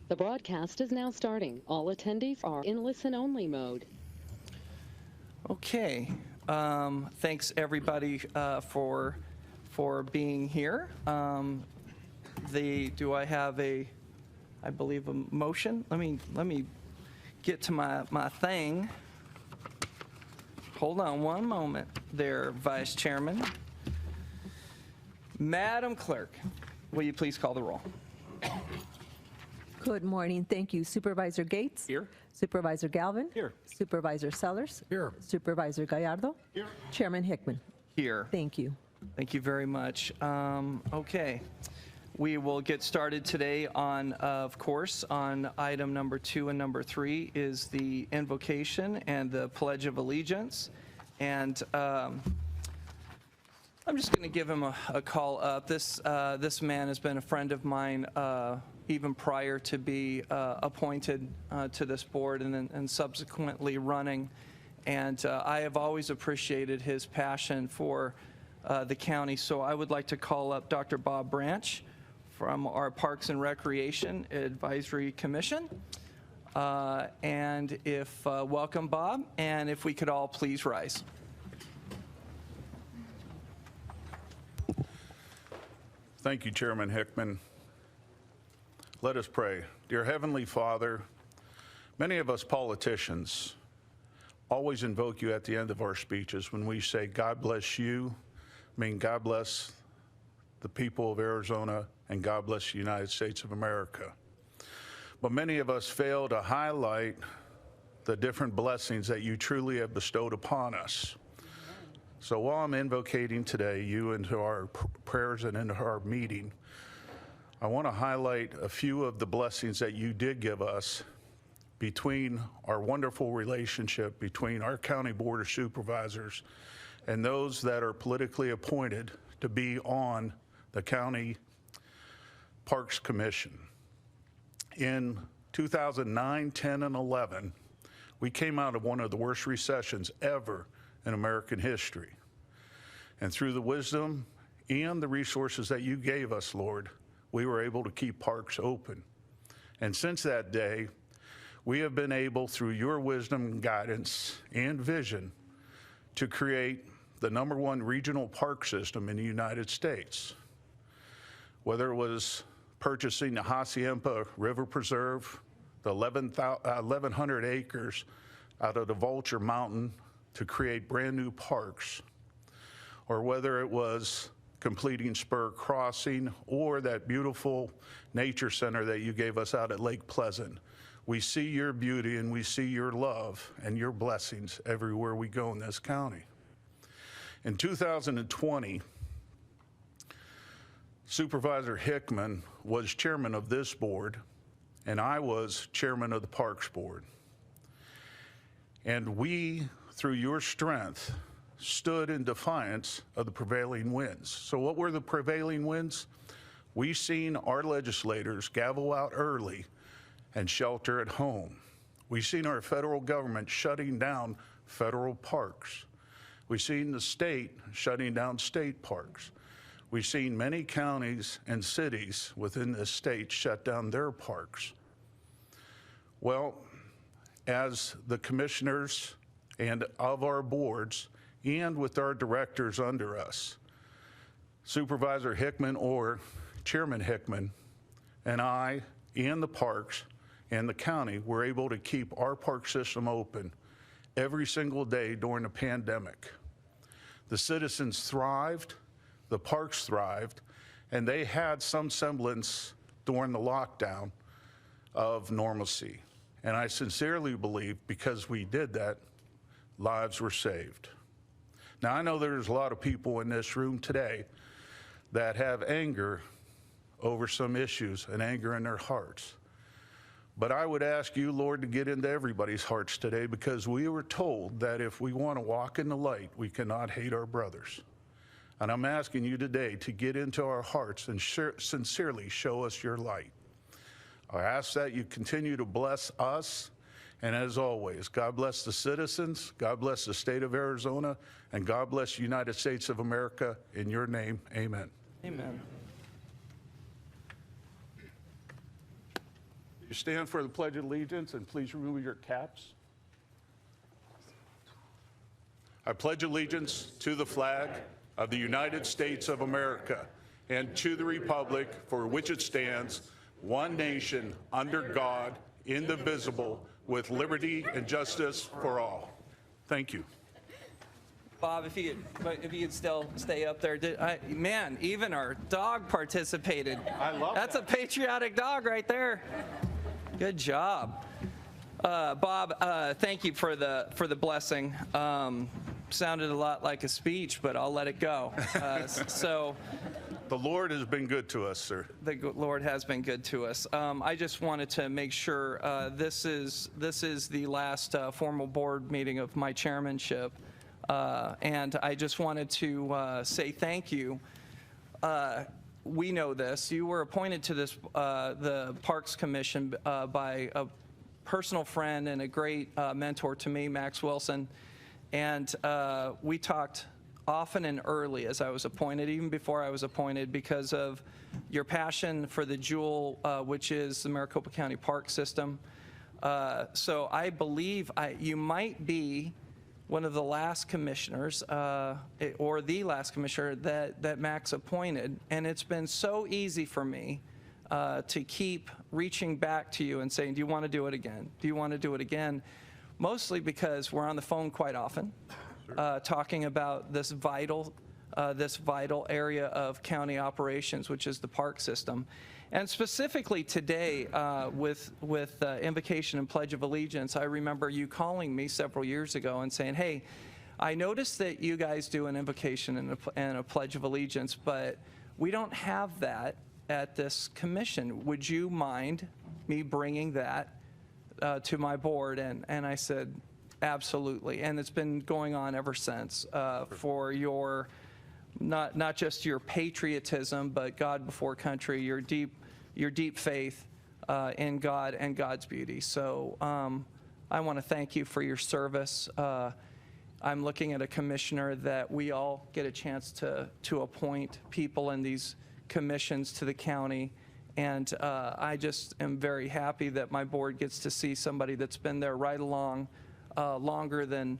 The broadcast is now starting. All attendees are in listen-only mode. Okay. Thanks everybody for being here. Do I have I believe a motion? Let me get to my thing. Hold on one moment there, Vice Chairman. Madam Clerk, will you please call the roll? Good morning. Thank you. Supervisor Gates? Here. Supervisor Galvin? Here. Supervisor Sellers? Here. Supervisor Gallardo? Here. Chairman Hickman? Here. Thank you. Thank you very much. Okay. We will get started today of course, on item number 2 and number 3 is the invocation and the Pledge of Allegiance. And I'm just going to give him a call up. This man has been a friend of mine even prior to be appointed to this board and subsequently running. And I have always appreciated his passion for the county. So I would like to call up Dr. Bob Branch from our Parks and Recreation Advisory Commission. And welcome, Bob, and if we could all please rise. Thank you, Chairman Hickman. Let us pray. Dear Heavenly Father, many of us politicians always invoke you at the end of our speeches when we say, God bless you, God bless the people of Arizona, and God bless the United States of America. But many of us fail to highlight the different blessings that you truly have bestowed upon us. So while I'm invocating today you into our prayers and into our meeting, I want to highlight a few of the blessings that you did give us between our wonderful relationship between our County Board of Supervisors and those that are politically appointed to be on the County Parks Commission. In 2009, 10, and 11, we came out of one of the worst recessions ever in American history. And through the wisdom and the resources that you gave us, Lord, we were able to keep parks open. And since that day, we have been able, through your wisdom and guidance and vision, to create the #1 regional park system in the United States. Whether it was purchasing the Hacienda River Preserve, the 1,100 acres out of the Vulture Mountain to create brand new parks, or whether it was completing Spur Crossing or that beautiful nature center that you gave us out at Lake Pleasant. We see your beauty and we see your love and your blessings everywhere we go in this county. In 2020, Supervisor Hickman was chairman of this board and I was chairman of the Parks Board. And we, through your strength, stood in defiance of the prevailing winds. So what were the prevailing winds? We've seen our legislators gavel out early and shelter at home. We've seen our federal government shutting down federal parks. We've seen the state shutting down state parks. We've seen many counties and cities within the state shut down their parks. Well, as the commissioners and of our boards and with our directors under us, Supervisor Hickman or Chairman Hickman and I and the parks and the county were able to keep our park system open every single day during the pandemic. The citizens thrived, the parks thrived, and they had some semblance during the lockdown of normalcy. And I sincerely believe because we did that, lives were saved. Now, I know there's a lot of people in this room today that have anger over some issues and anger in their hearts. But I would ask you, Lord, to get into everybody's hearts today because we were told that if we want to walk in the light, we cannot hate our brothers. And I'm asking you today to get into our hearts and sincerely show us your light. I ask that you continue to bless us. And as always, God bless the citizens, God bless the state of Arizona, and God bless the United States of America. In your name, amen. Amen. You stand for the Pledge of Allegiance and please remove your caps. I pledge allegiance to the flag of the United States of America and to the republic for which it stands, one nation, under God, indivisible, with liberty and justice for all. Thank you. Bob, if you could still stay up there. Man, even our dog participated. I love That's that. a patriotic dog right there. Good job. Bob, thank you for the blessing. Sounded a lot like a speech, but I'll let it go. So The Lord has been good to us, sir. the Lord has been good to us. I just wanted to make sure this is the last formal board meeting of my chairmanship. And I just wanted to say thank you. We know this. You were appointed to this the Parks Commission by a personal friend and a great mentor to me, Max Wilson. And we talked often and early as I was appointed, even before I was appointed, because of your passion for the jewel, which is the Maricopa County Park System. So I believe you might be one of the last commissioners, or the last commissioner that Max appointed. And it's been so easy for me to keep reaching back to you and saying, do you want to do it again? Do you want to do it again? Mostly because we're on the phone quite often, talking about this vital area of county operations, which is the park system. And specifically today, with invocation and Pledge of Allegiance, I remember you calling me several years ago and saying, hey, I noticed that you guys do an invocation and a Pledge of Allegiance, but we don't have that at this commission. Would you mind me bringing that to my board? And I said, absolutely. And it's been going on ever since for your, not just your patriotism, but God before country, your deep faith in God and God's beauty. So I want to thank you for your service. I'm looking at a commissioner that we all get a chance to appoint people in these commissions to the county. And I just am very happy that my board gets to see somebody that's been there right along, longer than,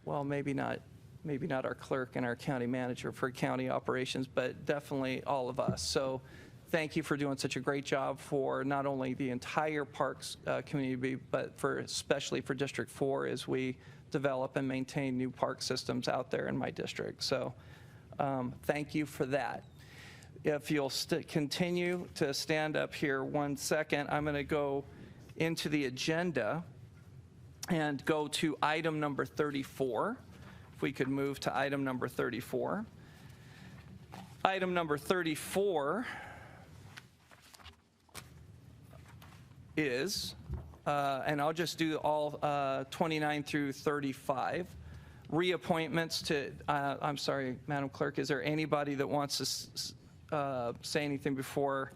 well, maybe not our clerk and our county manager for county operations, but definitely all of us. So thank you for doing such a great job for not only the entire parks community, but especially for District 4 as we develop and maintain new park systems out there in my district. So thank you for that. If you'll continue to stand up here 1 second, I'm going to go into the agenda and go to item number 34. If we could move to item number 34. Item number 34 is, and I'll just do all 29 through 35, reappointments to, I'm sorry, Madam Clerk, is there anybody that wants to say anything before?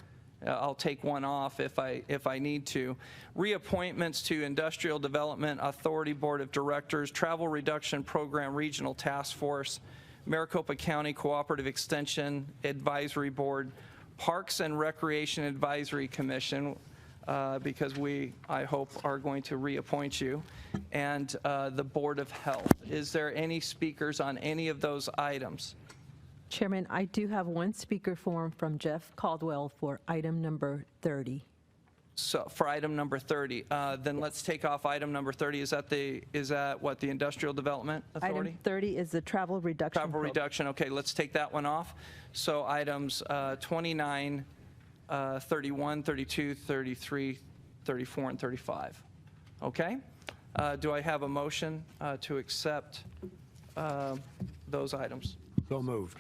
I'll take one off if I need to. Reappointments to Industrial Development Authority Board of Directors, Travel Reduction Program Regional Task Force, Maricopa County Cooperative Extension Advisory Board, Parks and Recreation Advisory Commission, because I hope, are going to reappoint you, and the Board of Health. Is there any speakers on any of those items? Chairman, I do have one speaker form from Jeff Caldwell for item number 30. So for item number 30, then let's take off item number 30. Is that what, the Industrial Development Authority? Item 30 is the travel reduction. Travel reduction, okay, let's take that one off. So items 29, 31, 32, 33, 34, and 35. Okay? Do I have a motion to accept those items? So moved.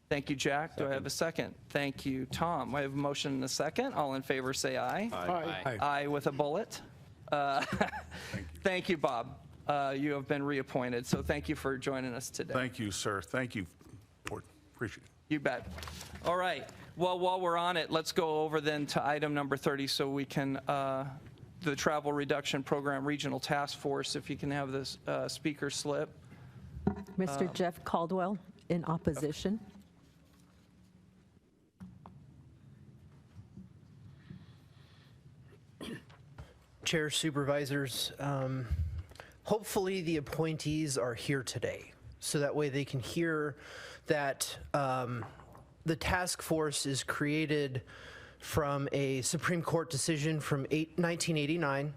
Thank you, Jack. Do I have a second? Thank you, Tom. I have a motion and a second. All in favor say aye. Aye. Aye with a bullet. Thank you, Bob. You have been reappointed, so thank you for joining us today. Thank you, sir. Thank you, Board. Appreciate it. You bet. All right. Well, while we're on it, let's go over then to item number 30 so we can, the Travel Reduction Program Regional Task Force, if you can have this speaker slip. Mr. Jeff Caldwell in opposition. Chair, Supervisors. Hopefully the appointees are here today, so that way they can hear that the task force is created from a Supreme Court decision from 1989,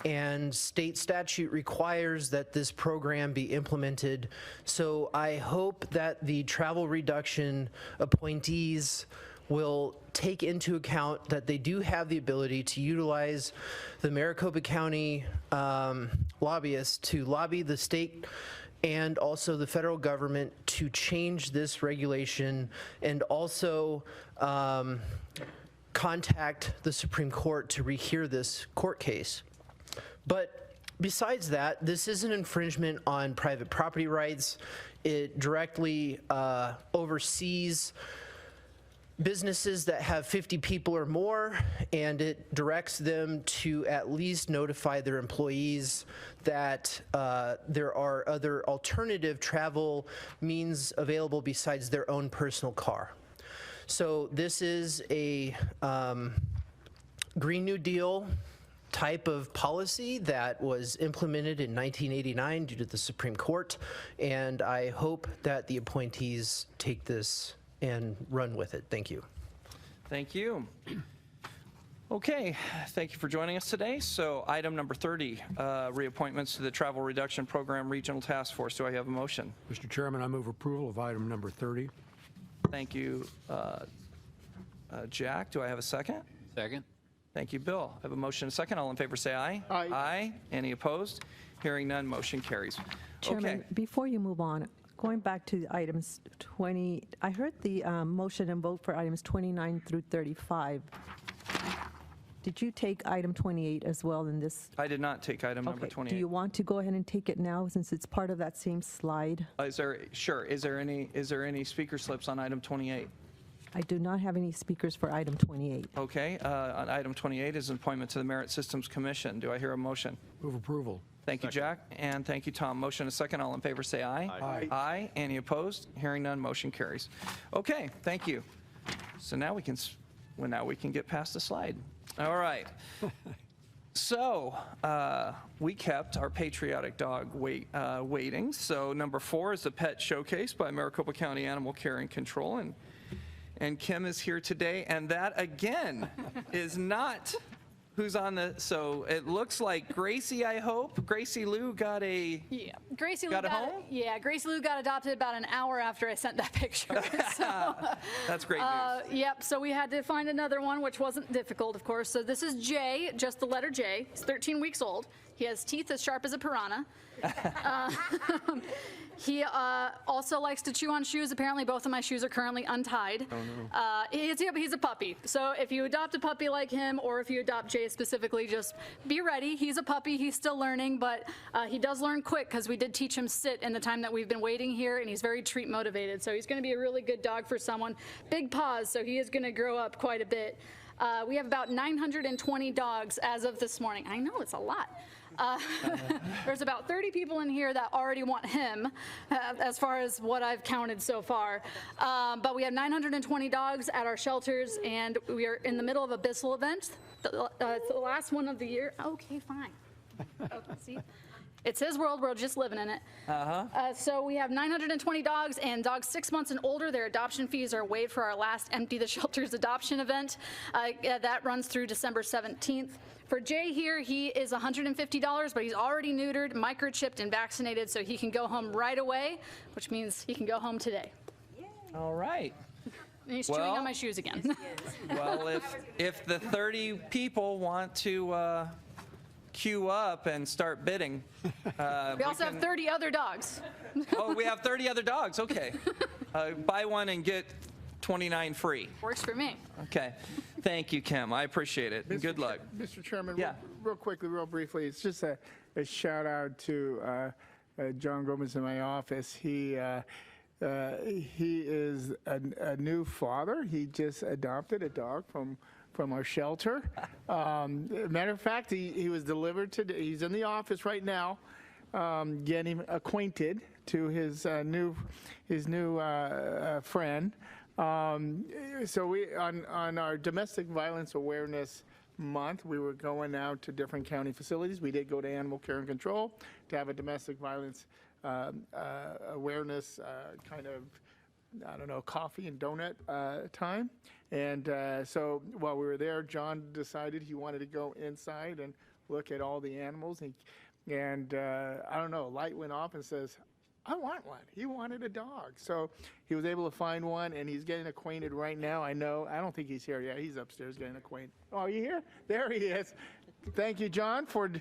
and state statute requires that this program be implemented. So I hope that the travel reduction appointees will take into account that they do have the ability to utilize the Maricopa County lobbyists to lobby the state and also the federal government to change this regulation, and also contact the Supreme Court to rehear this court case. But besides that, this is an infringement on private property rights. It directly oversees businesses that have 50 people or more, and it directs them to at least notify their employees that there are other alternative travel means available besides their own personal car. So this is a Green New Deal type of policy that was implemented in 1989 due to the Supreme Court, and I hope that the appointees take this and run with it. Thank you. Thank you. Okay, thank you for joining us today. So item number 30, reappointments to the Travel Reduction Program Regional Task Force. Do I have a motion? Mr. Chairman, I move approval of item number 30. Thank you, Jack. Do I have a second? Second. Thank you, Bill. I have a motion and a second. All in favor say aye. Aye. Aye. Any opposed? Hearing none, motion carries. Chairman, Okay. before you move on, going back to items 20, I heard the motion and vote for items 29 through 35. Did you take item 28 as well in this? I did not take item number Okay. 28. Do you want to go ahead and take it now since it's part of that same slide? Sure. Is there any speaker slips on item 28? I do not have any speakers for item 28. Okay. On item 28 is an appointment to the Merit Systems Commission. Do I hear a motion? Move approval. Thank you, Jack, and thank you, Tom. Motion and a second. All in favor say aye. Aye. Aye. Any opposed? Hearing none, motion carries. Okay, thank you. So now we can get past the slide. All right. So we kept our patriotic dog waiting. So number 4 is the Pet Showcase by Maricopa County Animal Care and Control, and Kim is here today, and that again is not who's on the, so it looks like Gracie, I hope. Gracie Lou got a, Yeah, Gracie Lou Got a home? Yeah, Gracie Lou got adopted about an hour after I sent that picture. So, that's great news. yep. So we had to find another one, which wasn't difficult, of course. So this is Jay, just the letter J. He's 13 weeks old. He has teeth as sharp as a piranha. He also likes to chew on shoes. Apparently, both of my shoes are currently untied. Oh, no. He's a puppy. So if you adopt a puppy like him, or if you adopt Jay specifically, just be ready. He's a puppy. He's still learning, but he does learn quick because we did teach him sit in the time that we've been waiting here, and he's very treat motivated. So he's going to be a really good dog for someone. Big paws, so he is going to grow up quite a bit. We have about 920 dogs as of this morning. I know, it's a lot. There's about 30 people in here that already want him, as far as what I've counted so far. But we have 920 dogs at our shelters, and we are in the middle of a Bissell event. It's the last one of the year. Okay, fine. Okay, see? It's his world. We're just living in it. So we have 920 dogs, and dogs 6 months and older, their adoption fees are waived for our last Empty the Shelters adoption event. That runs through December 17th. For Jay here, he is $150, but he's already neutered, microchipped, and vaccinated, so he can go home right away, which means he can go home today. All right. And he's chewing on my shoes again. Well, if the 30 people want to queue up and start bidding. We also have 30 other dogs. Oh, we have 30 other dogs. Okay. Buy one and get 29 free. Works for me. Okay. Thank you, Kim. I appreciate it. Good luck. Mr. Chairman, Yeah. real quickly, real briefly, it's just a shout out to John Gomez in my office. He is a new father. He just adopted a dog from our shelter. Matter of fact, he was delivered today. He's in the office right now, getting acquainted to his new friend. So we on our domestic violence awareness month, we were going out to different county facilities. We did go to Animal Care and Control to have a domestic violence awareness kind of, I don't know, coffee and donut time. And so while we were there, John decided he wanted to go inside and look at all the animals. And I don't know, a light went off and says, I want one. He wanted a dog. So he was able to find one, and he's getting acquainted right now. I don't think he's here yet. He's upstairs getting acquainted. Oh, are you here? There he is. Thank you, John, for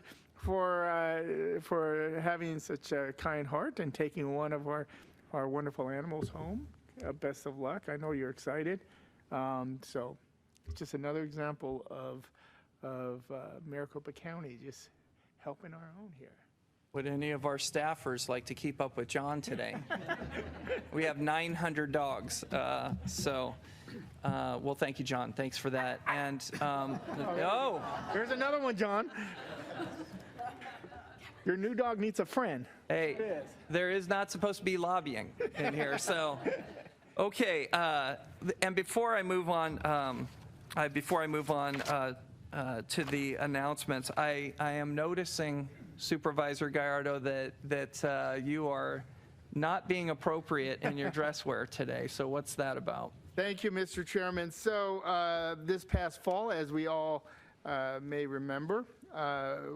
having such a kind heart and taking one of our wonderful animals home. Best of luck. I know you're excited. So just another example of Maricopa County just helping our own here. Would any of our staffers like to keep up with John today? We have 900 dogs. Well, thank you, John. Thanks for that. And, There's another one, John. Your new dog needs a friend. Hey, there is not supposed to be lobbying in here, so. Okay, and before I move on, to the announcements, I am noticing, Supervisor Gallardo, that you are not being appropriate in your dress wear today. So what's that about? Thank you, Mr. Chairman. So this past fall, as we all may remember,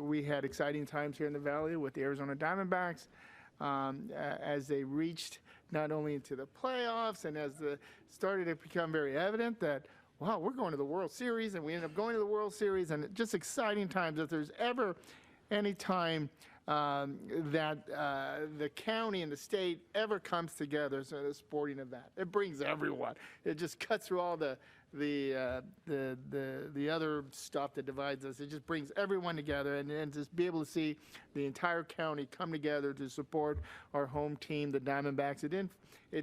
we had exciting times here in the Valley with the Arizona Diamondbacks as they reached not only into the playoffs and as it started to become very evident that, wow, we're going to the World Series, and we ended up going to the World Series, and just exciting times. If there's ever any time that the county and the state ever comes together as a sporting event, it brings everyone. It just cuts through all the other stuff that divides us. It just brings everyone together, and just be able to see the entire county come together to support our home team, the Diamondbacks. It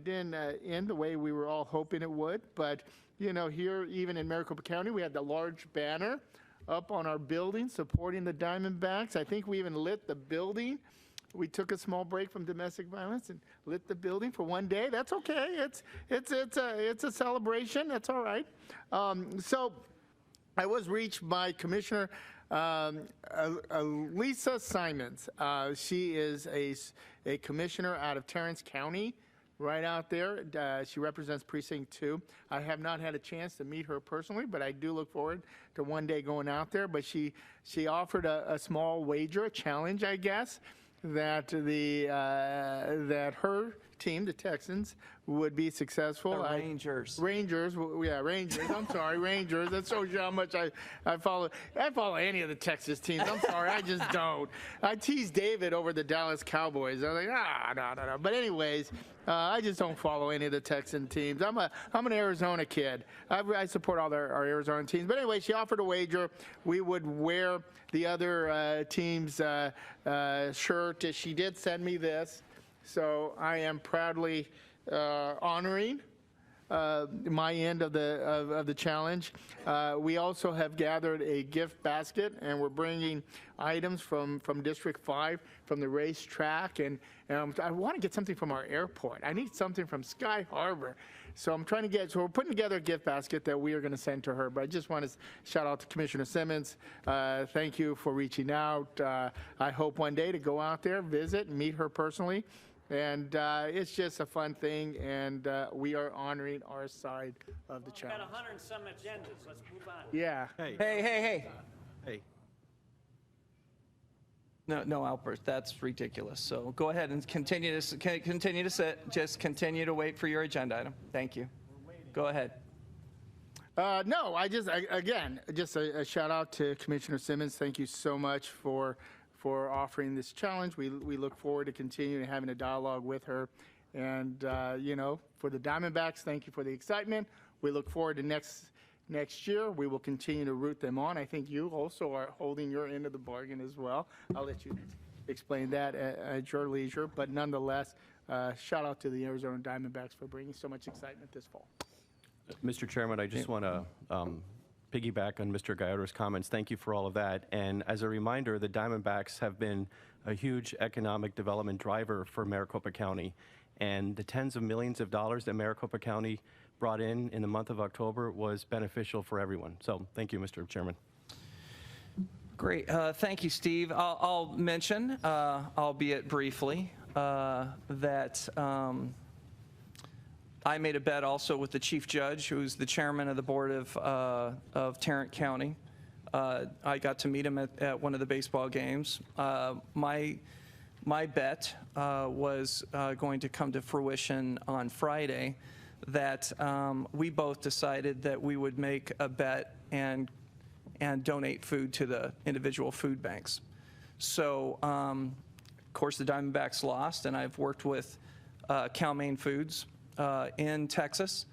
didn't end the way we were all hoping it would, but you know, here even in Maricopa County, we had the large banner up on our building supporting the Diamondbacks. I think we even lit the building. We took a small break from domestic violence and lit the building for one day. That's okay. It's a celebration. That's all right. So I was reached by Commissioner Lisa Simons. She is a commissioner out of Terrence County, right out there. She represents Precinct 2. I have not had a chance to meet her personally, but I do look forward to one day going out there. But she offered a small wager, a challenge, I guess, that that her team, the Texans, would be successful. The Rangers. Rangers. I'm sorry, Rangers. That shows you how much I follow. I follow any of the Texas teams. I'm sorry, I just don't. I teased David over the Dallas Cowboys. I was like, no. But anyways, I just don't follow any of the Texan teams. I'm an Arizona kid. I support all our Arizona teams. But anyway, she offered a wager. We would wear the other team's shirt. She did send me this. So I am proudly honoring my end of the challenge. We also have gathered a gift basket, and we're bringing items from District 5, from the racetrack, and I want to get something from our airport. I need something from Sky Harbor. So we're putting together a gift basket that we are going to send to her. But I just want to shout out to Commissioner Simmons. Thank you for reaching out. I hope one day to go out there, visit, and meet her personally. And it's just a fun thing, and we are honoring our side of the challenge. We've got 100 and some agendas. Let's move on. Yeah. Hey. Hey, No, Albert, that's ridiculous. So go ahead and continue to sit. Just continue to wait for your agenda item. Thank you. Go ahead. No, again, a shout out to Commissioner Simmons. Thank you so much for offering this challenge. We look forward to continuing having a dialogue with her. And, for the Diamondbacks, thank you for the excitement. We look forward to next year. We will continue to root them on. I think you also are holding your end of the bargain as well. I'll let you explain that at your leisure. But nonetheless, shout out to the Arizona Diamondbacks for bringing so much excitement this fall. Mr. Chairman, I just want to piggyback on Mr. Gallardo's comments. Thank you for all of that. And as a reminder, the Diamondbacks have been a huge economic development driver for Maricopa County. And the tens of millions of dollars that Maricopa County brought in the month of October was beneficial for everyone. So thank you, Mr. Chairman. Great. Thank you, Steve. I'll mention, albeit briefly, that I made a bet also with the chief judge, who's the chairman of the board of Tarrant County. I got to meet him at one of the baseball games. My bet was going to come to fruition on Friday, that we both decided that we would make a bet and donate food to the individual food banks. So, of course, the Diamondbacks lost, and I've worked with Cal-Maine Foods in Texas,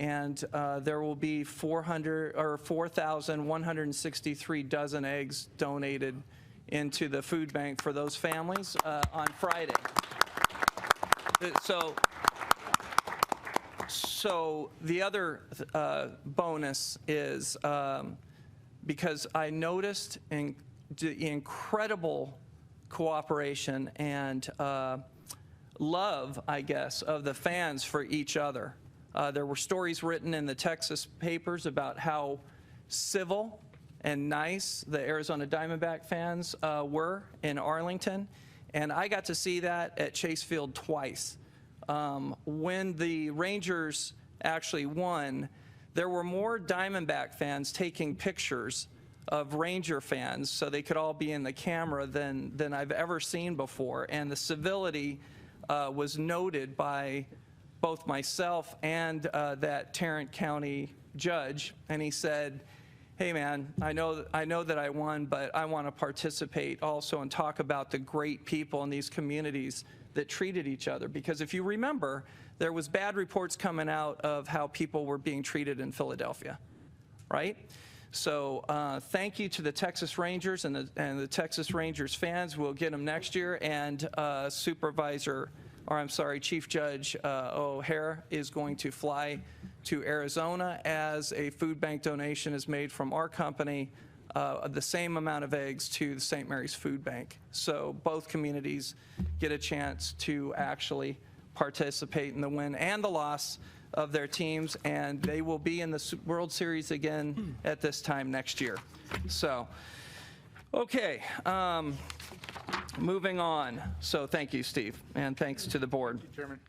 and there will be 4,163 dozen eggs donated into the food bank for those families on Friday. So the other bonus is because I noticed the incredible cooperation and love, I guess, of the fans for each other. There were stories written in the Texas papers about how civil and nice the Arizona Diamondback fans were in Arlington, and I got to see that at Chase Field twice. When the Rangers actually won, there were more Diamondback fans taking pictures of Ranger fans so they could all be in the camera than I've ever seen before, and the civility was noted by both myself and that Tarrant County judge, and he said, hey man, I know that I won, but I want to participate also and talk about the great people in these communities that treated each other. Because if you remember, there was bad reports coming out of how people were being treated in Philadelphia, right? So thank you to the Texas Rangers and the Texas Rangers fans. We'll get them next year. And Chief Judge O'Hare is going to fly to Arizona as a food bank donation is made from our company, the same amount of eggs to the St. Mary's Food Bank. So both communities get a chance to actually participate in the win and the loss of their teams, and they will be in the World Series again at this time next year. So, okay, moving on. So thank you, Steve, and thanks to the board. Thank you, Chairman.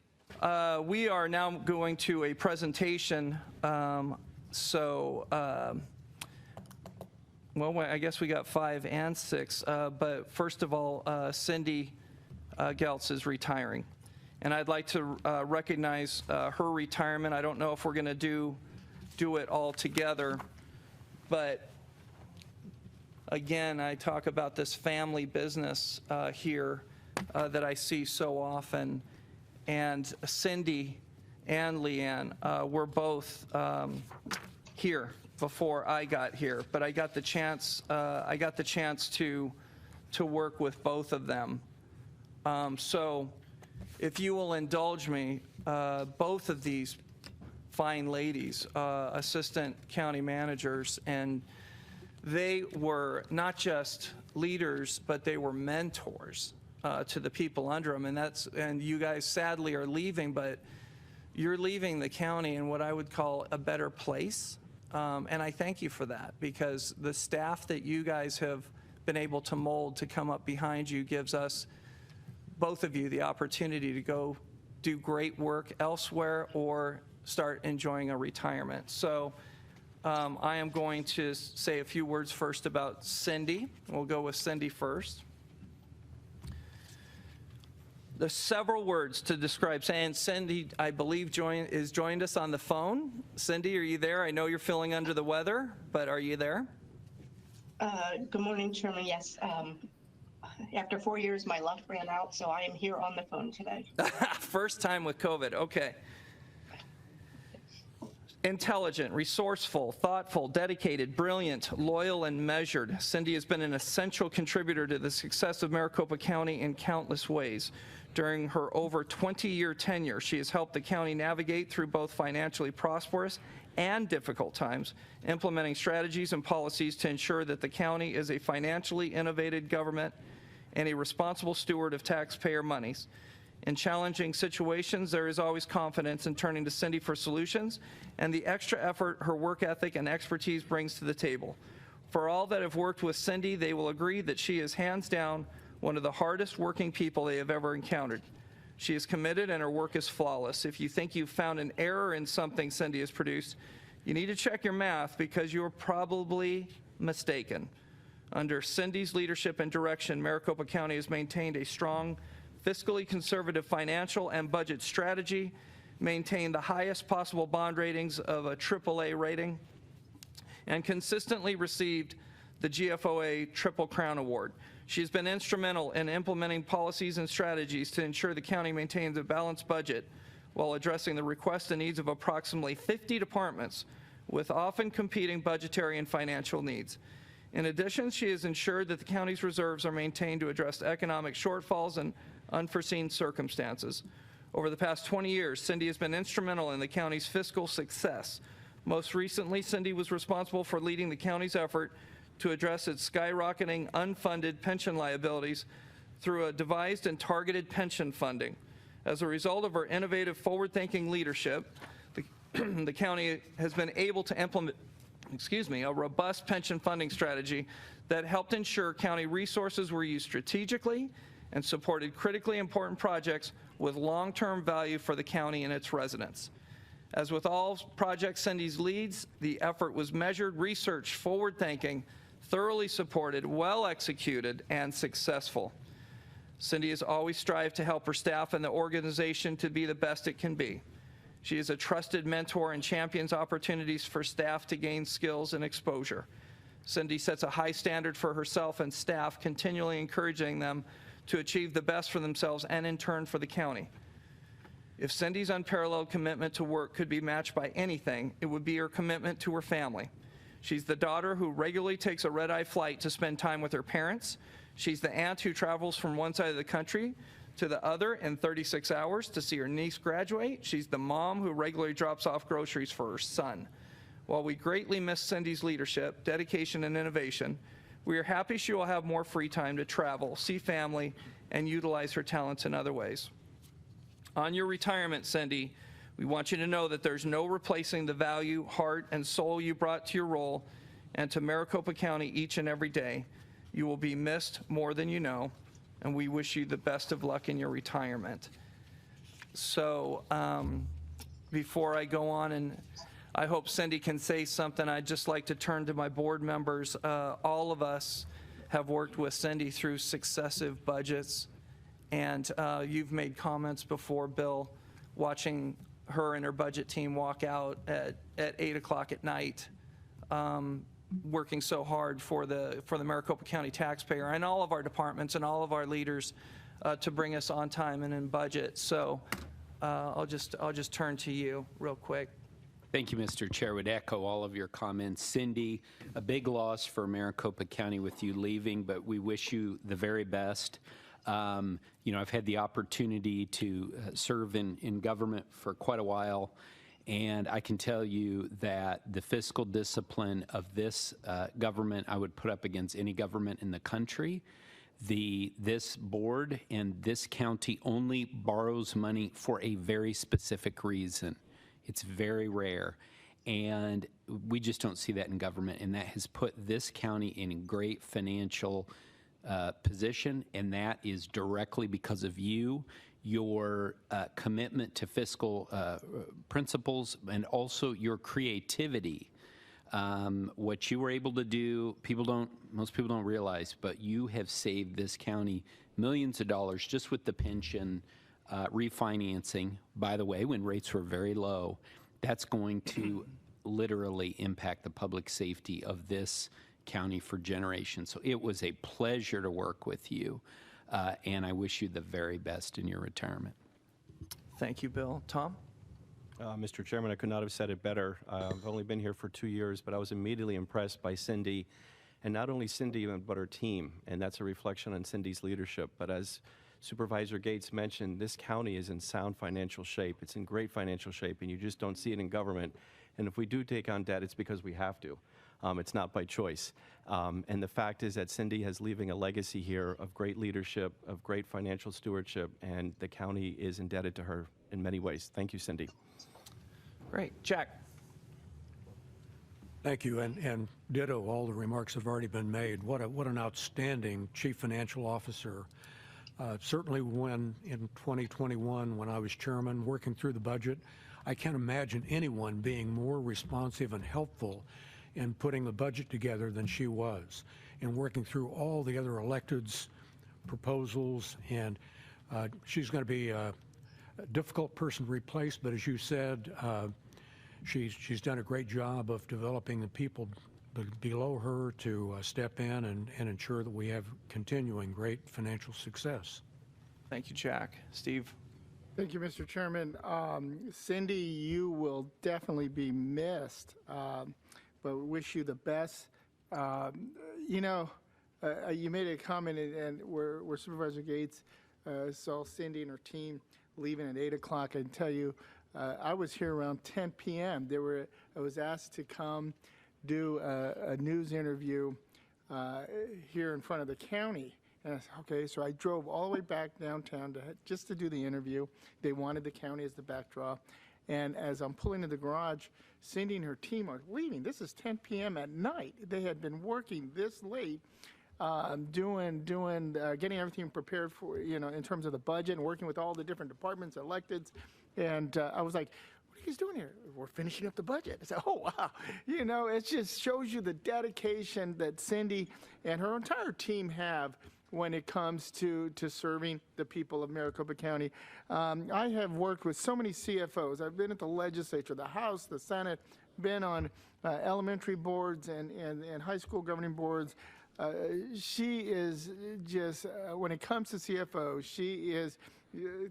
We are now going to a presentation. Well, I guess we got 5 and 6, but first of all, Cindy Geltz is retiring. And I'd like to recognize her retirement. I don't know if we're going to do it all together, but again, I talk about this family business here that I see so often. And Cindy and Leanne were both here before I got here, but I got the chance to work with both of them. So if you will indulge me, both of these fine ladies, assistant county managers, and they were not just leaders, but they were mentors to the people under them. And you guys sadly are leaving, but you're leaving the county in what I would call a better place. And I thank you for that, because the staff that you guys have been able to mold to come up behind you gives us, both of you, the opportunity to go do great work elsewhere or start enjoying a retirement. So I am going to say a few words first about Cindy. We'll go with Cindy first. There's several words to describe, and Cindy, I believe, joined us on the phone. Cindy, are you there? I know you're feeling under the weather, but are you there? Good morning, Chairman. Yes. After 4 years, my luck ran out, so I am here on the phone today. First time with COVID. Okay. Intelligent, resourceful, thoughtful, dedicated, brilliant, loyal, and measured. Cindy has been an essential contributor to the success of Maricopa County in countless ways. During her over 20-year tenure, she has helped the county navigate through both financially prosperous and difficult times, implementing strategies and policies to ensure that the county is a financially innovative government and a responsible steward of taxpayer monies. In challenging situations, there is always confidence in turning to Cindy for solutions and the extra effort her work ethic and expertise brings to the table. For all that have worked with Cindy, they will agree that she is hands down one of the hardest working people they have ever encountered. She is committed and her work is flawless. If you think you've found an error in something Cindy has produced, you need to check your math because you are probably mistaken. Under Cindy's leadership and direction, Maricopa County has maintained a strong, fiscally conservative financial and budget strategy, maintained the highest possible bond ratings of a AAA rating, and consistently received the GFOA Triple Crown Award. She's been instrumental in implementing policies and strategies to ensure the county maintains a balanced budget while addressing the requests and needs of approximately 50 departments with often competing budgetary and financial needs. In addition, she has ensured that the county's reserves are maintained to address economic shortfalls and unforeseen circumstances. Over the past 20 years, Cindy has been instrumental in the county's fiscal success. Most recently, Cindy was responsible for leading the county's effort to address its skyrocketing unfunded pension liabilities through a devised and targeted pension funding. As a result of her innovative, forward-thinking leadership, the county has been able to implement a robust pension funding strategy that helped ensure county resources were used strategically and supported critically important projects with long-term value for the county and its residents. As with all projects Cindy's leads, the effort was measured, researched, forward-thinking, thoroughly supported, well executed, and successful. Cindy has always strived to help her staff and the organization to be the best it can be. She is a trusted mentor and champions opportunities for staff to gain skills and exposure. Cindy sets a high standard for herself and staff, continually encouraging them to achieve the best for themselves and in turn for the county. If Cindy's unparalleled commitment to work could be matched by anything, it would be her commitment to her family. She's the daughter who regularly takes a red-eye flight to spend time with her parents. She's the aunt who travels from one side of the country to the other in 36 hours to see her niece graduate. She's the mom who regularly drops off groceries for her son. While we greatly miss Cindy's leadership, dedication, and innovation, we are happy she will have more free time to travel, see family, and utilize her talents in other ways. On your retirement, Cindy, we want you to know that there's no replacing the value, heart, and soul you brought to your role and to Maricopa County each and every day. You will be missed more than you know, and we wish you the best of luck in your retirement. So before I go on, and I hope Cindy can say something, I'd just like to turn to my board members. All of us have worked with Cindy through successive budgets, and you've made comments before, Bill, watching her and her budget team walk out at 8 o'clock at night, working so hard for the Maricopa County taxpayer and all of our departments and all of our leaders to bring us on time and in budget. So I'll just turn to you real quick. Thank you, Mr. Chair. Would echo all of your comments. Cindy, a big loss for Maricopa County with you leaving, but we wish you the very best. You know, I've had the opportunity to serve in government for quite a while, and I can tell you that the fiscal discipline of this government I would put up against any government in the country. This board and this county only borrows money for a very specific reason. It's very rare, and we just don't see that in government, and that has put this county in a great financial position, and that is directly because of you, your commitment to fiscal principles, and also your creativity. What you were able to do, most people don't realize, but you have saved this county millions of dollars just with the pension refinancing, by the way, when rates were very low. That's going to literally impact the public safety of this county for generations. So it was a pleasure to work with you, and I wish you the very best in your retirement. Thank you, Bill. Tom? Mr. Chairman, I could not have said it better. I've only been here for 2 years, but I was immediately impressed by Cindy, and not only Cindy, but her team, and that's a reflection on Cindy's leadership. But as Supervisor Gates mentioned, this county is in sound financial shape. It's in great financial shape, and you just don't see it in government. And if we do take on debt, it's because we have to. It's not by choice. And the fact is that Cindy is leaving a legacy here of great leadership, of great financial stewardship, and the county is indebted to her in many ways. Thank you, Cindy. Great. Jack? Thank you, and ditto, all the remarks have already been made. What an outstanding chief financial officer. Certainly when in 2021, when I was chairman, working through the budget, I can't imagine anyone being more responsive and helpful in putting the budget together than she was, and working through all the other electeds' proposals, and she's going to be a difficult person to replace, but as you said, she's done a great job of developing the people below her to step in and ensure that we have continuing great financial success. Thank you, Jack. Steve? Thank you, Mr. Chairman. Cindy, you will definitely be missed, but we wish you the best. You know, you made a comment, and where Supervisor Gates saw Cindy and her team leaving at 8 o'clock. I can tell you, I was here around 10 p.m. I was asked to come do a news interview here in front of the county. And I said, okay, so I drove all the way back downtown just to do the interview. They wanted the county as the backdrop. And as I'm pulling in the garage, Cindy and her team are leaving. This is 10 p.m. at night. They had been working this late, getting everything prepared for, in terms of the budget and working with all the different departments, electeds. And I was like, what are you guys doing here? We're finishing up the budget. I said, oh, wow. It just shows you the dedication that Cindy and her entire team have when it comes to serving the people of Maricopa County. I have worked with so many CFOs. I've been at the legislature, the House, the Senate, been on elementary boards and high school governing boards. She is just, when it comes to CFO, she is,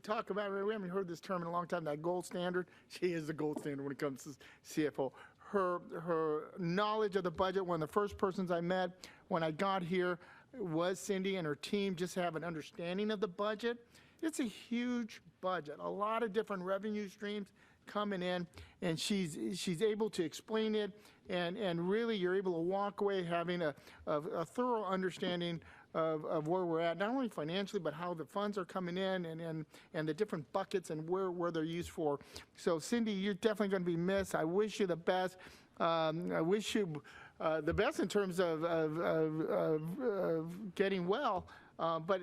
talk about, we haven't heard this term in a long time, that gold standard. She is the gold standard when it comes to CFO. Her knowledge of the budget, one of the first persons I met when I got here was Cindy, and her team just have an understanding of the budget. It's a huge budget, a lot of different revenue streams coming in, and she's able to explain it, and really you're able to walk away having a thorough understanding of where we're at, not only financially, but how the funds are coming in and the different buckets and where they're used for. So Cindy, you're definitely going to be missed. I wish you the best. I wish you the best in terms of getting well, but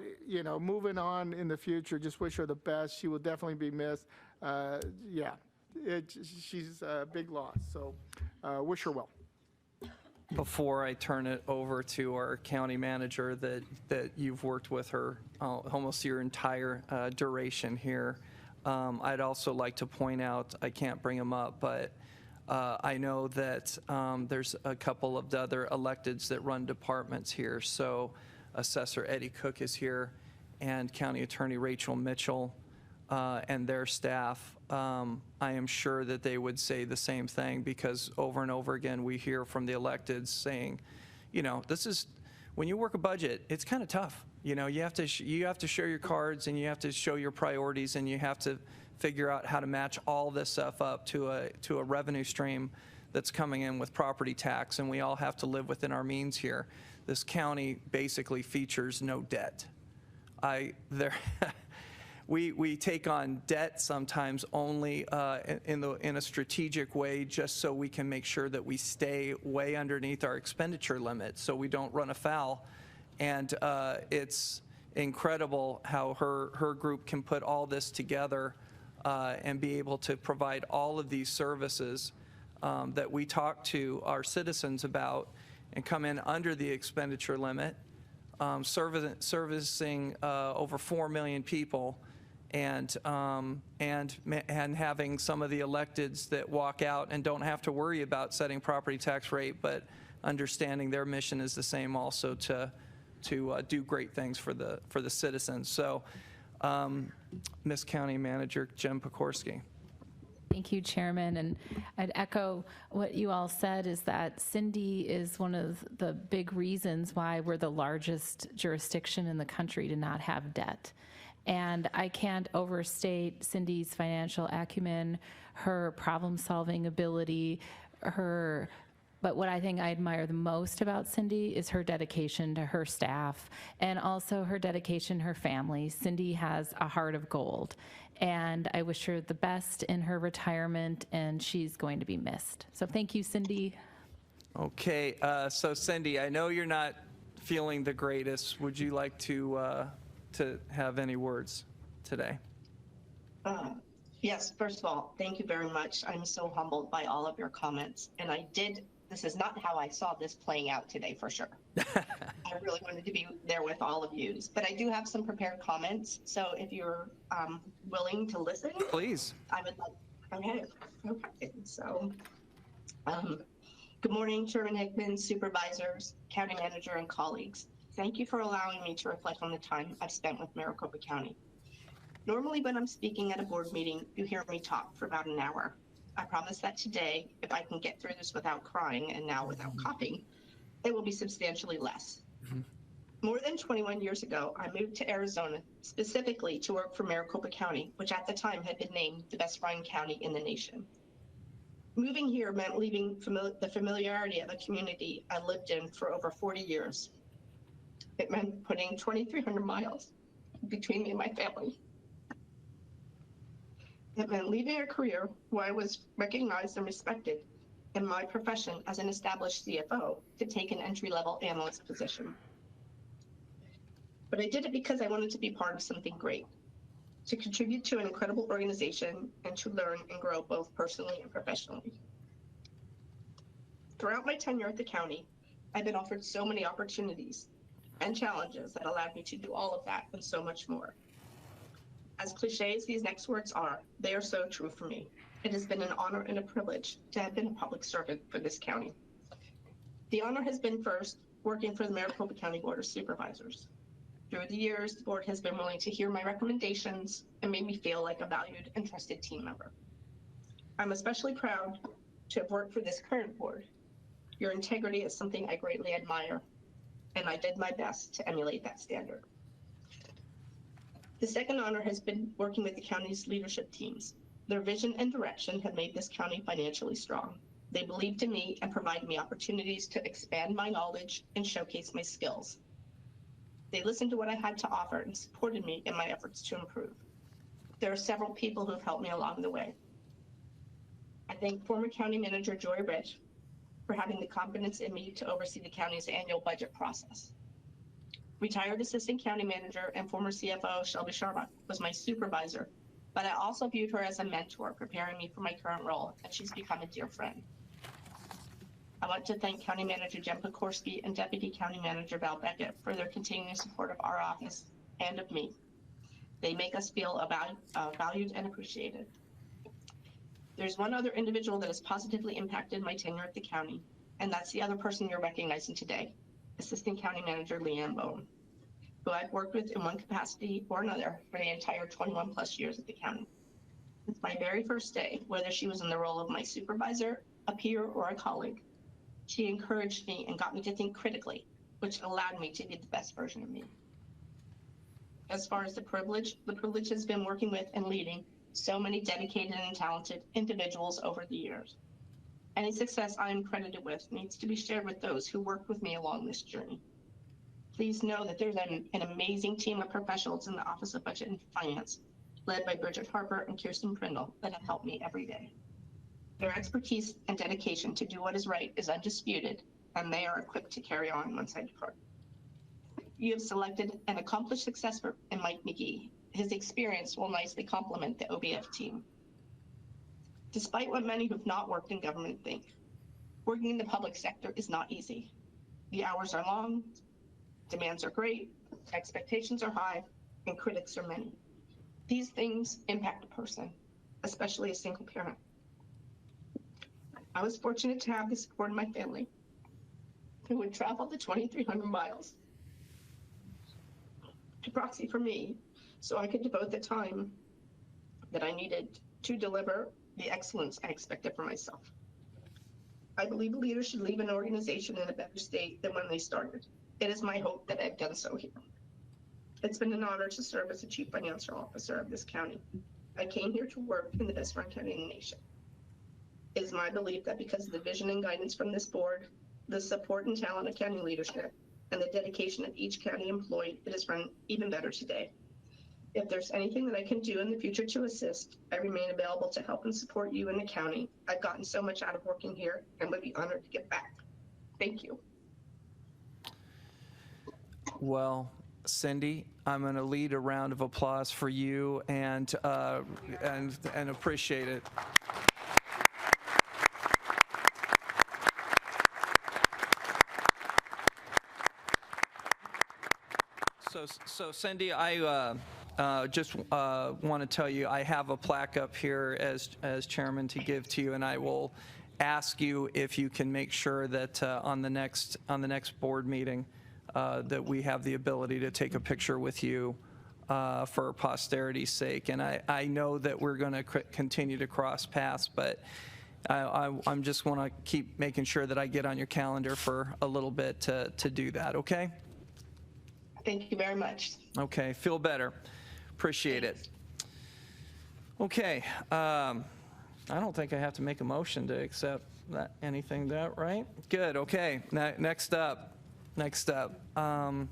moving on in the future, just wish her the best. She will definitely be missed. She's a big loss, so wish her well. Before I turn it over to our county manager that you've worked with her almost your entire duration here, I'd also like to point out, I can't bring him up, but I know that there's a couple of the other electeds that run departments here. So Assessor Eddie Cook is here, and County Attorney Rachel Mitchell and their staff. I am sure that they would say the same thing, because over and over again we hear from the electeds saying, this is, when you work a budget, it's kind of tough. You have to show your cards, and you have to show your priorities, and you have to figure out how to match all this stuff up to a revenue stream that's coming in with property tax, and we all have to live within our means here. This county basically features no debt. We take on debt sometimes only in a strategic way, just so we can make sure that we stay way underneath our expenditure limit, so we don't run afoul. And it's incredible how her group can put all this together and be able to provide all of these services that we talk to our citizens about, and come in under the expenditure limit, servicing over 4 million people, and having some of the electeds that walk out and don't have to worry about setting property tax rate, but understanding their mission is the same also, to do great things for the citizens. So, Ms. County Manager Jen Pokorski. Thank you, Chairman. And I'd echo what you all said, is that Cindy is one of the big reasons why we're the largest jurisdiction in the country to not have debt. And I can't overstate Cindy's financial acumen, her problem-solving ability, but what I think I admire the most about Cindy is her dedication to her staff, and also her dedication to her family. Cindy has a heart of gold, and I wish her the best in her retirement, and she's going to be missed. So thank you, Cindy. Okay, so Cindy, I know you're not feeling the greatest. Would you like to have any words today? Yes, first of all, thank you very much. I'm so humbled by all of your comments. And this is not how I saw this playing out today, for sure. I really wanted to be there with all of you. But I do have some prepared comments. So if you're willing to listen, Please. I would like, okay. So, good morning, Chairman Hickman, supervisors, county manager, and colleagues. Thank you for allowing me to reflect on the time I've spent with Maricopa County. Normally, when I'm speaking at a board meeting, you hear me talk for about an hour. I promise that today, if I can get through this without crying and now without coughing, it will be substantially less. More than 21 years ago, I moved to Arizona specifically to work for Maricopa County, which at the time had been named the best run county in the nation. Moving here meant leaving the familiarity of a community I lived in for over 40 years. It meant putting 2,300 miles between me and my family. It meant leaving a career where I was recognized and respected in my profession as an established CFO to take an entry-level analyst position. But I did it because I wanted to be part of something great, to contribute to an incredible organization, and to learn and grow both personally and professionally. Throughout my tenure at the county, I've been offered so many opportunities and challenges that allowed me to do all of that and so much more. As cliche as these next words are, they are so true for me. It has been an honor and a privilege to have been a public servant for this county. The honor has been first working for the Maricopa County Board of Supervisors. Through the years, the board has been willing to hear my recommendations and made me feel like a valued and trusted team member. I'm especially proud to have worked for this current board. Your integrity is something I greatly admire, and I did my best to emulate that standard. The second honor has been working with the county's leadership teams. Their vision and direction have made this county financially strong. They believed in me and provided me opportunities to expand my knowledge and showcase my skills. They listened to what I had to offer and supported me in my efforts to improve. There are several people who have helped me along the way. I thank former County Manager Joy Rich for having the confidence in me to oversee the county's annual budget process. Retired Assistant County Manager and former CFO Shelby Sharma was my supervisor, but I also viewed her as a mentor, preparing me for my current role, and she's become a dear friend. I want to thank County Manager Jen Pokorski and Deputy County Manager Val Beckett for their continuing support of our office and of me. They make us feel valued and appreciated. There's one other individual that has positively impacted my tenure at the county, and that's the other person you're recognizing today, Assistant County Manager Leanne Bone, who I've worked with in one capacity or another for the entire 21 plus years at the county. Since my very first day, whether she was in the role of my supervisor, a peer, or a colleague, she encouraged me and got me to think critically, which allowed me to be the best version of me. As far as the privilege has been working with and leading so many dedicated and talented individuals over the years. Any success I am credited with needs to be shared with those who worked with me along this journey. Please know that there's an amazing team of professionals in the Office of Budget and Finance, led by Bridget Harper and Kirsten Prindle, that have helped me every day. Their expertise and dedication to do what is right is undisputed, and they are equipped to carry on once I depart. You have selected an accomplished successor in Mike McGee. His experience will nicely complement the OBF team. Despite what many who have not worked in government think, working in the public sector is not easy. The hours are long, demands are great, expectations are high, and critics are many. These things impact a person, especially a single parent. I was fortunate to have the support of my family, who would travel the 2,300 miles to proxy for me so I could devote the time that I needed to deliver the excellence I expected for myself. I believe leaders should leave an organization in a better state than when they started. It is my hope that I've done so here. It's been an honor to serve as the Chief Financial Officer of this county. I came here to work in the best run county in the nation. It is my belief that because of the vision and guidance from this board, the support and talent of county leadership, and the dedication of each county employee, it is run even better today. If there's anything that I can do in the future to assist, I remain available to help and support you in the county. I've gotten so much out of working here and would be honored to give back. Thank you. Well, Cindy, I'm going to lead a round of applause for you and appreciate it. So Cindy, I just want to tell you I have a plaque up here as chairman to give to you, and I will ask you if you can make sure that on the next board meeting that we have the ability to take a picture with you for posterity's sake. And I know that we're going to continue to cross paths, but I'm just want to keep making sure that I get on your calendar for a little bit to do that. Okay. Thank you very much. Okay, feel better. Appreciate it. Okay, I don't think I have to make a motion to accept anything that, right? Good, okay. Next up, Leanne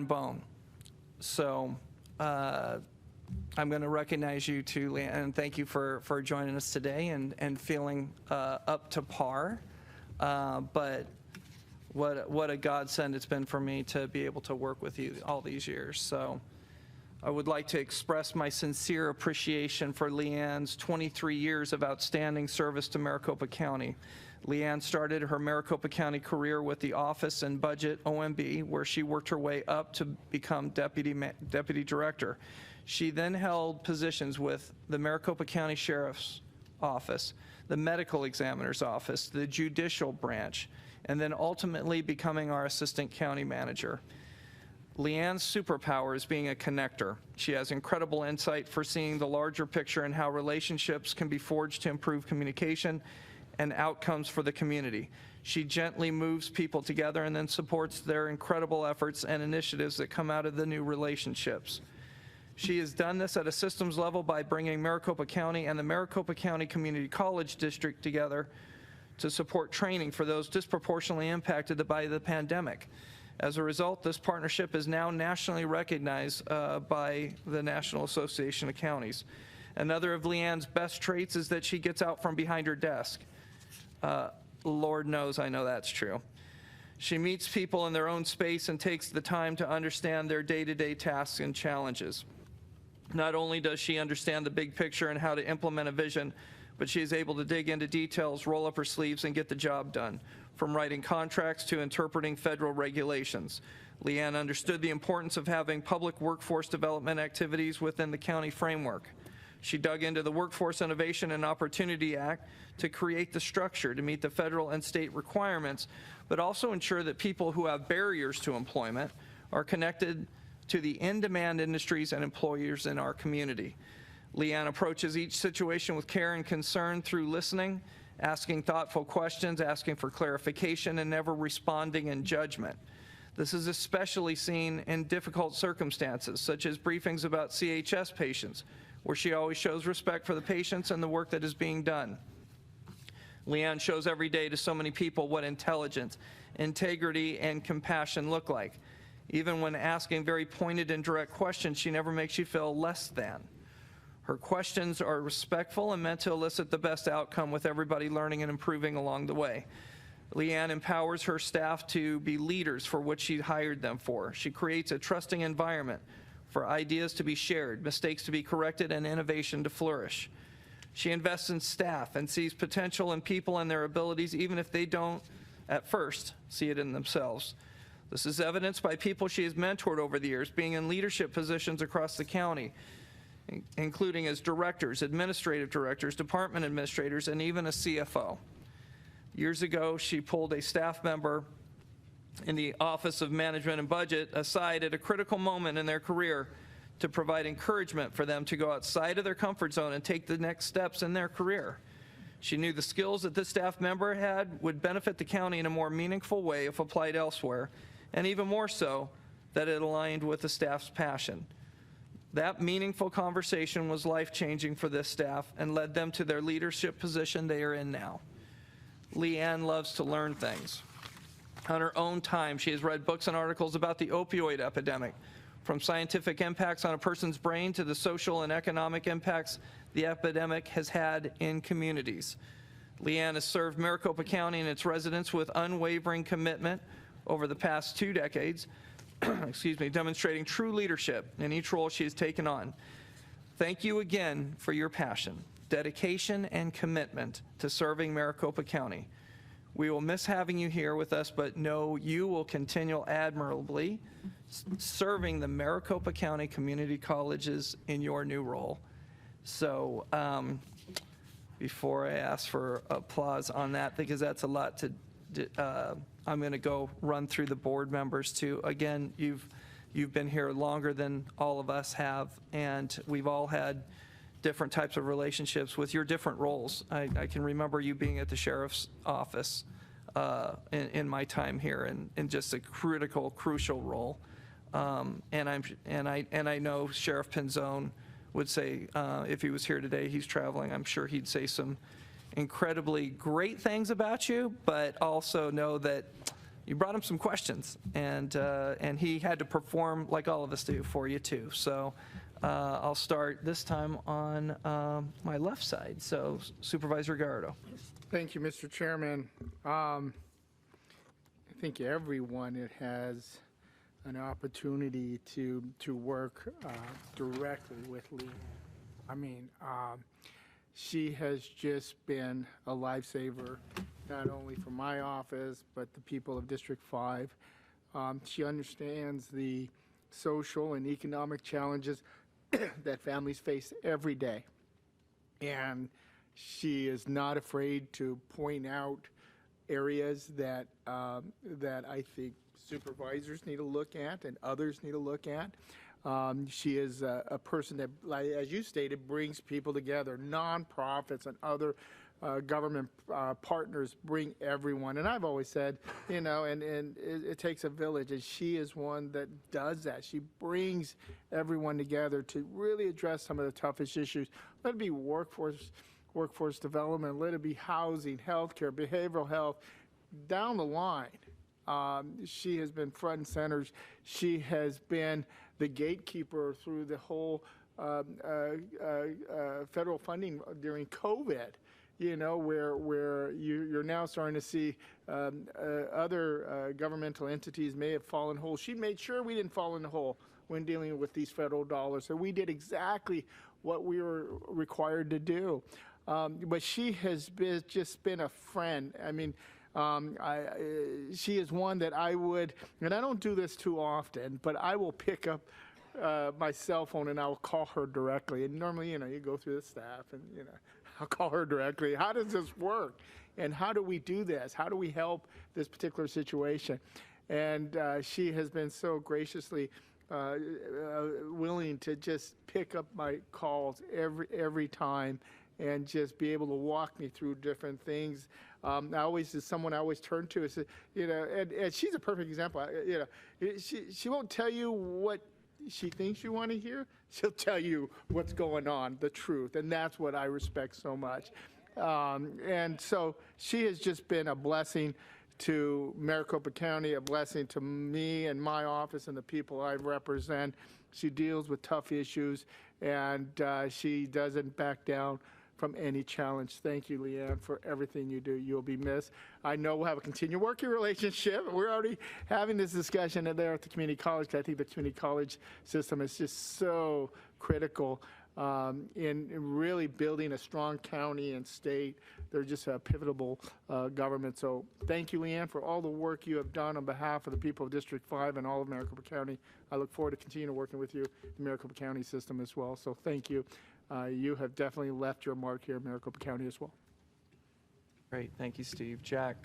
Bone. So I'm going to recognize you too, Leanne, and thank you for joining us today and feeling up to par. But what a godsend it's been for me to be able to work with you all these years. So I would like to express my sincere appreciation for Leanne's 23 years of outstanding service to Maricopa County. Leanne started her Maricopa County career with the Office and Budget OMB, where she worked her way up to become deputy director. She then held positions with the Maricopa County Sheriff's Office, the Medical Examiner's Office, the Judicial Branch, and then ultimately becoming our assistant county manager. Leanne's superpower is being a connector. She has incredible insight for seeing the larger picture and how relationships can be forged to improve communication and outcomes for the community. She gently moves people together and then supports their incredible efforts and initiatives that come out of the new relationships. She has done this at a systems level by bringing Maricopa County and the Maricopa County Community College District together to support training for those disproportionately impacted by the pandemic. As a result, this partnership is now nationally recognized by the National Association of Counties. Another of Leanne's best traits is that she gets out from behind her desk. Lord knows I know that's true. She meets people in their own space and takes the time to understand their day-to-day tasks and challenges. Not only does she understand the big picture and how to implement a vision, but she is able to dig into details, roll up her sleeves, and get the job done, from writing contracts to interpreting federal regulations. Leanne understood the importance of having public workforce development activities within the county framework. She dug into the Workforce Innovation and Opportunity Act to create the structure to meet the federal and state requirements, but also ensure that people who have barriers to employment are connected to the in-demand industries and employers in our community. Leanne approaches each situation with care and concern through listening, asking thoughtful questions, asking for clarification, and never responding in judgment. This is especially seen in difficult circumstances, such as briefings about CHS patients, where she always shows respect for the patients and the work that is being done. Leanne shows every day to so many people what intelligence, integrity, and compassion look like. Even when asking very pointed and direct questions, she never makes you feel less than. Her questions are respectful and meant to elicit the best outcome, with everybody learning and improving along the way. Leanne empowers her staff to be leaders for what she hired them for. She creates a trusting environment for ideas to be shared, mistakes to be corrected, and innovation to flourish. She invests in staff and sees potential in people and their abilities, even if they don't, at first, see it in themselves. This is evidenced by people she has mentored over the years, being in leadership positions across the county, including as directors, administrative directors, department administrators, and even a CFO. Years ago, she pulled a staff member in the Office of Management and Budget aside at a critical moment in their career to provide encouragement for them to go outside of their comfort zone and take the next steps in their career. She knew the skills that this staff member had would benefit the county in a more meaningful way if applied elsewhere, and even more so, that it aligned with the staff's passion. That meaningful conversation was life-changing for this staff and led them to their leadership position they are in now. Leanne loves to learn things. On her own time, she has read books and articles about the opioid epidemic, from scientific impacts on a person's brain to the social and economic impacts the epidemic has had in communities. Leanne has served Maricopa County and its residents with unwavering commitment over the past 2 decades, excuse me, demonstrating true leadership in each role she has taken on. Thank you again for your passion, dedication, and commitment to serving Maricopa County. We will miss having you here with us, but know you will continue admirably serving the Maricopa County Community Colleges in your new role. So before I ask for applause on that, because that's a lot to, I'm going to go run through the board members too. Again, you've been here longer than all of us have, and we've all had different types of relationships with your different roles. I can remember you being at the sheriff's office in my time here, in just a crucial role. And I know Sheriff Pinzone would say, if he was here today, he's traveling, I'm sure he'd say some incredibly great things about you, but also know that you brought him some questions, and he had to perform like all of us do for you too. So I'll start this time on my left side. So Supervisor Gallardo. Thank you, Mr. Chairman. I think everyone that has an opportunity to work directly with Lee. I mean, she has just been a lifesaver, not only for my office, but the people of District 5. She understands the social and economic challenges that families face every day. And she is not afraid to point out areas that I think supervisors need to look at and others need to look at. She is a person that, like, as you stated, brings people together. Nonprofits and other government partners bring everyone. And I've always said, you know, and it takes a village, and she is one that does that. She brings everyone together to really address some of the toughest issues. Let it be workforce development, let it be housing, healthcare, behavioral health, down the line. She has been front and center. She has been the gatekeeper through the whole federal funding during COVID, you know, where you're now starting to see other governmental entities may have fallen whole. She made sure we didn't fall in the hole when dealing with these federal dollars. So we did exactly what we were required to do. But she has just been a friend. I mean, she is one that I would, and I don't do this too often, but I will pick up my cell phone and I will call her directly. And normally, you know, you go through the staff and, you know, I'll call her directly. How does this work? And how do we do this? How do we help this particular situation? And she has been so graciously willing to just pick up my calls every time and just be able to walk me through different things. I always is someone I always turn to. Is, you know, and she's a perfect example. You know, she won't tell you what she thinks you want to hear. She'll tell you what's going on, the truth, and that's what I respect so much. And so she has just been a blessing to Maricopa County, a blessing to me and my office and the people I represent. She deals with tough issues, and she doesn't back down from any challenge. Thank you, Leanne, for everything you do. You'll be missed. I know we'll have a continued working relationship. We're already having this discussion there at the community college. I think the community college system is just so critical in really building a strong county and state. They're just a pivotal government. So thank you, Leanne, for all the work you have done on behalf of the people of District 5 and all of Maricopa County. I look forward to continuing working with you, the Maricopa County system as well. So thank you. You have definitely left your mark here in Maricopa County as well. Great. Thank you, Steve. Jack.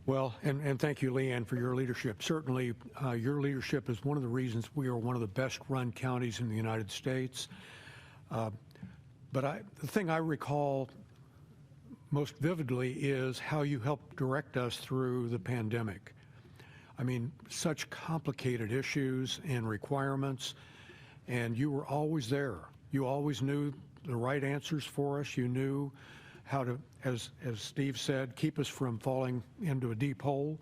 Well, and thank you, Leanne, for your leadership. Certainly, your leadership is one of the reasons we are one of the best-run counties in the United States. But the thing I recall most vividly is how you helped direct us through the pandemic. I mean, such complicated issues and requirements, and you were always there. You always knew the right answers for us. You knew how to, as Steve said, keep us from falling into a deep hole,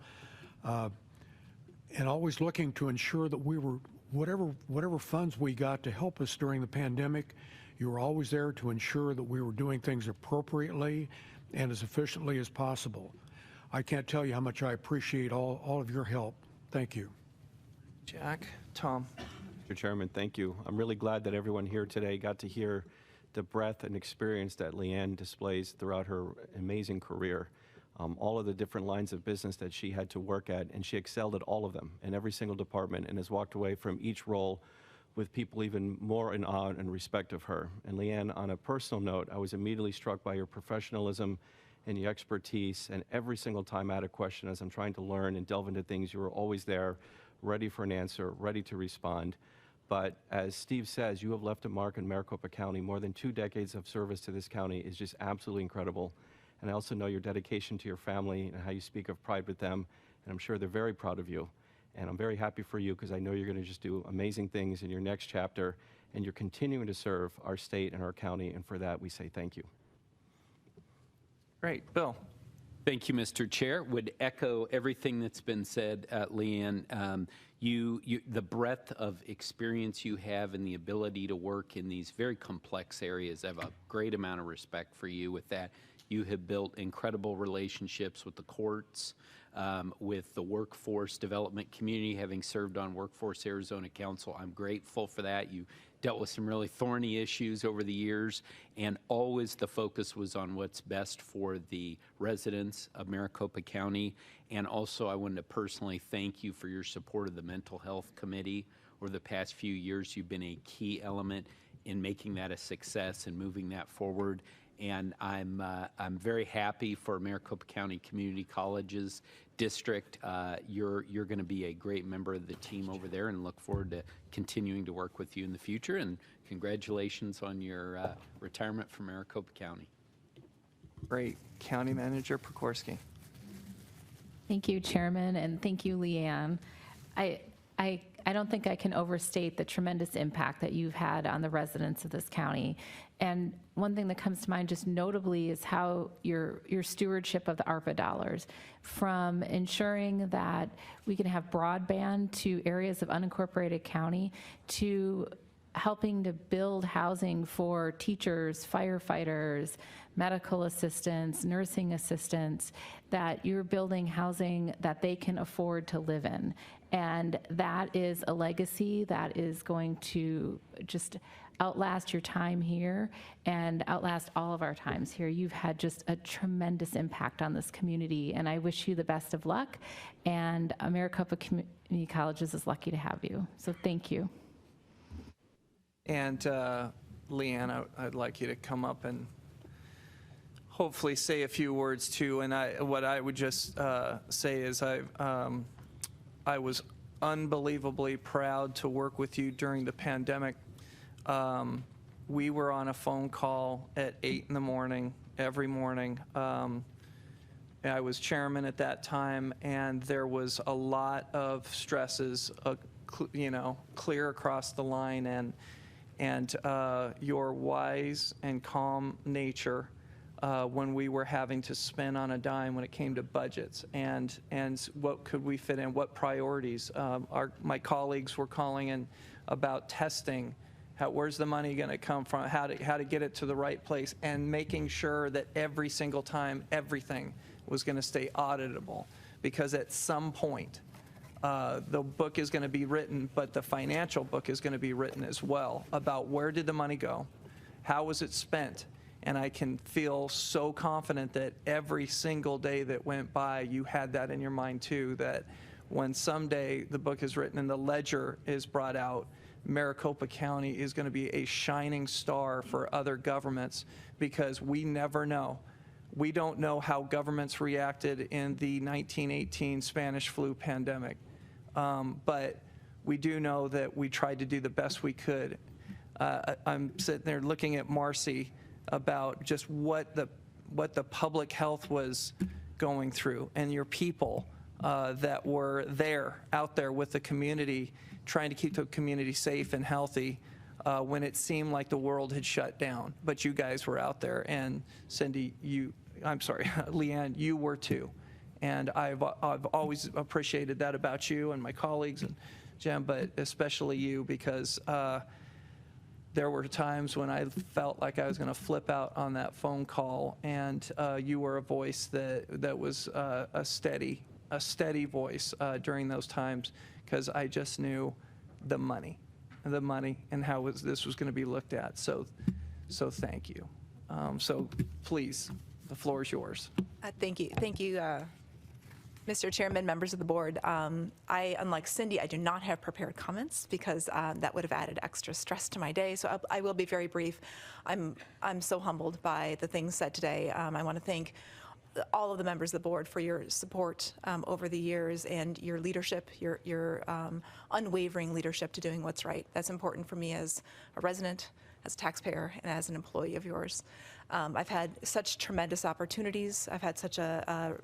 and always looking to ensure that we were, whatever funds we got to help us during the pandemic, You were always there to ensure that we were doing things appropriately and as efficiently as possible. I can't tell you how much I appreciate all of your help. Thank you. Jack, Tom. Mr. Chairman, thank you. I'm really glad that everyone here today got to hear the breadth and experience that Leanne displays throughout her amazing career. All of the different lines of business that she had to work at, and she excelled at all of them in every single department and has walked away from each role with people even more in awe and respect of her. And Leanne, on a personal note, I was immediately struck by your professionalism and your expertise, and every single time I had a question as I'm trying to learn and delve into things, you were always there, ready for an answer, ready to respond. But as Steve says, you have left a mark in Maricopa County. More than 2 decades of service to this county is just absolutely incredible. And I also know your dedication to your family and how you speak of pride with them, and I'm sure they're very proud of you. And I'm very happy for you because I know you're going to just do amazing things in your next chapter, and you're continuing to serve our state and our county, and for that we say thank you. Great. Bill. Thank you, Mr. Chair. Would echo everything that's been said, Leanne. The breadth of experience you have and the ability to work in these very complex areas, I have a great amount of respect for you with that. You have built incredible relationships with the courts, with the workforce development community, having served on Workforce Arizona Council. I'm grateful for that. You dealt with some really thorny issues over the years, and always the focus was on what's best for the residents of Maricopa County. And also, I wanted to personally thank you for your support of the Mental Health Committee. Over the past few years, you've been a key element in making that a success and moving that forward. And I'm very happy for Maricopa County Community College's district. You're going to be a great member of the team over there, and look forward to continuing to work with you in the future. And congratulations on your retirement from Maricopa County. Great. County Manager Prikorsky. Thank you, Chairman, and thank you, Leanne. I don't think I can overstate the tremendous impact that you've had on the residents of this county. And one thing that comes to mind just notably is how your stewardship of the ARPA dollars, from ensuring that we can have broadband to areas of unincorporated county, to helping to build housing for teachers, firefighters, medical assistants, nursing assistants, that you're building housing that they can afford to live in. And that is a legacy that is going to just outlast your time here and outlast all of our times here. You've had just a tremendous impact on this community, and I wish you the best of luck. And Maricopa Community Colleges is lucky to have you. So thank you. And Leanne, I'd like you to come up and hopefully say a few words too. And what I would just say is I was unbelievably proud to work with you during the pandemic. We were on a phone call at 8 in the morning every morning. I was chairman at that time, and there was a lot of stresses, clear across the line, and your wise and calm nature when we were having to spend on a dime when it came to budgets and what could we fit in, what priorities. My colleagues were calling in about testing, where's the money going to come from, how to get it to the right place, and making sure that every single time everything was going to stay auditable, because at some point the book is going to be written, but the financial book is going to be written as well, about where did the money go, how was it spent. And I can feel so confident that every single day that went by, you had that in your mind too, that when someday the book is written and the ledger is brought out, Maricopa County is going to be a shining star for other governments, because we never know. We don't know how governments reacted in the 1918 Spanish flu pandemic, but we do know that we tried to do the best we could. I'm sitting there looking at Marcy about just what the public health was going through, and your people that were out there with the community, trying to keep the community safe and healthy when it seemed like the world had shut down. But you guys were out there, and Cindy, Leanne, you were too. And I've always appreciated that about you and my colleagues and Jem, but especially you, because there were times when I felt like I was going to flip out on that phone call, and you were a voice that was a steady voice during those times, because I just knew the money and how this was going to be looked at. So thank you. So please, the floor is yours. Thank you, Mr. Chairman, members of the board. Unlike Cindy, I do not have prepared comments because that would have added extra stress to my day. So I will be very brief. I'm so humbled by the things said today. I want to thank all of the members of the board for your support over the years and your leadership, your unwavering leadership to doing what's right. That's important for me as a resident, as a taxpayer, and as an employee of yours. I've had such tremendous opportunities. I've had such a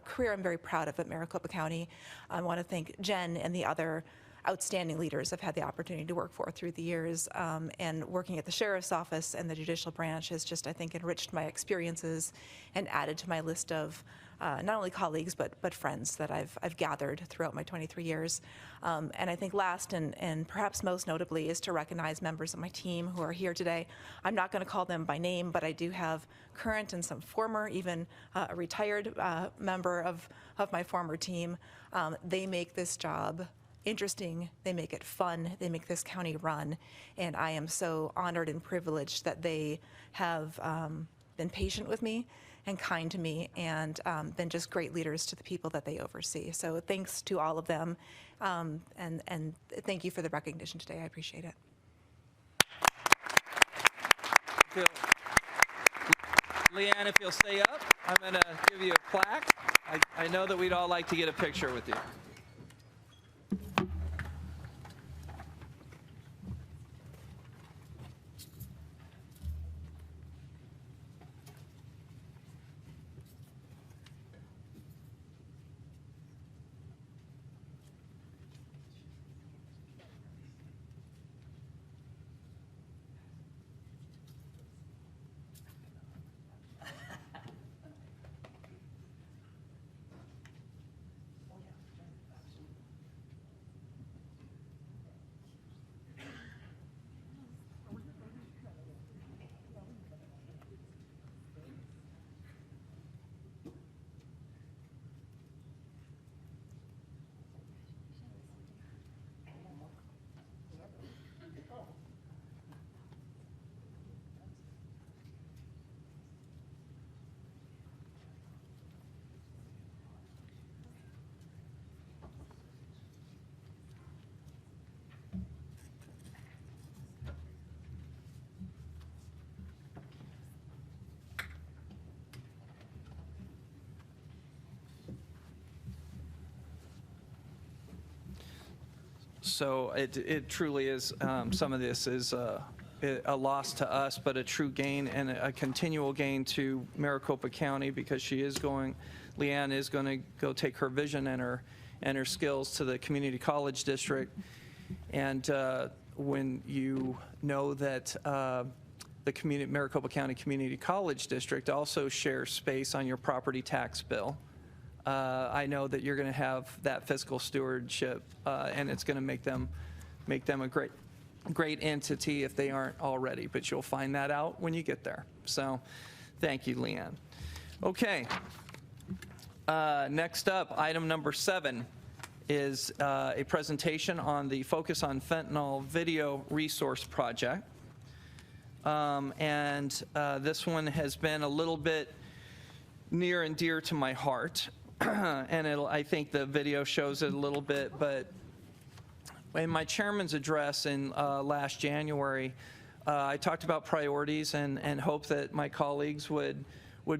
career I'm very proud of at Maricopa County. I want to thank Jen and the other outstanding leaders I've had the opportunity to work for through the years. And working at the Sheriff's Office and the Judicial Branch has just, I think, enriched my experiences and added to my list of not only colleagues, but friends that I've gathered throughout my 23 years. And I think last and perhaps most notably is to recognize members of my team who are here today. I'm not going to call them by name, but I do have current and some former, even a retired member of my former team. They make this job interesting, they make it fun, they make this county run, and I am so honored and privileged that they have been patient with me and kind to me, and been just great leaders to the people that they oversee. So thanks to all of them, and thank you for the recognition today. I appreciate it. Leanne, if you'll stay up, I'm going to give you a plaque. I know that we'd all like to get a picture with you. So it truly is, some of this is a loss to us, but a true gain and a continual gain to Maricopa County, because Leanne is going to go take her vision and her skills to the community college district. And when you know that the Maricopa County Community College District also shares space on your property tax bill, I know that you're going to have that fiscal stewardship, and it's going to make them a great entity if they aren't already. But you'll find that out when you get there. So, thank you, Leanne. Okay. Next up, item number 7 is a presentation on the Focus on Fentanyl Video Resource Project, and this one has been a little bit near and dear to my heart. And I think the video shows it a little bit, but in my chairman's address in last January, I talked about priorities and hope that my colleagues would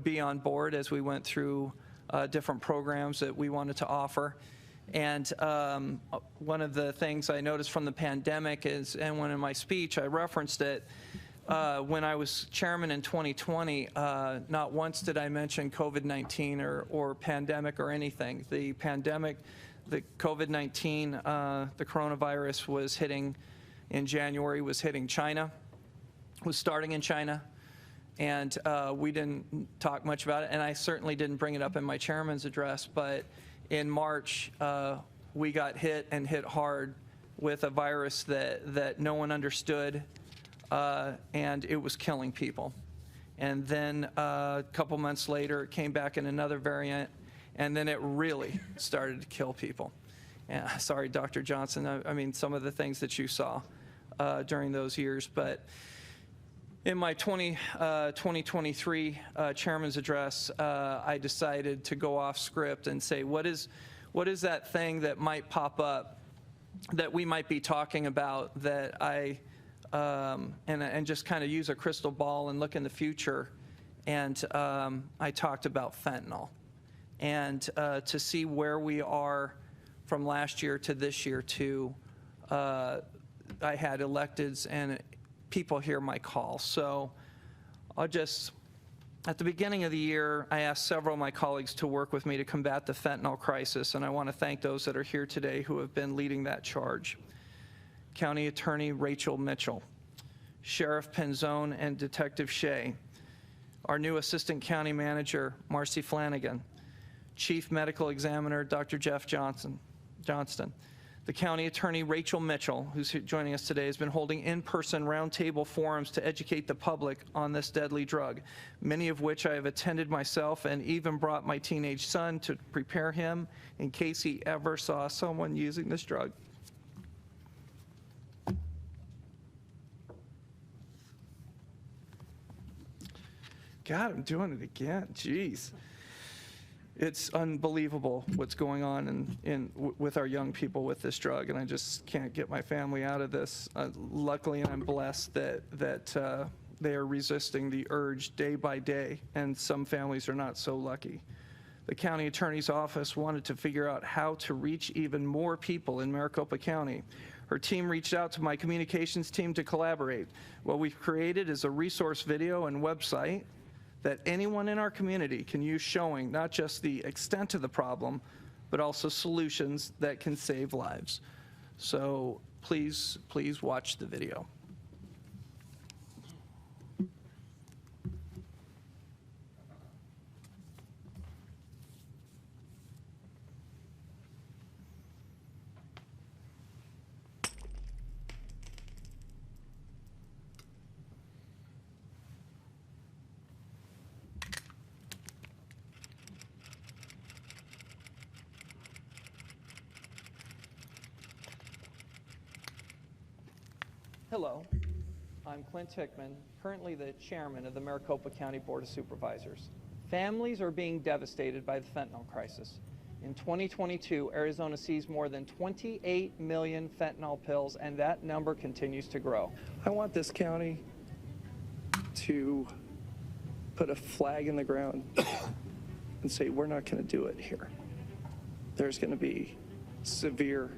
be on board as we went through different programs that we wanted to offer. And one of the things I noticed from the pandemic is, and when in my speech I referenced it, when I was chairman in 2020, not once did I mention COVID-19 or pandemic or anything. The pandemic, the COVID-19, the coronavirus was hitting in January, was hitting China, was starting in China, and we didn't talk much about it, and I certainly didn't bring it up in my chairman's address, but in March, we got hit hard with a virus that no one understood. and it was killing people. And then a couple months later, it came back in another variant, and then it really started to kill people. Sorry, Dr. Johnson, I mean, some of the things that you saw during those years. But in my 2023 chairman's address, I decided to go off script and say, what is that thing that might pop up that we might be talking about that and just kind of use a crystal ball and look in the future. And I talked about fentanyl. And to see where we are from last year to this year to, I had electeds and people hear my call. So at the beginning of the year, I asked several of my colleagues to work with me to combat the fentanyl crisis, and I want to thank those that are here today who have been leading that charge. County Attorney Rachel Mitchell, Sheriff Penzone and Detective Shea, our new Assistant County Manager, Marcy Flanagan, Chief Medical Examiner, Dr. Jeff Johnston. The County Attorney Rachel Mitchell, who's joining us today, has been holding in-person roundtable forums to educate the public on this deadly drug, many of which I have attended myself and even brought my teenage son to prepare him in case he ever saw someone using this drug. God, I'm doing it again. Jeez. It's unbelievable what's going on with our young people with this drug, and I just can't get my family out of this. Luckily, I'm blessed that they are resisting the urge day by day, and some families are not so lucky. The county attorney's office wanted to figure out how to reach even more people in Maricopa County. Her team reached out to my communications team to collaborate. What we've created is a resource video and website that anyone in our community can use, showing not just the extent of the problem, but also solutions that can save lives. So please watch the video. Hello, I'm Clint Hickman, currently the chairman of the Maricopa County Board of Supervisors. Families are being devastated by the fentanyl crisis. In 2022, Arizona seized more than 28 million fentanyl pills, and that number continues to grow. I want this county to put a flag in the ground and say, we're not going to do it here. There's going to be severe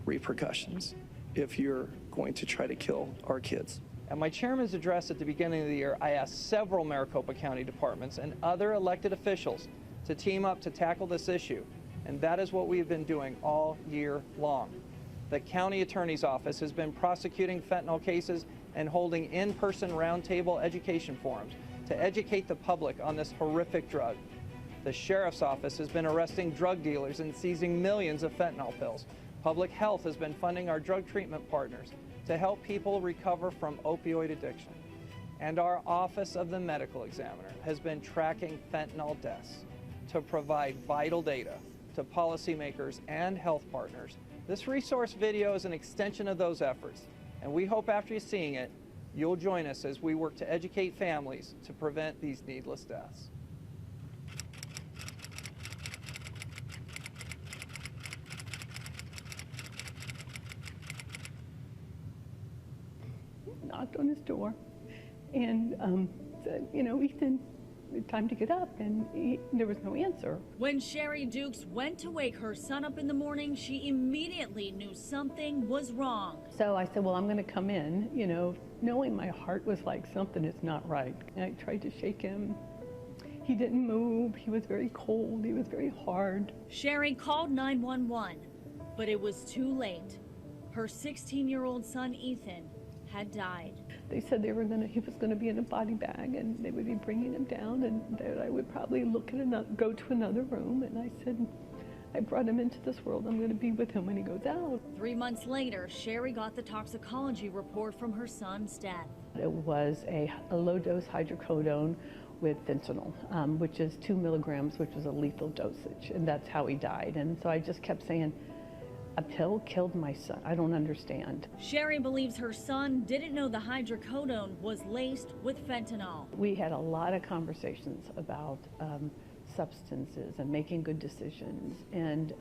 repercussions if you're going to try to kill our kids. At my chairman's address at the beginning of the year, I asked several Maricopa County departments and other elected officials to team up to tackle this issue, and that is what we've been doing all year long. The county attorney's office has been prosecuting fentanyl cases and holding in-person roundtable education forums to educate the public on this horrific drug. The sheriff's office has been arresting drug dealers and seizing millions of fentanyl pills. Public Health has been funding our drug treatment partners to help people recover from opioid addiction. And our Office of the Medical Examiner has been tracking fentanyl deaths to provide vital data to policymakers and health partners. This resource video is an extension of those efforts, and we hope after you seeing it, you'll join us as we work to educate families to prevent these needless deaths. Knocked on his door and said, Ethan, it's time to get up, and there was no answer. When Sherry Dukes went to wake her son up in the morning, she immediately knew something was wrong. So I said, well, I'm going to come in, knowing my heart was like, something is not right. And I tried to shake him. He didn't move. He was very cold. He was very hard. Sherry called 911, but it was too late. Her 16-year-old son, Ethan, had died. They said he was going to be in a body bag, and they would be bringing him down, and that I would probably go to another room. And I said, I brought him into this world. I'm going to be with him when he goes out. 3 months later, Sherry got the toxicology report from her son's death. It was a low-dose hydrocodone with fentanyl, which is 2 milligrams, which is a lethal dosage, and that's how he died. And so I just kept saying, a pill killed my son. I don't understand. Sherry believes her son didn't know the hydrocodone was laced with fentanyl. We had a lot of conversations about substances and making good decisions, and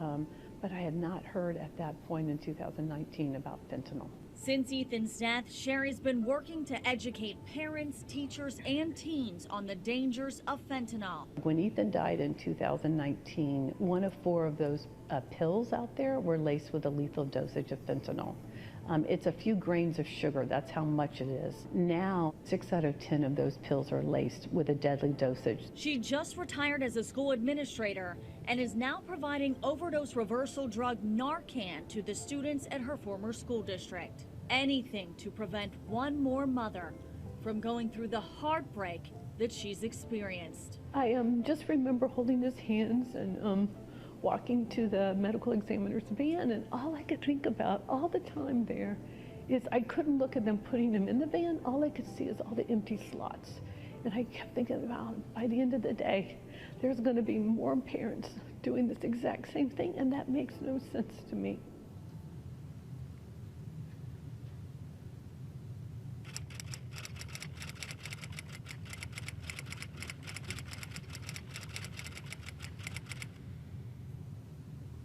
but I had not heard at that point in 2019 about fentanyl. Since Ethan's death, Sherry's been working to educate parents, teachers, and teens on the dangers of fentanyl. When Ethan died in 2019, 1 of 4 of those pills out there were laced with a lethal dosage of fentanyl. It's a few grains of sugar, that's how much it is. Now, 6 out of 10 of those pills are laced with a deadly dosage. She just retired as a school administrator and is now providing overdose reversal drug Narcan to the students at her former school district. Anything to prevent one more mother from going through the heartbreak that she's experienced. I just remember holding his hands and walking to the medical examiner's van, and all I could think about all the time there is I couldn't look at them putting him in the van. All I could see is all the empty slots. And I kept thinking about, by the end of the day, there's going to be more parents doing this exact same thing, and that makes no sense to me.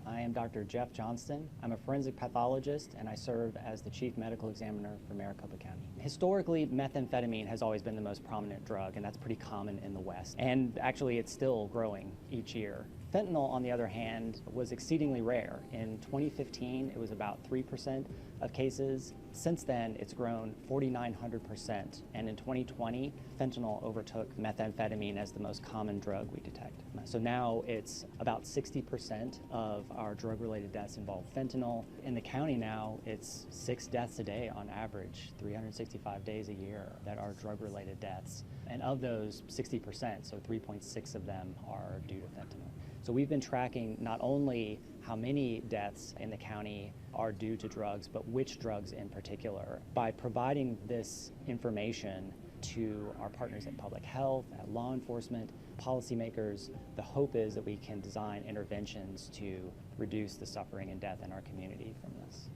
I am Dr. Jeff Johnston. I'm a forensic pathologist, and I serve as the chief medical examiner for Maricopa County. Historically, methamphetamine has always been the most prominent drug, and that's pretty common in the West. And actually, it's still growing each year. Fentanyl, on the other hand, was exceedingly rare. In 2015, it was about 3% of cases. Since then, it's grown 4,900%. And in 2020, fentanyl overtook methamphetamine as the most common drug we detect. So now it's about 60% of our drug-related deaths involve fentanyl. In the county now, it's 6 deaths a day on average, 365 days a year that are drug-related deaths. And of those, 60%, so 3.6 of them are due to fentanyl. So we've been tracking not only how many deaths in the county are due to drugs, but which drugs in particular. By providing this information to our partners in public health, at law enforcement, policymakers, the hope is that we can design interventions to reduce the suffering and death in our community from this.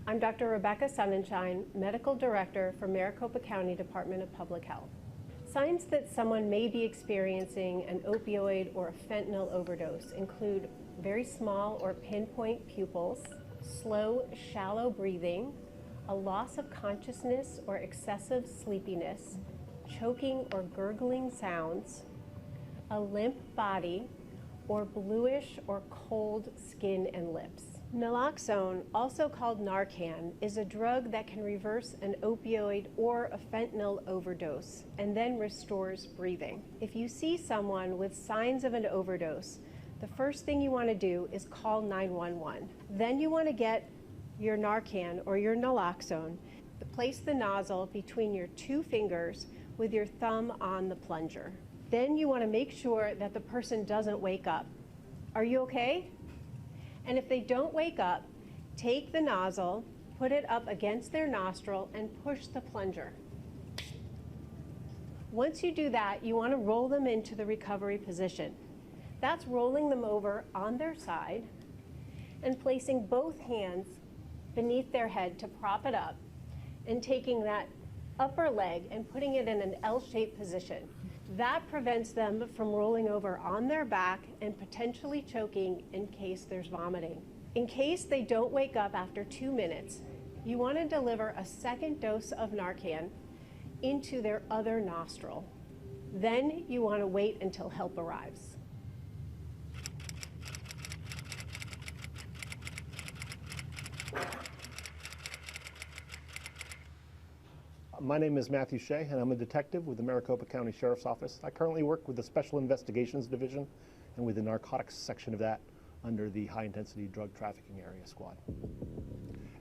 I'm Dr. Rebecca Sonnenschein, Medical Director for Maricopa County Department of Public Health. Signs that someone may be experiencing an opioid or a fentanyl overdose include very small or pinpoint pupils, slow, shallow breathing, a loss of consciousness or excessive sleepiness, choking or gurgling sounds, a limp body, or bluish or cold skin and lips. Naloxone, also called Narcan, is a drug that can reverse an opioid or a fentanyl overdose and then restores breathing. If you see someone with signs of an overdose, the first thing you want to do is call 911. Then you want to get your Narcan or your naloxone. Place the nozzle between your 2 fingers with your thumb on the plunger. Then you want to make sure that the person doesn't wake up. Are you okay? And if they don't wake up, take the nozzle, put it up against their nostril, and push the plunger. Once you do that, you want to roll them into the recovery position. That's rolling them over on their side and placing both hands beneath their head to prop it up, and taking that upper leg and putting it in an L-shaped position. That prevents them from rolling over on their back and potentially choking in case there's vomiting. In case they don't wake up after 2 minutes, you want to deliver a second dose of Narcan into their other nostril. Then you want to wait until help arrives. My name is Matthew Shea, and I'm a detective with the Maricopa County Sheriff's Office. I currently work with the Special Investigations Division and with the narcotics section of that under the High Intensity Drug Trafficking Area Squad.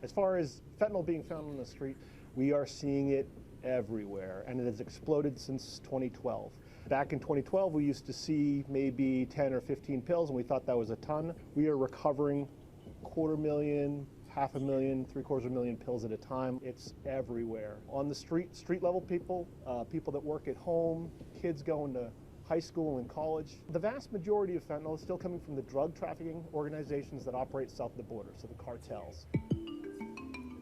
As far as fentanyl being found on the street, We are seeing it everywhere, and it has exploded since 2012. Back in 2012, we used to see maybe 10 or 15 pills, and we thought that was a ton. We are recovering 250,000, 500,000, 750,000 pills at a time. It's everywhere. On the street level people, people that work at home, kids going to high school and college. The vast majority of fentanyl is still coming from the drug trafficking organizations that operate south of the border, so the cartels.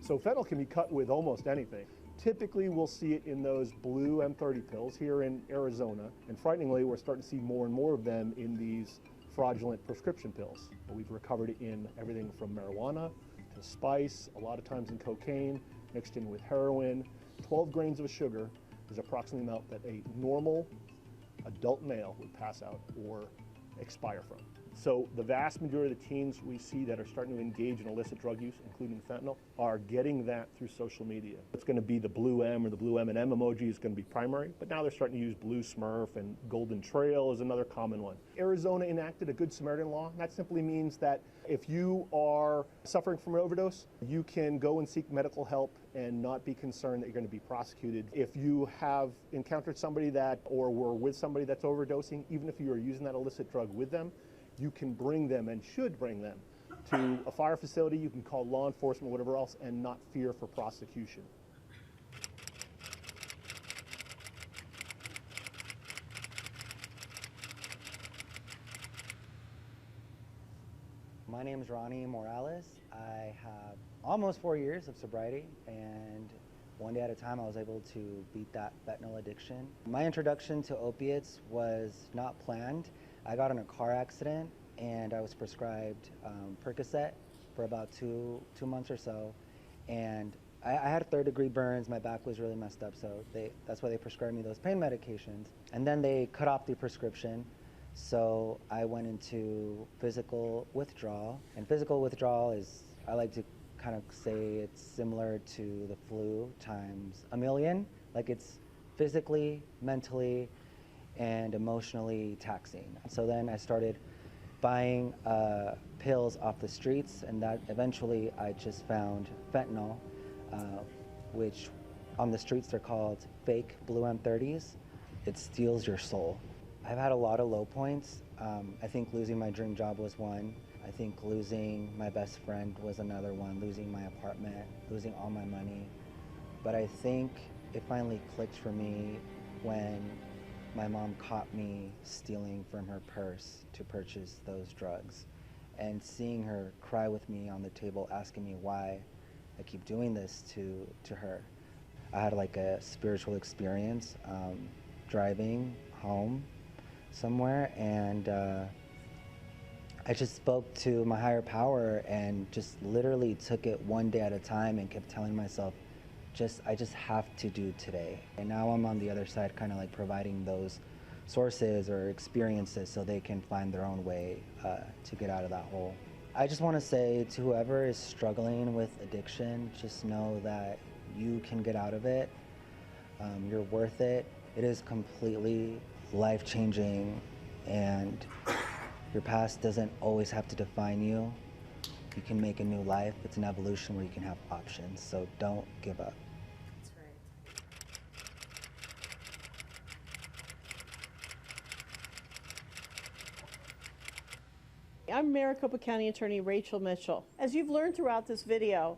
So fentanyl can be cut with almost anything. Typically, we'll see it in those blue M30 pills here in Arizona, and frighteningly, we're starting to see more and more of them in these fraudulent prescription pills. We've recovered it in everything from marijuana to spice, a lot of times in cocaine, mixed in with heroin. 12 grains of sugar is approximately the amount that a normal adult male would pass out or expire from. So the vast majority of the teens we see that are starting to engage in illicit drug use, including fentanyl, are getting that through social media. It's going to be the blue M or the blue M&M emoji is going to be primary, but now they're starting to use blue Smurf, and Golden Trail is another common one. Arizona enacted a Good Samaritan law. That simply means that if you are suffering from an overdose, you can go and seek medical help and not be concerned that you're going to be prosecuted. If you have encountered somebody that, or were with somebody that's overdosing, even if you are using that illicit drug with them, you can bring them and should bring them to a fire facility. You can call law enforcement, whatever else, and not fear for prosecution. My name is Ronnie Morales. I have almost 4 years of sobriety, and one day at a time I was able to beat that fentanyl addiction. My introduction to opiates was not planned. I got in a car accident and I was prescribed Percocet for about two months or so, and I had third-degree burns. My back was really messed up, so that's why they prescribed me those pain medications. And then they cut off the prescription, so I went into physical withdrawal. And physical withdrawal is, I like to kind of say it's similar to the flu times a million. Like, it's physically, mentally, and emotionally taxing. So then I started buying pills off the streets, and that eventually I just found fentanyl, which on the streets they're called fake blue M30s. It steals your soul. I've had a lot of low points. I think losing my dream job was one. I think losing my best friend was another one, losing my apartment, losing all my money. But I think it finally clicked for me when my mom caught me stealing from her purse to purchase those drugs, and seeing her cry with me on the table asking me why I keep doing this to her. I had like a spiritual experience driving home somewhere, and I just spoke to my higher power and just literally took it one day at a time and kept telling myself, I just have to do today. And now I'm on the other side, kind of like providing those sources or experiences so they can find their own way to get out of that hole. I just want to say to whoever is struggling with addiction, just know that you can get out of it. You're worth it. It is completely life-changing, and your past doesn't always have to define you. You can make a new life. It's an evolution where you can have options, so don't give up. That's right. I'm Maricopa County Attorney Rachel Mitchell. As you've learned throughout this video,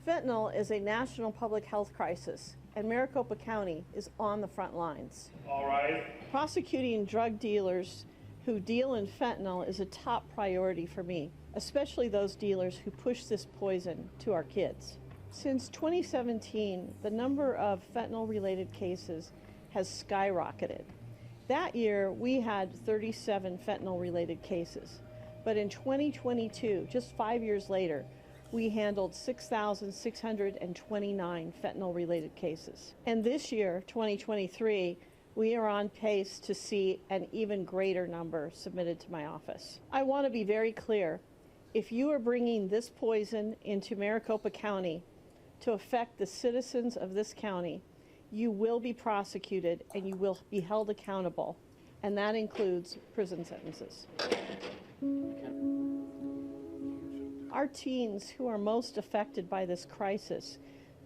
fentanyl is a national public health crisis, and Maricopa County is on the front lines. All right. Prosecuting drug dealers who deal in fentanyl is a top priority for me, especially those dealers who push this poison to our kids. Since 2017, the number of fentanyl-related cases has skyrocketed. That year, we had 37 fentanyl-related cases. But in 2022, just 5 years later, we handled 6,629 fentanyl-related cases. And this year, 2023, we are on pace to see an even greater number submitted to my office. I want to be very clear. If you are bringing this poison into Maricopa County to affect the citizens of this county, you will be prosecuted and you will be held accountable, and that includes prison sentences. Our teens who are most affected by this crisis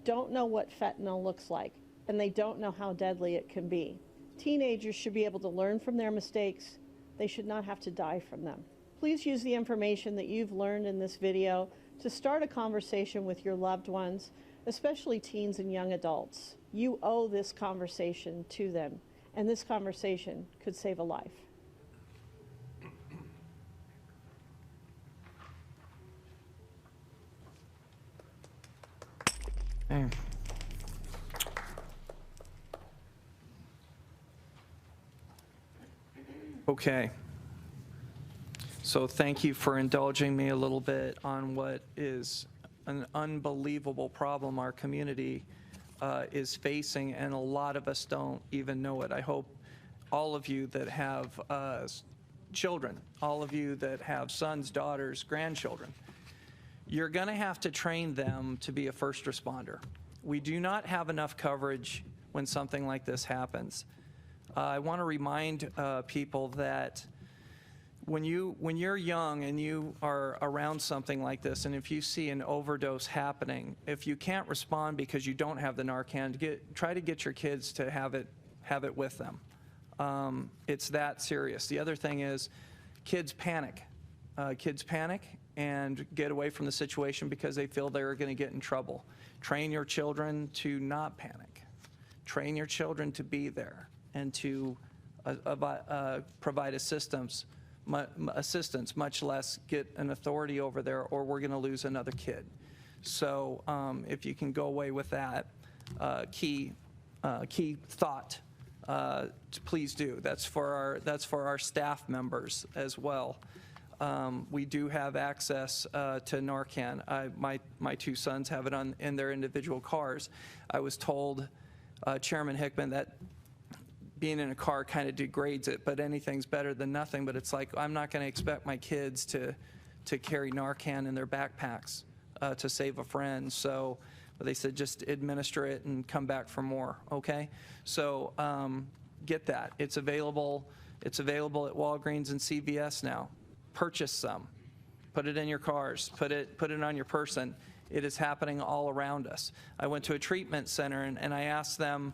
don't know what fentanyl looks like, and they don't know how deadly it can be. Teenagers should be able to learn from their mistakes. They should not have to die from them. Please use the information that you've learned in this video to start a conversation with your loved ones, especially teens and young adults. You owe this conversation to them, and this conversation could save a life. Okay. So thank you for indulging me a little bit on what is an unbelievable problem our community is facing, and a lot of us don't even know it. I hope all of you that have children, all of you that have sons, daughters, grandchildren, you're going to have to train them to be a first responder. We do not have enough coverage when something like this happens. I want to remind people that when you're young and you are around something like this, and if you see an overdose happening, if you can't respond because you don't have the Narcan, try to get your kids to have it with them. It's that serious. The other thing is, kids panic. Kids panic and get away from the situation because they feel they're going to get in trouble. Train your children to not panic. Train your children to be there and to provide assistance, much less get an authority over there, or we're going to lose another kid. So if you can go away with that key thought, please do. That's for our staff members as well. We do have access to Narcan. My two sons have it in their individual cars. I was told, Chairman Hickman, that being in a car kind of degrades it, but anything's better than nothing. But it's like, I'm not going to expect my kids to carry Narcan in their backpacks to save a friend. So they said just administer it and come back for more, okay? So get that. It's available at Walgreens and CVS now. Purchase some. Put it in your cars. Put it on your person. It is happening all around us. I went to a treatment center and I asked them,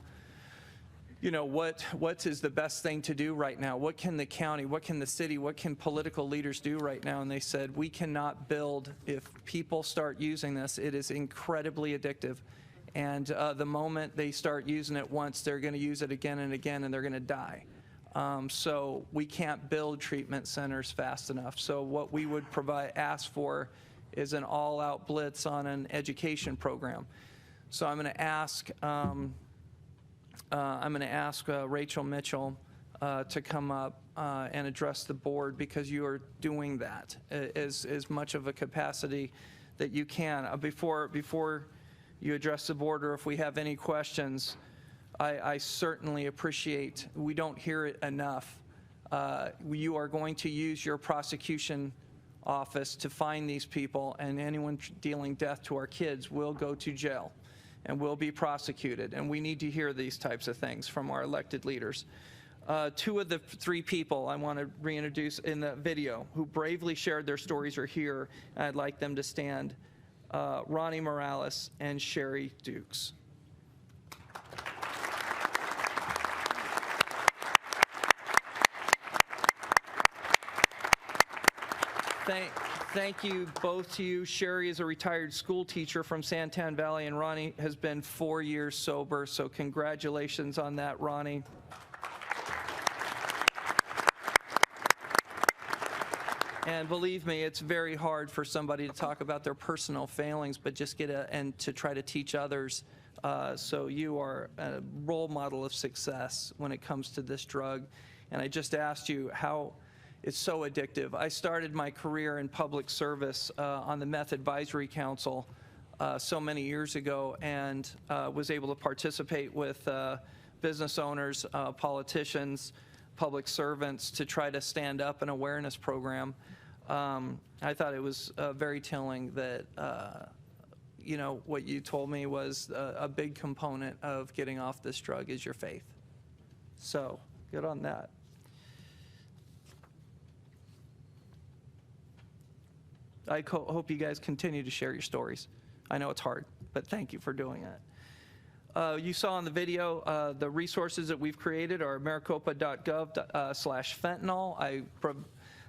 you know, what is the best thing to do right now? What can the county, what can the city, what can political leaders do right now? And they said, we cannot build, if people start using this, it is incredibly addictive. And the moment they start using it once, they're going to use it again and again, and they're going to die. So we can't build treatment centers fast enough. So what we would ask for is an all-out blitz on an education program. So I'm going to ask Rachel Mitchell to come up and address the board, because you are doing that as much of a capacity that you can. Before you address the board, or if we have any questions, I certainly appreciate, we don't hear it enough. You are going to use your prosecution office to find these people, and anyone dealing death to our kids will go to jail and will be prosecuted. And we need to hear these types of things from our elected leaders. Two of the three people I want to reintroduce in the video who bravely shared their stories are here. I'd like them to stand. Ronnie Morales and Sherry Dukes. Thank you both to you. Sherry is a retired school teacher from Santan Valley, and Ronnie has been 4 years sober, so congratulations on that, Ronnie. And believe me, it's very hard for somebody to talk about their personal failings, but just and to try to teach others. So you are a role model of success when it comes to this drug. And I just asked you how it's so addictive. I started my career in public service on the Meth Advisory Council so many years ago, and was able to participate with business owners, politicians, public servants to try to stand up an awareness program. I thought it was very telling that, you know, what you told me was a big component of getting off this drug is your faith. So good on that. I hope you guys continue to share your stories. I know it's hard. but thank you for doing it. You saw in the video the resources that we've created are maricopa.gov/fentanyl.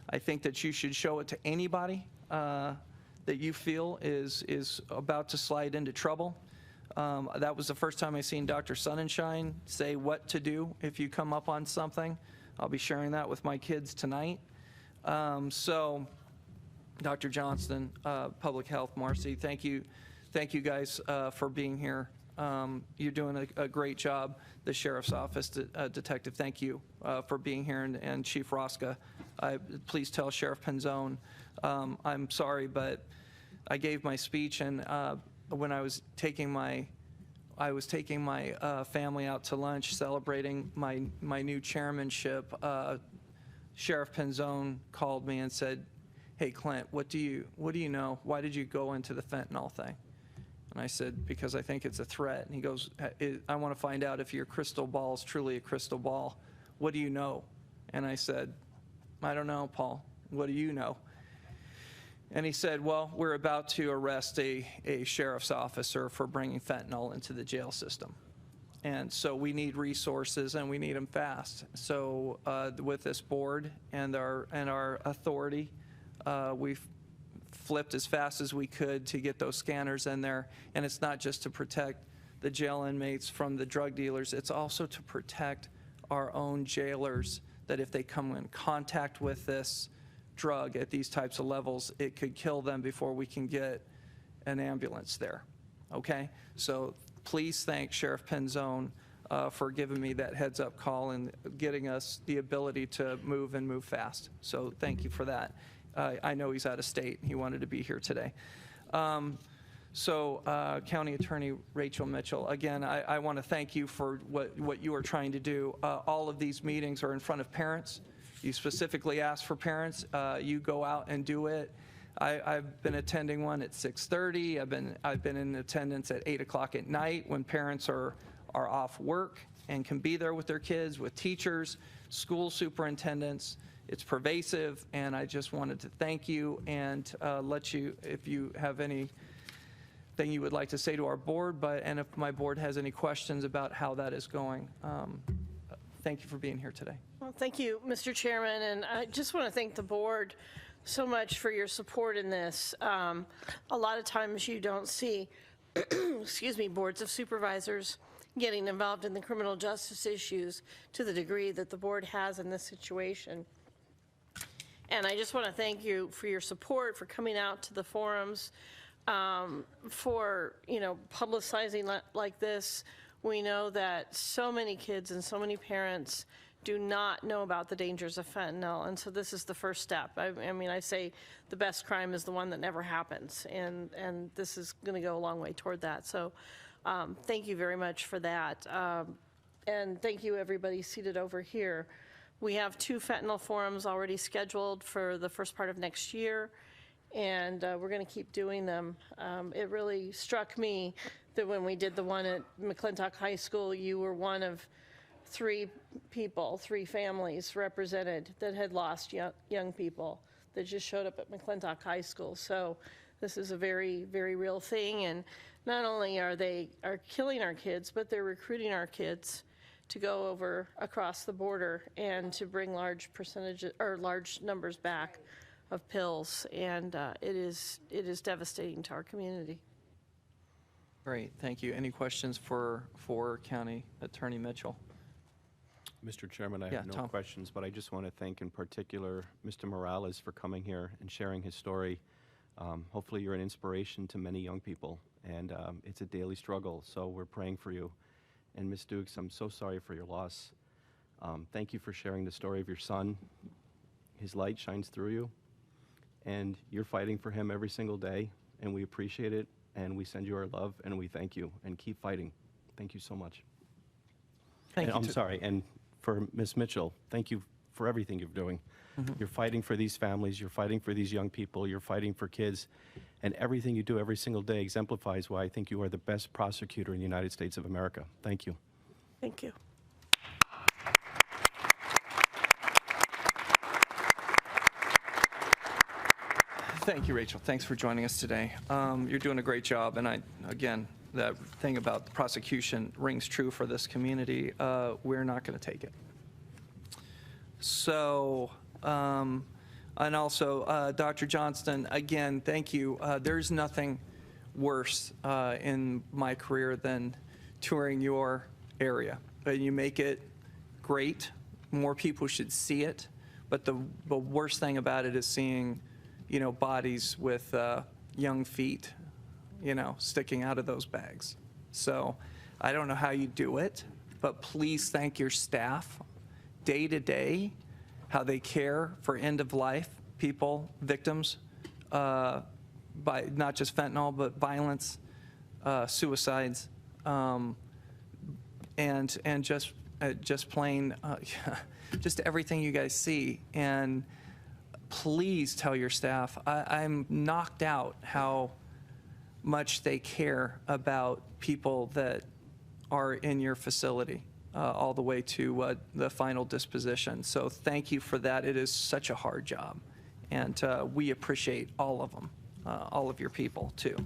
I think that you should show it to anybody that you feel is about to slide into trouble. That was the first time I seen Dr. Sonnenschein say what to do if you come up on something. I'll be sharing that with my kids tonight. So, Dr. Johnston, Public Health, Marcy, thank you guys for being here. You're doing a great job. The Sheriff's Office Detective, thank you for being here, and Chief Rosca. Please tell Sheriff Penzone, I'm sorry, but I gave my speech, and when I was taking my family out to lunch celebrating my new chairmanship, Sheriff Penzone called me and said, "Hey Clint, what do you know? Why did you go into the fentanyl thing?" And I said, "Because I think it's a threat." And he goes, "I want to find out if your crystal ball is truly a crystal ball. What do you know?" And I said, "I don't know, Paul. What do you know?" And he said, "Well, we're about to arrest a sheriff's officer for bringing fentanyl into the jail system. And so we need resources, and we need them fast." So with this board and our authority, we've flipped as fast as we could to get those scanners in there. And it's not just to protect the jail inmates from the drug dealers, it's also to protect our own jailers, that if they come in contact with this drug at these types of levels, it could kill them before we can get an ambulance there. Okay? So please thank Sheriff Penzone for giving me that heads up call and getting us the ability to move and move fast. So thank you for that. I know he's out of state. He wanted to be here today. County Attorney Rachel Mitchell, again, I want to thank you for what you are trying to do. All of these meetings are in front of parents. You specifically asked for parents. You go out and do it. I've been attending one at 6:30. I've been in attendance at 8 o'clock at night when parents are off work and can be there with their kids, with teachers, school superintendents. It's pervasive, and I just wanted to thank you and let you, if you have anything you would like to say to our board, and if my board has any questions about how that is going. Thank you for being here today. Well, thank you, Mr. Chairman, and I just want to thank the board so much for your support in this. A lot of times you don't see, excuse me, boards of supervisors getting involved in the criminal justice issues to the degree that the board has in this situation. And I just want to thank you for your support, for coming out to the forums, for, publicizing like this. We know that so many kids and so many parents do not know about the dangers of fentanyl, and so this is the first step. I mean, I say the best crime is the one that never happens, and this is going to go a long way toward that. So thank you very much for that. And thank you, everybody seated over here. We have 2 fentanyl forums already scheduled for the first part of next year, and we're going to keep doing them. It really struck me that when we did the one at McClintock High School, you were one of 3 people, 3 families represented that had lost young people that just showed up at McClintock High School. So this is a very, very real thing, and not only are they killing our kids, but they're recruiting our kids to go over across the border and to bring large percentages or large numbers back of pills, and it is devastating to our community. Great, thank you. Any questions for County Attorney Mitchell? Mr. Chairman, I have no Tom. questions, but I just want to thank in particular Mr. Morales for coming here and sharing his story. Hopefully you're an inspiration to many young people, and it's a daily struggle, so we're praying for you. And Ms. Dukes, I'm so sorry for your loss. Thank you for sharing the story of your son. His light shines through you, and you're fighting for him every single day, and we appreciate it, and we send you our love, and we thank you, and keep fighting. Thank you so much. Thank you. I'm sorry, and for Ms. Mitchell, thank you for everything you're doing. You're fighting for these families, you're fighting for these young people, you're fighting for kids, and everything you do every single day exemplifies why I think you are the best prosecutor in the United States of America. Thank you. Thank you. Thank you, Rachel. Thanks for joining us today. You're doing a great job, and again, that thing about the prosecution rings true for this community, we're not going to take it. So, and also, Dr. Johnston, again, thank you. There's nothing worse in my career than touring your area. You make it great. More people should see it. But the worst thing about it is seeing, bodies with young feet, sticking out of those bags. So I don't know how you do it, but please thank your staff day to day, how they care for end-of-life people, victims, by not just fentanyl, but violence, suicides, and just plain, just everything you guys see. And please tell your staff, I'm knocked out how much they care about people that are in your facility, all the way to the final disposition. So thank you for that. It is such a hard job. And we appreciate all of them, all of your people too.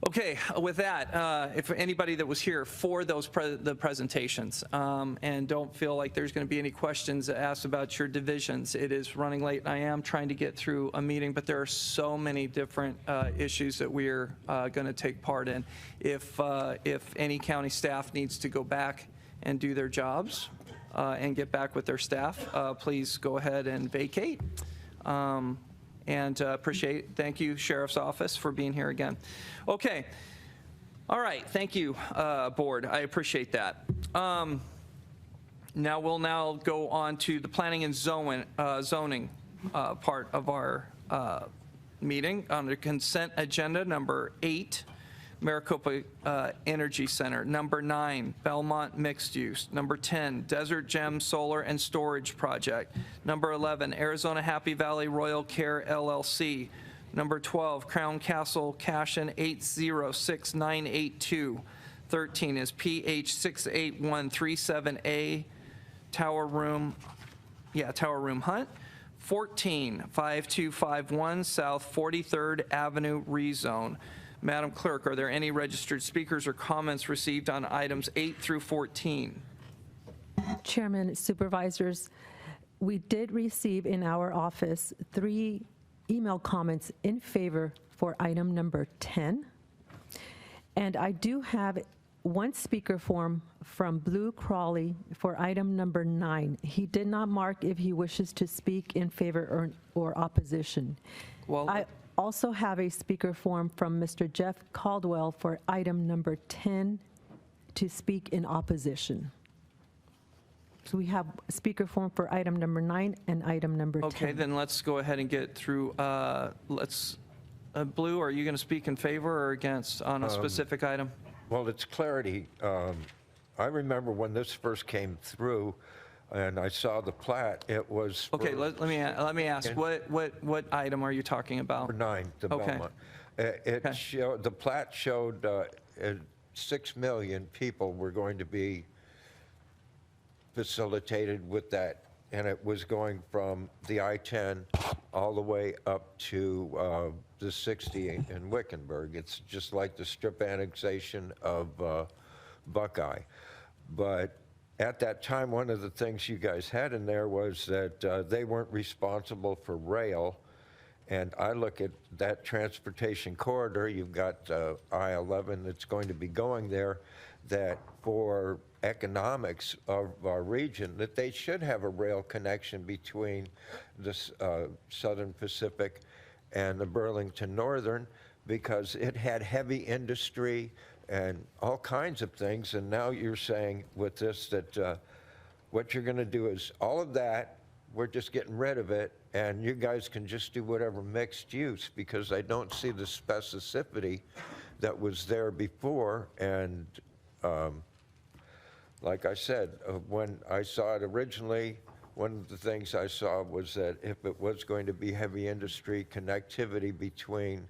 Okay, with that, if anybody that was here for those the presentations and don't feel like there's going to be any questions asked about your divisions, it is running late. I am trying to get through a meeting, but there are so many different issues that we're going to take part in. If any county staff needs to go back and do their jobs and get back with their staff, please go ahead and vacate. And thank you, Sheriff's Office, for being here again. Okay. All right. Thank you, Board. I appreciate that. Now we'll go on to the planning and zoning part of our meeting. On the consent agenda, number 8, Maricopa Energy Center. Number 9, Belmont Mixed Use. Number 10, Desert Gem Solar and Storage Project. Number 11, Arizona Happy Valley Royal Care LLC. Number 12, Crown Castle Cashin 806982. 13 is PH 68137A Tower Room Hunt. 14, 5251 South 43rd Avenue Rezone. Madam Clerk, are there any registered speakers or comments received on items 8 through 14? Chairman, supervisors, we did receive in our office 3 email comments in favor for item number 10. And I do have 1 speaker form from Blue Crawley for item number 9. He did not mark if he wishes to speak in favor or opposition. Well, I also have a speaker form from Mr. Jeff Caldwell for item number 10 to speak in opposition. So we have a speaker form for item number 9 and item number 10. Okay, then let's go ahead and get through. Blue, are you going to speak in favor or against on a specific item? Well, it's clarity. I remember when this first came through, and I saw the plat. It was okay. Let me ask. What item are you talking about? Number 9, the Belmont. Showed the plat showed 6 million people were going to be facilitated with that, and it was going from the I-10 all the way up to the 60 in Wickenburg. It's just like the strip annexation of Buckeye, but at that time, one of the things you guys had in there was that they weren't responsible for rail. And I look at that transportation corridor, you've got I-11 that's going to be going there, that for economics of our region, that they should have a rail connection between the Southern Pacific and the Burlington Northern, because it had heavy industry and all kinds of things. And now you're saying with this that what you're going to do is all of that, we're just getting rid of it, and you guys can just do whatever mixed use, because I don't see the specificity that was there before. And like I said, when I saw it originally, one of the things I saw was that if it was going to be heavy industry, connectivity between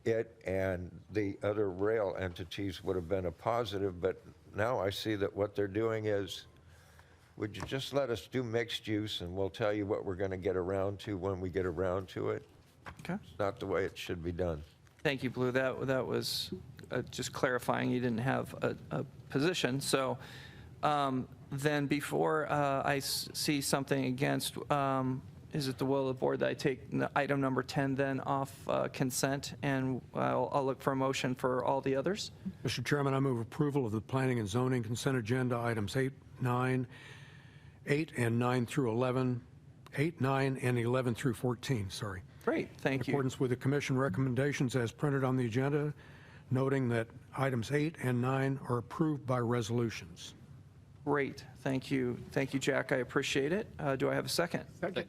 it and the other rail entities would have been a positive. But now I see that what they're doing is, would you just let us do mixed use, and we'll tell you what we're going to get around to when we get around to it? Okay. It's not the way it should be done. Thank you, Blue. That was just clarifying. You didn't have a position. So then before I see something against, is it the will of the board that I take item number 10 then off consent, and I'll look for a motion for all the others? Mr. Chairman, I move approval of the Planning and Zoning Consent Agenda, items 8 and 9 through 11, 8, 9, and 11 through 14, sorry. Great, thank you. In accordance with the commission recommendations as printed on the agenda, noting that items 8 and 9 are approved by resolutions. Great, thank you. Thank you, Jack. I appreciate it. Do I have a second? Second.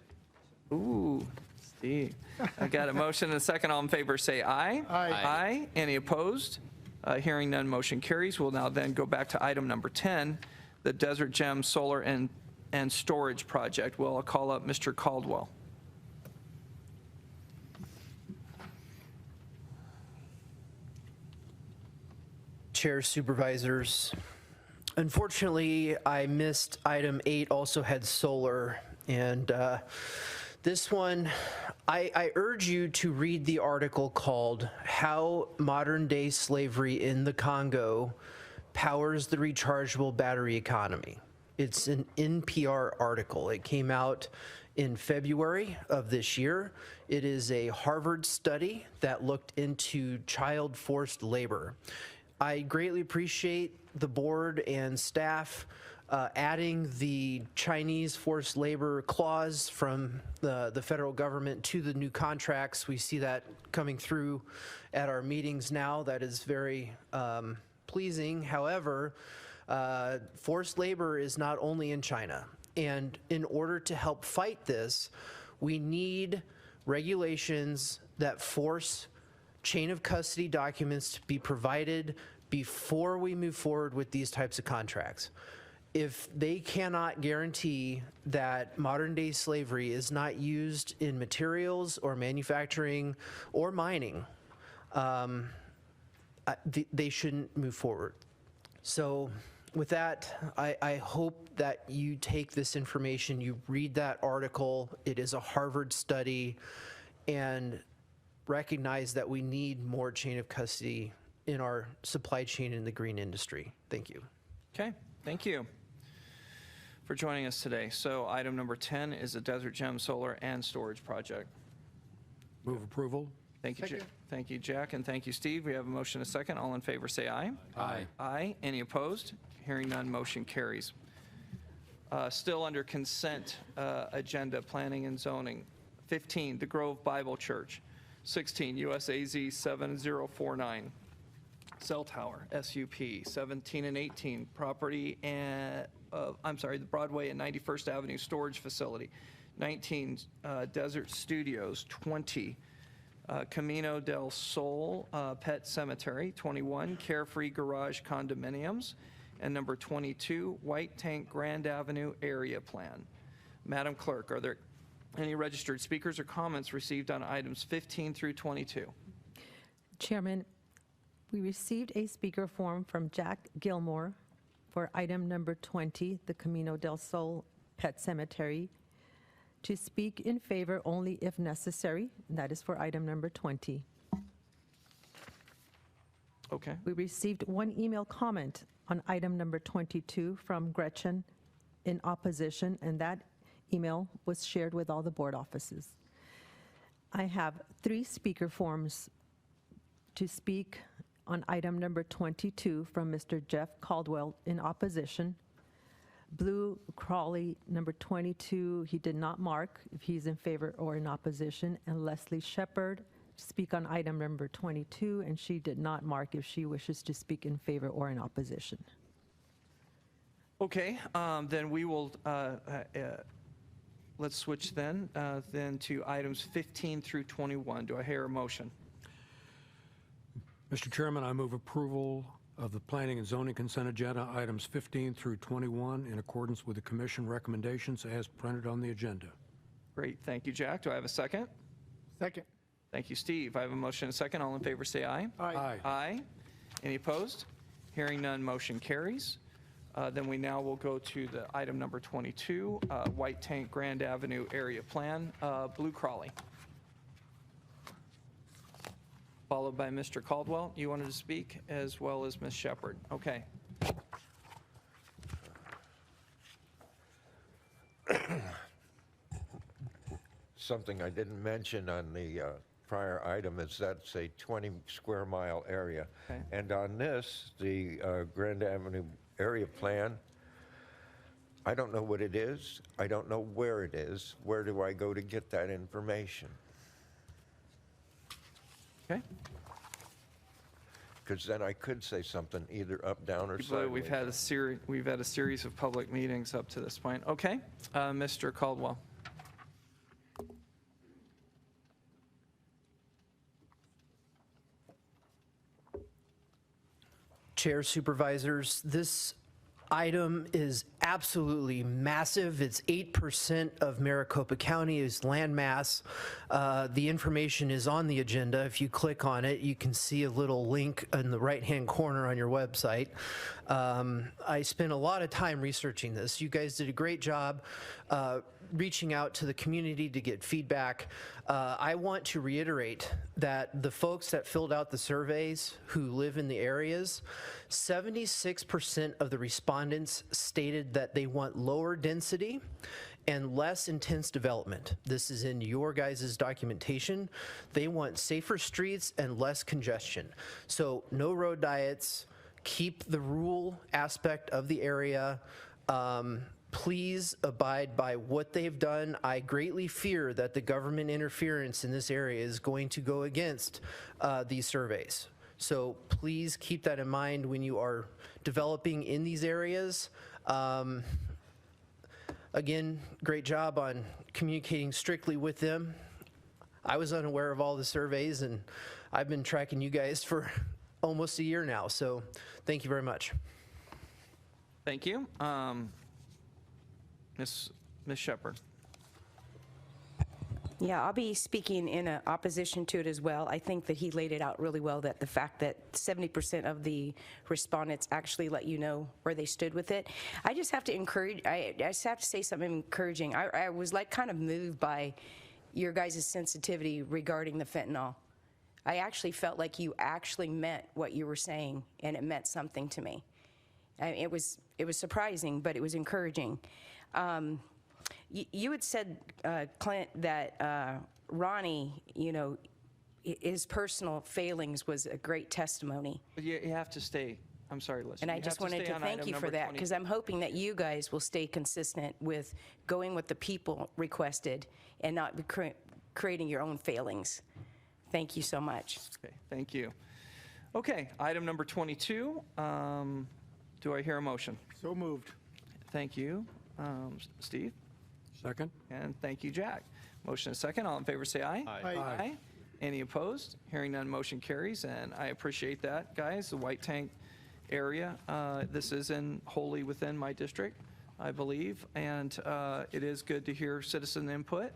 Ooh, Steve. I got a motion and a second. All in favor, say aye. Aye. Aye. Any opposed? Hearing none, motion carries. We'll now then go back to item number 10, the Desert Gem Solar and Storage Project. Well, I'll call up Mr. Caldwell. Chair, supervisors, unfortunately, I missed item 8, also had solar, and this one, I urge you to read the article called "How Modern Day Slavery in the Congo Powers the Rechargeable Battery Economy." It's an NPR article. It came out in February of this year. It is a Harvard study that looked into child forced labor. I greatly appreciate the board and staff adding the Chinese forced labor clause from the federal government to the new contracts. We see that coming through at our meetings now. That is very pleasing. However, forced labor is not only in China. And in order to help fight this, we need regulations that force chain of custody documents to be provided before we move forward with these types of contracts. If they cannot guarantee that modern day slavery is not used in materials or manufacturing or mining, they shouldn't move forward. So with that, I hope that you take this information, you read that article. It is a Harvard study, and recognize that we need more chain of custody in our supply chain in the green industry. Thank you. Okay, thank you for joining us today. So item number 10 is the Desert Gem Solar and Storage Project. Move approval. Thank you, thank you, Jack, and thank you, Steve. We have a motion and a second. All in favor, say aye. Aye. Aye. Any opposed? Hearing none, motion carries. Still under consent agenda, planning and zoning. 15, the Grove Bible Church. 16, USAZ 7049, Cell Tower, SUP. 17 and 18, property and, the Broadway and 91st Avenue Storage Facility. 19, Desert Studios. 20, Camino del Sol Pet Cemetery. 21, Carefree Garage Condominiums. And number 22, White Tank Grand Avenue Area Plan. Madam Clerk, are there any registered speakers or comments received on items 15 through 22? Chairman, we received a speaker form from Jack Gilmore for item number 20, the Camino del Sol Pet Cemetery, to speak in favor only if necessary. And that is for item number 20. Okay. We received one email comment on item number 22 from Gretchen in opposition, and that email was shared with all the board offices. I have 3 speaker forms to speak on item number 22 from Mr. Jeff Caldwell in opposition. Blue Crawley, number 22, he did not mark if he's in favor or in opposition, and Leslie Shepard speak on item number 22, and she did not mark if she wishes to speak in favor or in opposition. Okay, then we will, let's switch then to items 15 through 21. Do I hear a motion? Mr. Chairman, I move approval of the Planning and Zoning Consent Agenda, items 15 through 21, in accordance with the commission recommendations as printed on the agenda. Great, thank you, Jack. Do I have a second? Second. Thank you, Steve. I have a motion and a second. All in favor, say aye. Aye. Aye. Any opposed? Hearing none, motion carries. Then we now will go to the item number 22, White Tank Grand Avenue Area Plan, Blue Crawley. followed by Mr. Caldwell. You wanted to speak, as well as Ms. Shepherd. Okay. Something I didn't mention on the prior item is that's a 20 square mile area. Okay. And on this, the Grand Avenue area plan, I don't know what it is. I don't know where it is. Where do I go to get that information? Okay. Because then I could say something either up, down, or sideways. We've had a series of public meetings up to this point. Okay, Mr. Caldwell. Chair, supervisors, this item is absolutely massive. It's 8% of Maricopa County's land mass. The information is on the agenda. If you click on it, you can see a little link in the right-hand corner on your website. I spent a lot of time researching this. You guys did a great job reaching out to the community to get feedback. I want to reiterate that the folks that filled out the surveys who live in the areas, 76% of the respondents stated that they want lower density and less intense development. This is in your guys' documentation. They want safer streets and less congestion. So no road diets, keep the rural aspect of the area. Please abide by what they've done. I greatly fear that the government interference in this area is going to go against these surveys. So please keep that in mind when you are developing in these areas. Again, great job on communicating strictly with them. I was unaware of all the surveys, and I've been tracking you guys for almost a year now, so thank you very much. Thank you. Ms. Shepherd. Yeah, I'll be speaking in opposition to it as well. I think that he laid it out really well, that the fact that 70% of the respondents actually let you know where they stood with it. I just have to encourage, I just have to say something encouraging. I was like kind of moved by your guys' sensitivity regarding the fentanyl. I actually felt like you actually meant what you were saying, and it meant something to me. It was surprising, but it was encouraging. You had said, Clint, that Ronnie, you know, his personal failings was a great testimony. But you have to stay. I'm sorry, listen. And I just wanted to thank you for that, because I'm hoping that you guys will stay consistent with going what the people requested and not be creating your own failings. Thank you so much. Okay, thank you. Okay, item number 22. Do I hear a motion? So moved. Thank you, Steve. Second. And thank you, Jack. Motion is second. All in favor say aye. Aye. Aye. Any opposed? Hearing none, motion carries, and I appreciate that, guys. The White Tank area, this is wholly within my district, I believe, and it is good to hear citizen input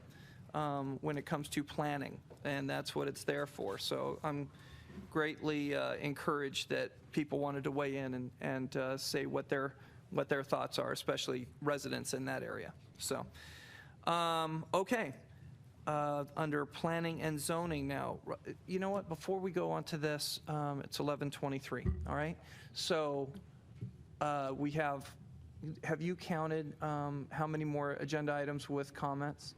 when it comes to planning, and that's what it's there for. So I'm greatly encouraged that people wanted to weigh in and say what their thoughts are, especially residents in that area. So, okay. Under planning and zoning now, you know what, before we go on to this, it's 11:23, all right? So we have you counted how many more agenda items with comments?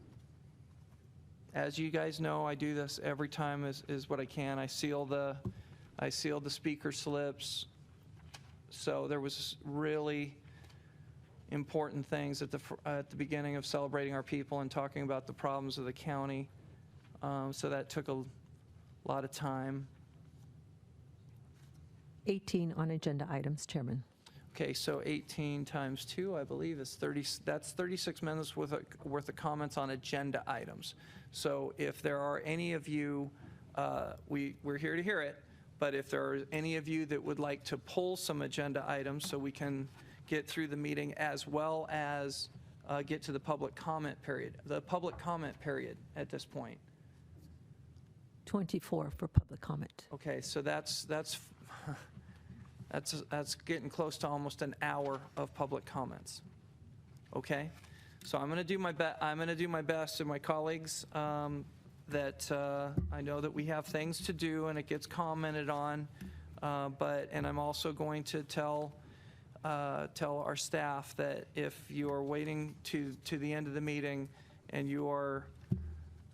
As you guys know, I do this every time is what I can. I seal the speaker slips. So there was really important things at the beginning of celebrating our people and talking about the problems of the county. So that took a lot of time. 18 on agenda items, Chairman. Okay, so 18 times 2, I believe, is 30. That's 36 minutes worth of comments on agenda items. So if there are any of you, we're here to hear it, but if there are any of you that would like to pull some agenda items so we can get through the meeting as well as get to the public comment period. The public comment period at this point. 24 for public comment. Okay, so that's getting close to almost an hour of public comments. Okay, so I'm going to do my best, and my colleagues that I know that we have things to do and it gets commented on, and I'm also going to tell our staff that if you are waiting to the end of the meeting and you are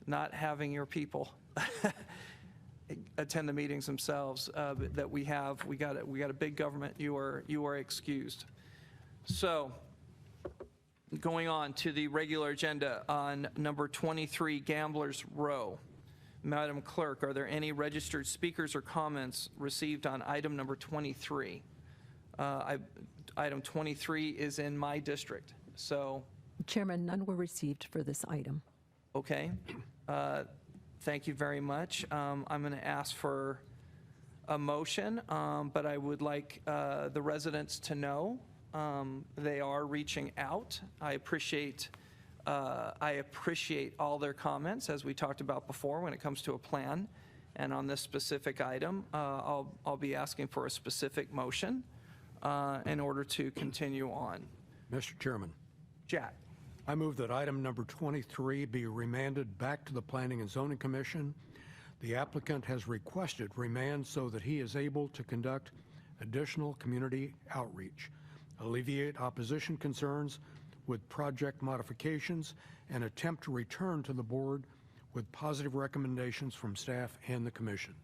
not having your people attend the meetings themselves, that we got a big government, you are excused. So, going on to the regular agenda on number 23, Gamblers Row. Madam Clerk, are there any registered speakers or comments received on item number 23? Item 23 is in my district, so. Chairman, none were received for this item. Okay. Thank you very much. I'm going to ask for a motion, but I would like the residents to know they are reaching out. I appreciate all their comments, as we talked about before, when it comes to a plan. And on this specific item, I'll be asking for a specific motion in order to continue on. Mr. Chairman. Jack. I move that item number 23 be remanded back to the Planning and Zoning Commission. The applicant has requested remand so that he is able to conduct additional community outreach, alleviate opposition concerns with project modifications, and attempt to return to the board with positive recommendations from staff and the commission.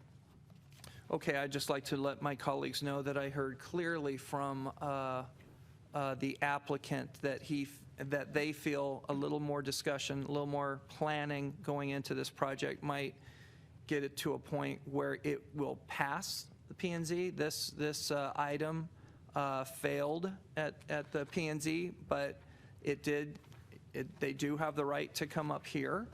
Okay, I'd just like to let my colleagues know that I heard clearly from the applicant that they feel a little more discussion, a little more planning going into this project might get it to a point where it will pass the P&Z. This item failed at the P&Z, but they do have the right to come up here,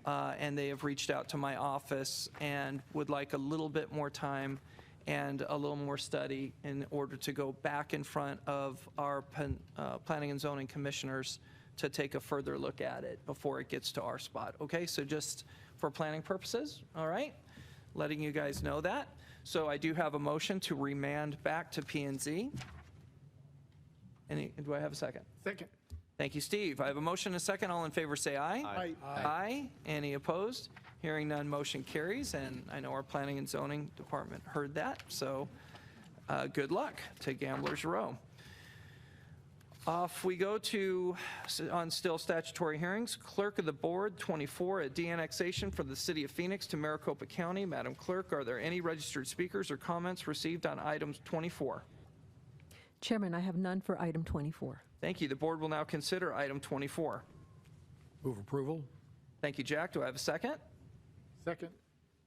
and they have reached out to my office and would like a little bit more time and a little more study in order to go back in front of our planning and zoning commissioners to take a further look at it before it gets to our spot. Okay, so just for planning purposes, all right? Letting you guys know that. So I do have a motion to remand back to P&Z. Do I have a second? Second. Thank you, Steve. I have a motion and a second. All in favor say aye. Aye. Aye. Any opposed? Hearing none, motion carries, and I know our Planning and Zoning Department heard that, so good luck to Gamblers Row. Off we go to, on still statutory hearings, Clerk of the Board 24, a de-annexation for the City of Phoenix to Maricopa County. Madam Clerk, are there any registered speakers or comments received on items 24? Chairman, I have none for item 24. Thank you. The board will now consider item 24. Move approval. Thank you, Jack. Do I have a second? Second.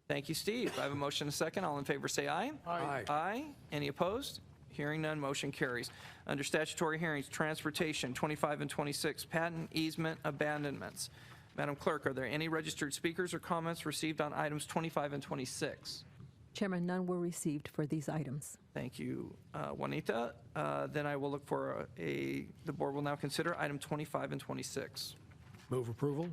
Thank you, Steve. I have a motion and a second. All in favor say aye. Aye. Aye. Any opposed? Hearing none, motion carries. Under statutory hearings, transportation, 25 and 26, patent easement abandonments. Madam Clerk, are there any registered speakers or comments received on items 25 and 26? Chairman, none were received for these items. Thank you, Juanita. Then I will look for the board will now consider item 25 and 26. Move approval.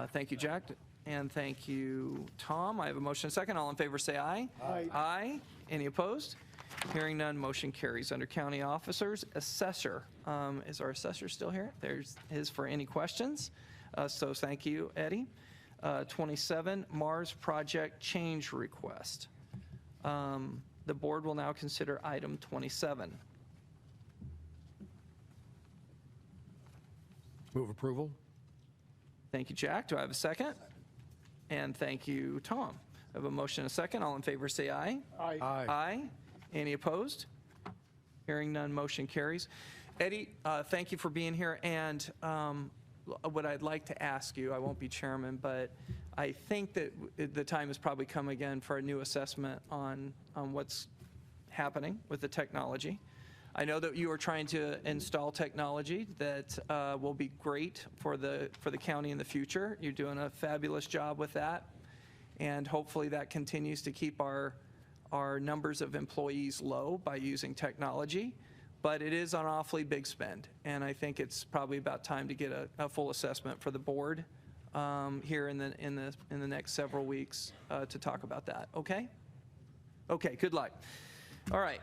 Thank you, Jack. And thank you, Tom. I have a motion and a second. All in favor say aye. Aye. Aye. Any opposed? Hearing none, motion carries. Under county officers, assessor. Is our assessor still here? There's his for any questions. So thank you, Eddie. 27, Mars project change request. The board will now consider item 27. Move approval. Thank you, Jack. Do I have a second? And thank you, Tom. I have a motion and a second. All in favor say aye. Aye. Aye. Aye. Any opposed? Hearing none, motion carries. Eddie, thank you for being here. And what I'd like to ask you, I won't be chairman, but I think that the time has probably come again for a new assessment on what's happening with the technology. I know that you are trying to install technology that will be great for the county in the future. You're doing a fabulous job with that, and hopefully that continues to keep our numbers of employees low by using technology. But it is an awfully big spend, and I think it's probably about time to get a full assessment for the board here in the next several weeks to talk about that. Okay? Okay. Good luck. All right.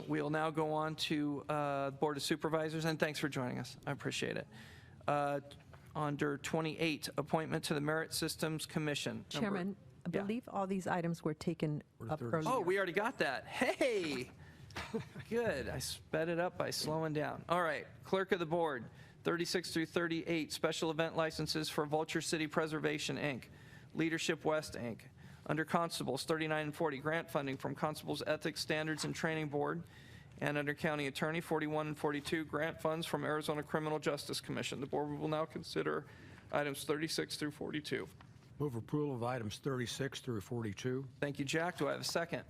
We'll now go on to Board of Supervisors, and thanks for joining us. I appreciate it. Under 28, appointment to the Merit Systems Commission. Chairman, I believe all these items were taken up earlier. Oh, we already got that. Hey, good. I sped it up by slowing down. All right, Clerk of the Board, 36 through 38, special event licenses for Vulture City Preservation, Inc., Leadership West, Inc. Under Constables, 39 and 40, grant funding from Constables Ethics Standards and Training Board. And under County Attorney, 41 and 42, grant funds from Arizona Criminal Justice Commission. The board will now consider items 36 through 42. Move approval of items 36 through 42. Thank you, Jack. Do I have a second?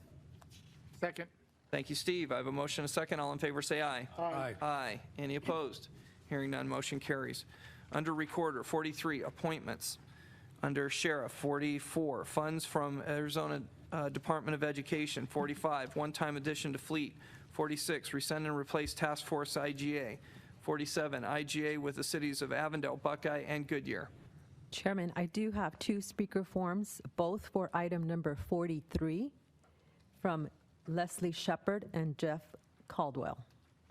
Second. Thank you, Steve. I have a motion and a second. All in favor, say aye. Aye. Aye. Any opposed? Hearing none, motion carries. Under Recorder, 43, appointments. Under Sheriff, 44, funds from Arizona Department of Education. 45, one-time addition to Fleet. 46, rescind and replace Task Force IGA. 47, IGA with the cities of Avondale, Buckeye, and Goodyear. Chairman, I do have two speaker forms, both for item number 43 from Leslie Shepard and Jeff Caldwell.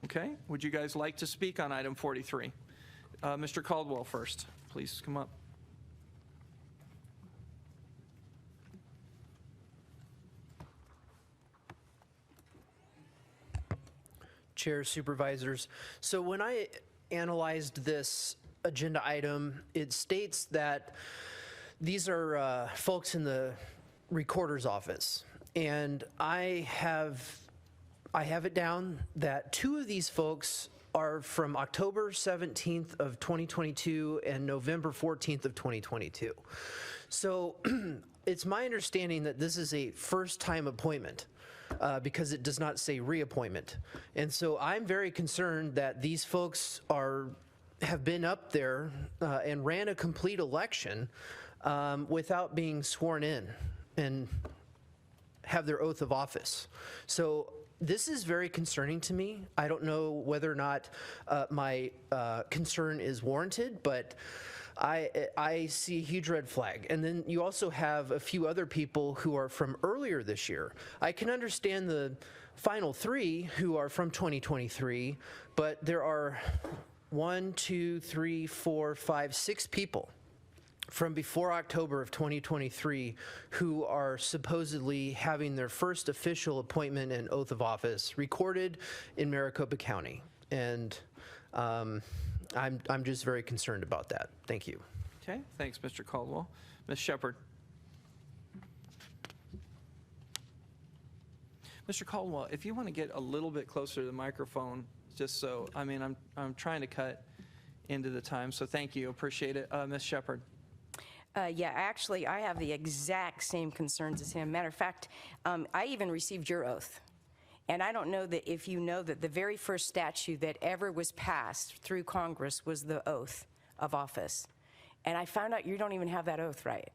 Okay, would you guys like to speak on item 43? Mr. Caldwell first, please come up. Chair, supervisors. So when I analyzed this agenda item, it states that these are folks in the recorder's office. And I have it down that two of these folks are from October 17th of 2022 and November 14th of 2022. So it's my understanding that this is a first-time appointment. Because it does not say reappointment. And so I'm very concerned that these folks have been up there and ran a complete election without being sworn in and have their oath of office. So this is very concerning to me. I don't know whether or not my concern is warranted, but I see a huge red flag. And then you also have a few other people who are from earlier this year. I can understand the final three who are from 2023, but there are 6 people from before October of 2023 who are supposedly having their first official appointment and oath of office recorded in Maricopa County. And I'm just very concerned about that. Thank you. Okay, thanks, Mr. Caldwell. Ms. Shepard. Mr. Caldwell, if you want to get a little bit closer to the microphone, just so, I mean, I'm trying to cut into the time, so thank you, appreciate it. Ms. Shepard. Yeah, actually, I have the exact same concerns as him. Matter of fact, I even received your oath. And I don't know that if you know that the very first statute that ever was passed through Congress was the oath of office. And I found out you don't even have that oath right.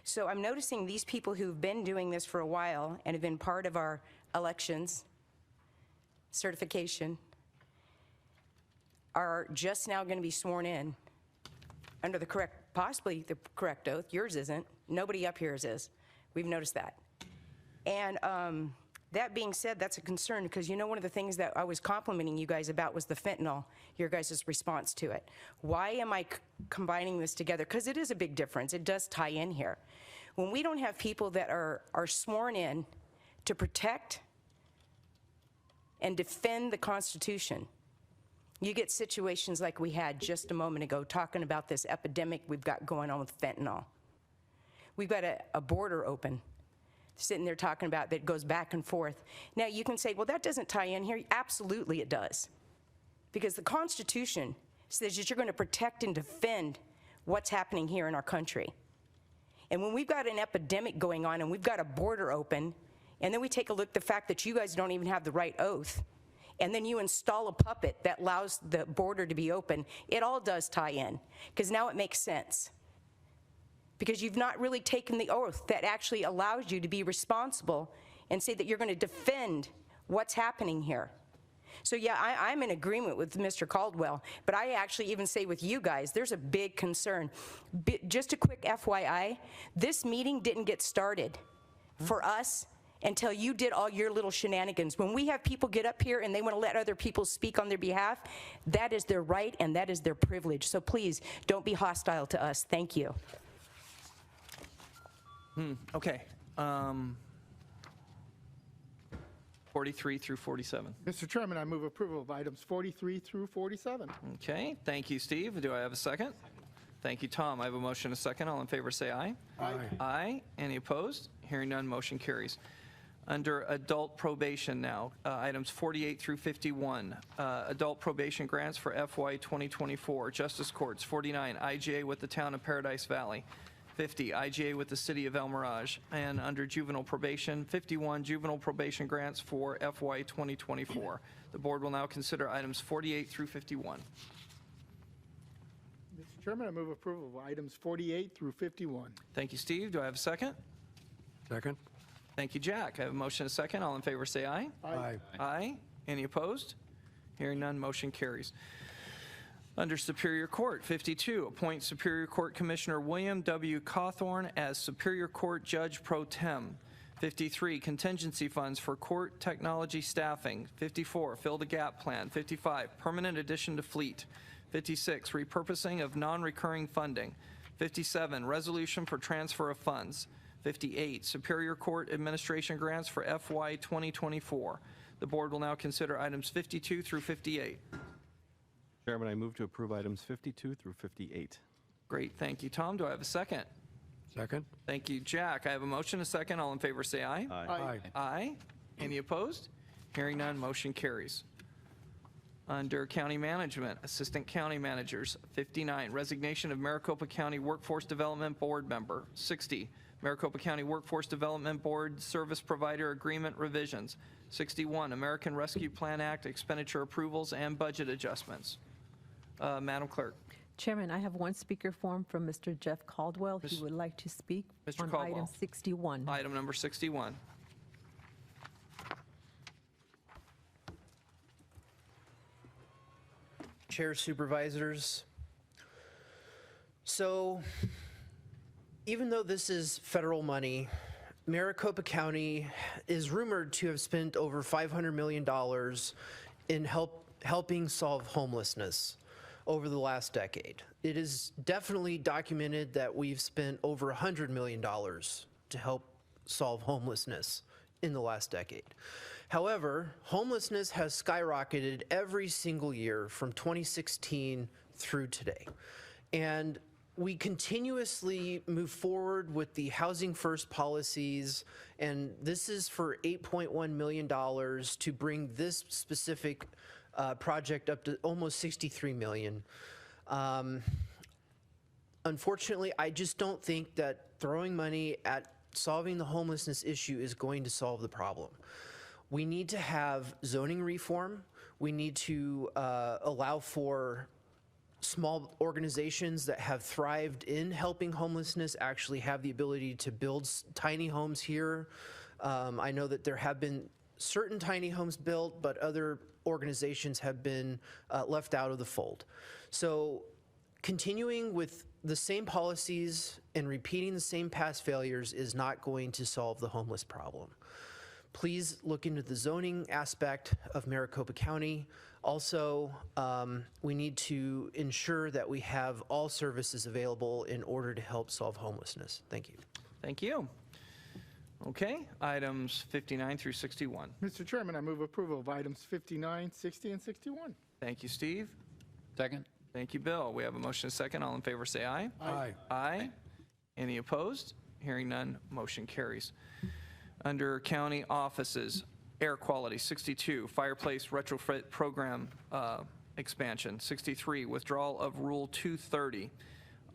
So I'm noticing these people who've been doing this for a while and have been part of our elections certification are just now going to be sworn in under the correct, possibly the correct oath. Yours isn't. Nobody up here is. We've noticed that. And that being said, that's a concern because you know one of the things that I was complimenting you guys about was the fentanyl, your guys' response to it. Why am I combining this together? Because it is a big difference. It does tie in here. When we don't have people that are sworn in to protect and defend the Constitution, you get situations like we had just a moment ago talking about this epidemic we've got going on with fentanyl. We've got a border open, sitting there talking about that goes back and forth. Now you can say, well, that doesn't tie in here. Absolutely it does. Because the Constitution says that you're going to protect and defend what's happening here in our country. And when we've got an epidemic going on and we've got a border open, and then we take a look at the fact that you guys don't even have the right oath, and then you install a puppet that allows the border to be open, it all does tie in. Because now it makes sense. Because you've not really taken the oath that actually allows you to be responsible and say that you're going to defend what's happening here. So yeah, I'm in agreement with Mr. Caldwell, but I actually even say with you guys, there's a big concern. Just a quick FYI, this meeting didn't get started for us until you did all your little shenanigans. When we have people get up here and they want to let other people speak on their behalf, that is their right and that is their privilege. So please don't be hostile to us. Thank you. Okay. 43 through 47. Mr. Chairman, I move approval of items 43 through 47. Okay, thank you, Steve. Do I have a second? Thank you, Tom. I have a motion and a second. All in favor, say aye. Aye. Aye. Any opposed? Hearing none, motion carries. Under adult probation now, items 48 through 51. Adult probation grants for FY 2024. Justice Courts, 49, IGA with the town of Paradise Valley. 50, IGA with the city of El Mirage. And under juvenile probation, 51 juvenile probation grants for FY 2024. The board will now consider items 48 through 51. Mr. Chairman, I move approval of items 48 through 51. Thank you, Steve. Do I have a second? Second. Thank you, Jack. I have a motion and a second. All in favor, say aye. Aye. Aye. Any opposed? Hearing none, motion carries. Under Superior Court, 52, appoint Superior Court Commissioner William W. Cawthorn as Superior Court Judge Pro Tem. 53, contingency funds for court technology staffing. 54, fill the gap plan. 55, permanent addition to fleet. 56, repurposing of non-recurring funding. 57, resolution for transfer of funds. 58, Superior Court administration grants for FY 2024. The board will now consider items 52 through 58. Chairman, I move to approve items 52 through 58. Great, thank you, Tom. Do I have a second? Second. Thank you, Jack. I have a motion and a second. All in favor, say aye. Aye. Aye. Any opposed? Hearing none, motion carries. Under County Management, Assistant County Managers, 59, resignation of Maricopa County Workforce Development Board member. 60, Maricopa County Workforce Development Board Service Provider Agreement revisions. 61, American Rescue Plan Act expenditure approvals and budget adjustments. Madam Clerk. Chairman, I have one speaker form from Mr. Jeff Caldwell. He would like to speak Mr. on Caldwell. item 61. Item number 61. Chair, supervisors. So even though this is federal money, Maricopa County is rumored to have spent over $500 million in helping solve homelessness over the last decade. It is definitely documented that we've spent over $100 million to help solve homelessness in the last decade. However, homelessness has skyrocketed every single year from 2016 through today. And we continuously move forward with the Housing First policies, and this is for $8.1 million to bring this specific project up to almost $63 million. Unfortunately, I just don't think that throwing money at solving the homelessness issue is going to solve the problem. We need to have zoning reform. We need to allow for small organizations that have thrived in helping homelessness actually have the ability to build tiny homes here. I know that there have been certain tiny homes built, but other organizations have been left out of the fold. So continuing with the same policies and repeating the same past failures is not going to solve the homeless problem. Please look into the zoning aspect of Maricopa County. Also, we need to ensure that we have all services available in order to help solve homelessness. Thank you. Thank you. Okay, items 59 through 61. Mr. Chairman, I move approval of items 59, 60, and 61. Thank you, Steve. Second. Thank you, Bill. We have a motion and a second. All in favor, say aye. Aye. Aye. Any opposed? Hearing none, motion carries. Under county offices, air quality, 62, fireplace retrofit program expansion, 63, withdrawal of Rule 230.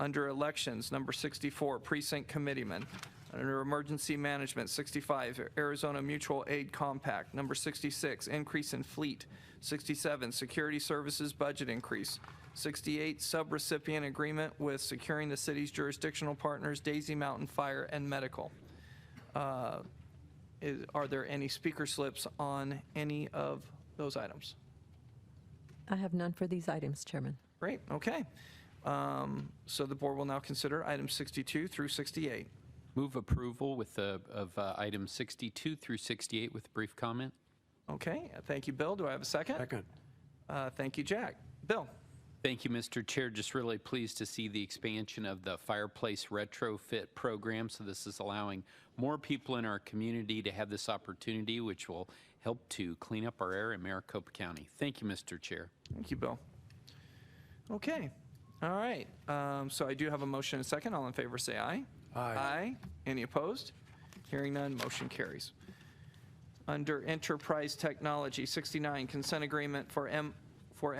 Under elections, number 64, precinct committeeman. Under emergency management, 65, Arizona Mutual Aid Compact. Number 66, increase in fleet. 67, security services budget increase. 68, subrecipient agreement with securing the city's jurisdictional partners, Daisy Mountain Fire and Medical. Are there any speaker slips on any of those items? I have none for these items, Chairman. Great, okay. So the board will now consider items 62 through 68. Move approval of items 62 through 68 with brief comment. Okay, thank you, Bill. Do I have a second? Second. Thank you, Jack. Bill? Thank you, Mr. Chair. Just really pleased to see the expansion of the fireplace retrofit program. So this is allowing more people in our community to have this opportunity, which will help to clean up our air in Maricopa County. Thank you, Mr. Chair. Thank you, Bill. Okay, all right. So I do have a motion and a second. All in favor say aye. Aye. Any opposed? Hearing none, motion carries. Under Enterprise Technology, 69, consent agreement for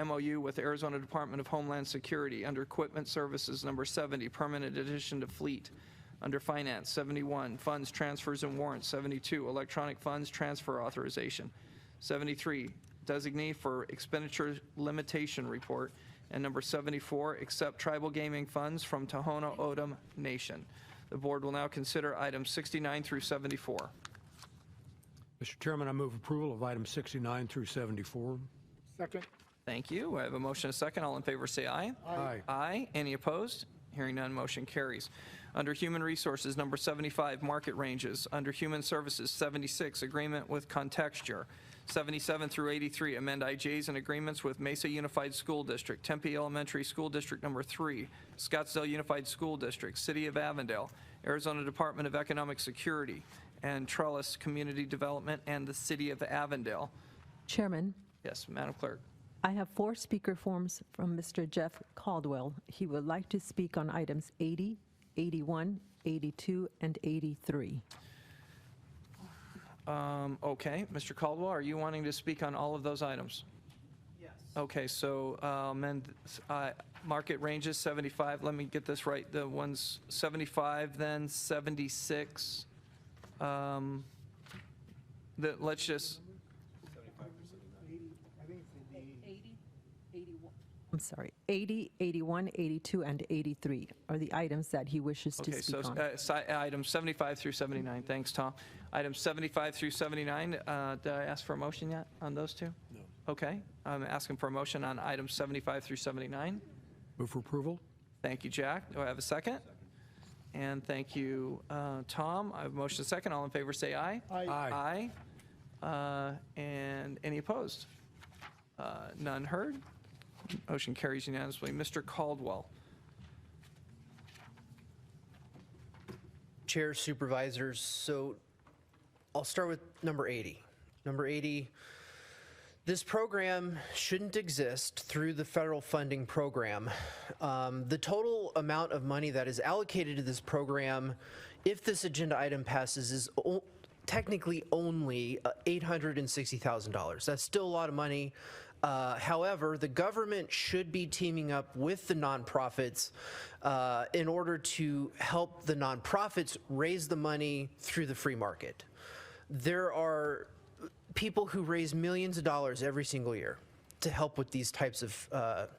MOU with Arizona Department of Homeland Security. Under Equipment Services, number 70, permanent addition to fleet. Under Finance, 71, funds, transfers, and warrants. 72, electronic funds transfer authorization. 73, designee for expenditure limitation report. And number 74, accept tribal gaming funds from Tohono O'odham Nation. The board will now consider items 69 through 74. Mr. Chairman, I move approval of items 69 through 74. Second. Thank you. I have a motion and a second. All in favor say aye. Aye. Aye. Any opposed? Hearing none, motion carries. Under Human Resources, number 75, market ranges. Under Human Services, 76, agreement with Contexture. 77 through 83, amend IJs and agreements with Mesa Unified School District, Tempe Elementary School District number 3, Scottsdale Unified School District, City of Avondale, Arizona Department of Economic Security, and Trellis Community Development, and the City of Avondale. Chairman, Yes, Madam Clerk. I have 4 speaker forms from Mr. Jeff Caldwell. He would like to speak on items 80, 81, 82, and 83. Okay, Mr. Caldwell, are you wanting to speak on all of those items? Yes. Okay, so market ranges 75, let me get this right, the ones 75, then 76. Let's just, I'm sorry, 80, 81, 82, and 83 are the items that he wishes to okay, speak so on. items 75 through 79, thanks, Tom. Items 75 through 79, did I ask for a motion yet on those two? No. Okay, I'm asking for a motion on items 75 through 79. Move for approval. Thank you, Jack. Do I have a second? And thank you, Tom. I have a motion and a second. All in favor say aye. Aye. Aye. And any opposed? None heard. Motion carries unanimously. Mr. Caldwell. Chair, supervisors, so I'll start with number 80. Number 80, this program shouldn't exist through the federal funding program. The total amount of money that is allocated to this program, if this agenda item passes, is technically only $860,000. That's still a lot of money. However, the government should be teaming up with the nonprofits in order to help the nonprofits raise the money through the free market. There are people who raise millions of dollars every single year to help with these types of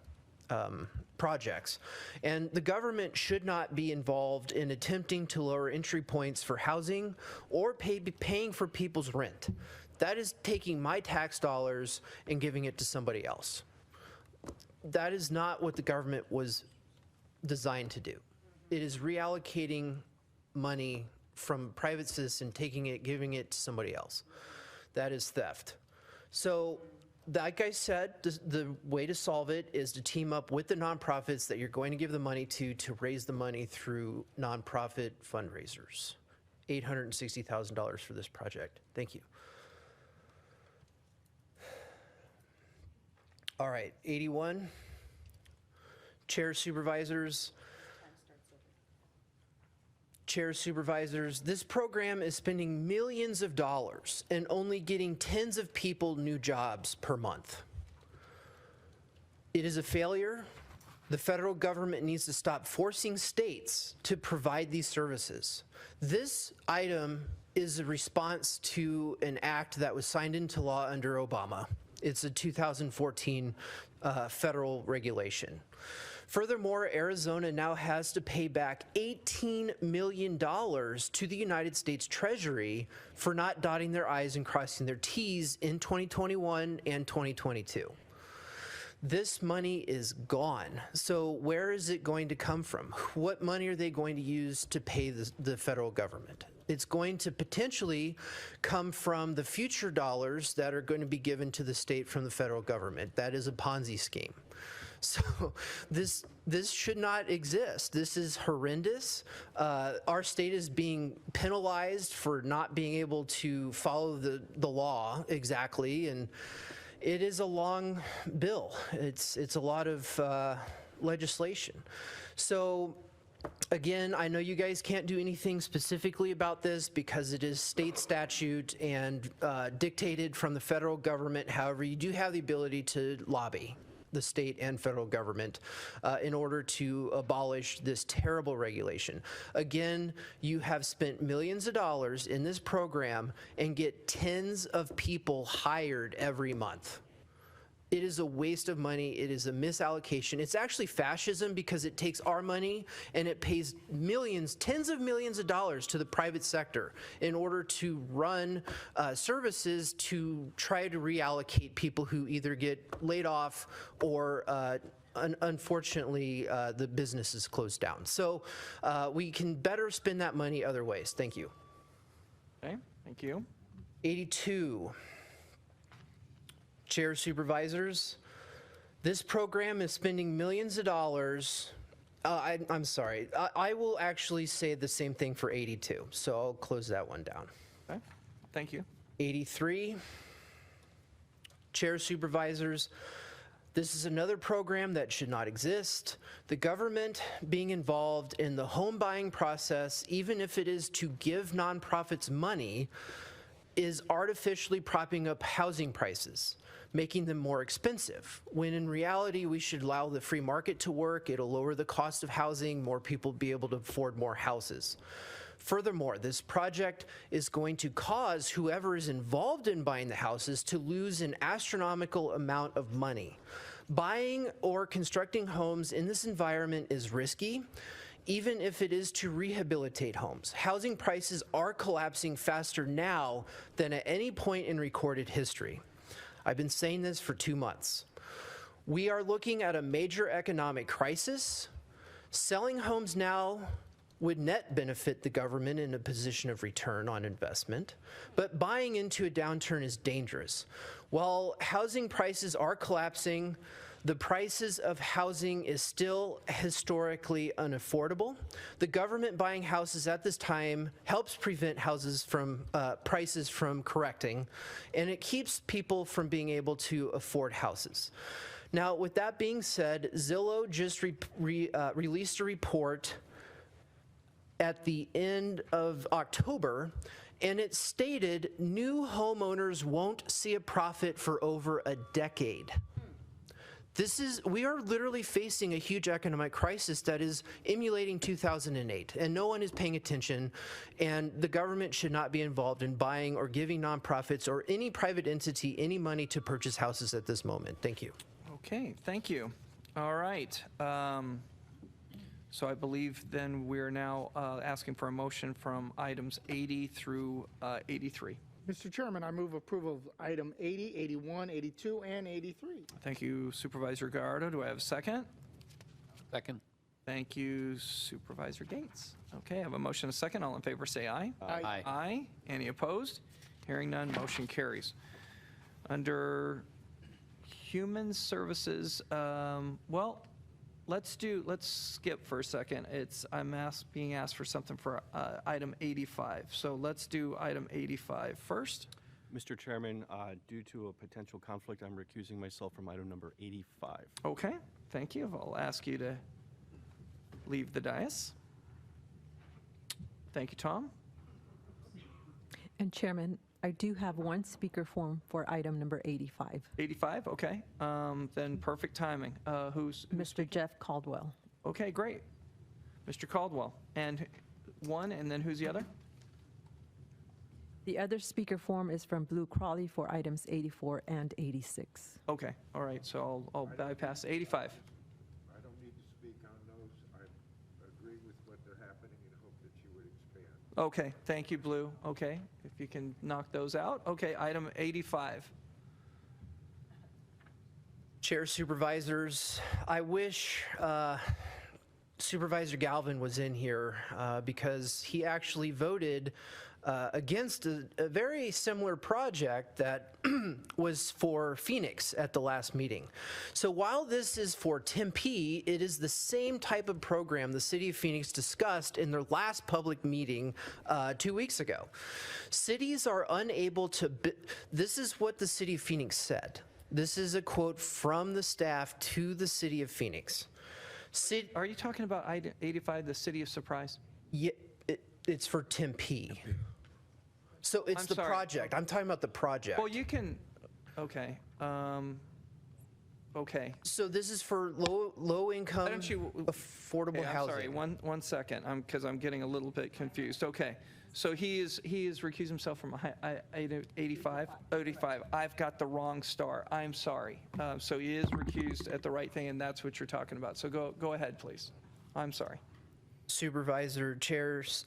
projects. And the government should not be involved in attempting to lower entry points for housing or paying for people's rent. That is taking my tax dollars and giving it to somebody else. That is not what the government was designed to do. It is reallocating money from private citizen, taking it, giving it to somebody else. That is theft. So, like I said, the way to solve it is to team up with the nonprofits that you're going to give the money to raise the money through nonprofit fundraisers. $860,000 for this project. Thank you. All right, 81. Chair, supervisors. Chair, supervisors, this program is spending millions of dollars and only getting tens of people new jobs per month. It is a failure. The federal government needs to stop forcing states to provide these services. This item is a response to an act that was signed into law under Obama. It's a 2014 federal regulation. Furthermore, Arizona now has to pay back $18 million to the United States Treasury for not dotting their I's and crossing their T's in 2021 and 2022. This money is gone. So where is it going to come from? What money are they going to use to pay the federal government? It's going to potentially come from the future dollars that are going to be given to the state from the federal government. That is a Ponzi scheme. So this should not exist. This is horrendous. Our state is being penalized for not being able to follow the law exactly, and it is a long bill. It's a lot of legislation. So again, I know you guys can't do anything specifically about this because it is state statute and dictated from the federal government. However, you do have the ability to lobby the state and federal government in order to abolish this terrible regulation. Again, you have spent millions of dollars in this program and get tens of people hired every month. It is a waste of money. It is a misallocation. It's actually fascism because it takes our money and it pays millions, tens of millions of dollars to the private sector in order to run services to try to reallocate people who either get laid off or unfortunately the business is closed down. So we can better spend that money other ways. Thank you. Okay, thank you. 82. Chair, supervisors, this program is spending millions of dollars. I'm sorry. I will actually say the same thing for 82, so I'll close that one down. Okay, thank you. 83. Chair, supervisors, this is another program that should not exist. The government being involved in the home buying process, even if it is to give nonprofits money, is artificially propping up housing prices, making them more expensive, when in reality we should allow the free market to work. It'll lower the cost of housing, more people will be able to afford more houses. Furthermore, this project is going to cause whoever is involved in buying the houses to lose an astronomical amount of money. Buying or constructing homes in this environment is risky, even if it is to rehabilitate homes. Housing prices are collapsing faster now than at any point in recorded history. I've been saying this for 2 months. We are looking at a major economic crisis. Selling homes now would net benefit the government in a position of return on investment, but buying into a downturn is dangerous. While housing prices are collapsing, the prices of housing is still historically unaffordable. The government buying houses at this time helps prevent prices from correcting, and it keeps people from being able to afford houses. Now, with that being said, Zillow just released a report at the end of October, and it stated new homeowners won't see a profit for over a decade. We are literally facing a huge economic crisis that is emulating 2008, and no one is paying attention, and the government should not be involved in buying or giving nonprofits or any private entity any money to purchase houses at this moment. Thank you. Okay, thank you. All right. So I believe then we're now asking for a motion from items 80 through 83. Mr. Chairman, I move approval of item 80, 81, 82, and 83. Thank you, Supervisor Gallardo. Do I have a second? Second. Thank you, Supervisor Gates. Okay, I have a motion and a second. All in favor say aye. Aye. Aye. Any opposed? Hearing none, motion carries. Under Human Services, well, let's skip for a second. I'm being asked for something for item 85. So let's do item 85 first. Mr. Chairman, due to a potential conflict, I'm recusing myself from item number 85. Okay, thank you. I'll ask you to leave the dais. Thank you, Tom. And Chairman, I do have one speaker form for item number 85. 85, okay. Then perfect timing. Who's Mr. Jeff Caldwell. Okay, great. Mr. Caldwell. And one, and then who's the other? The other speaker form is from Blue Crawley for items 84 and 86. Okay, all right, so I'll bypass 85. I don't need to speak on those. I agree with what they're happening and hope that you would expand. Okay, thank you, Blue. Okay, if you can knock those out. Okay, item 85. Chair, Supervisors, I wish Supervisor Galvin was in here because he actually voted against a very similar project that was for Phoenix at the last meeting. So while this is for Tempe, it is the same type of program the City of Phoenix discussed in their last public meeting 2 weeks ago. Cities are unable to, this is what the City of Phoenix said. This is a quote from the staff to the City of Phoenix. Are you talking about item 85, the City of Surprise? Yeah, it's for Tempe. So it's I'm the sorry. project. I'm talking about the project. Well, you can, okay. Okay. So this is for low income, Why don't you, affordable okay, I'm housing. sorry, one second, because I'm getting a little bit confused. Okay, so he is recused himself from 85? 85. I've got the wrong star. I'm sorry. So he is recused at the right thing, and that's what you're talking about. So go ahead, please. I'm sorry. Supervisor, chairs.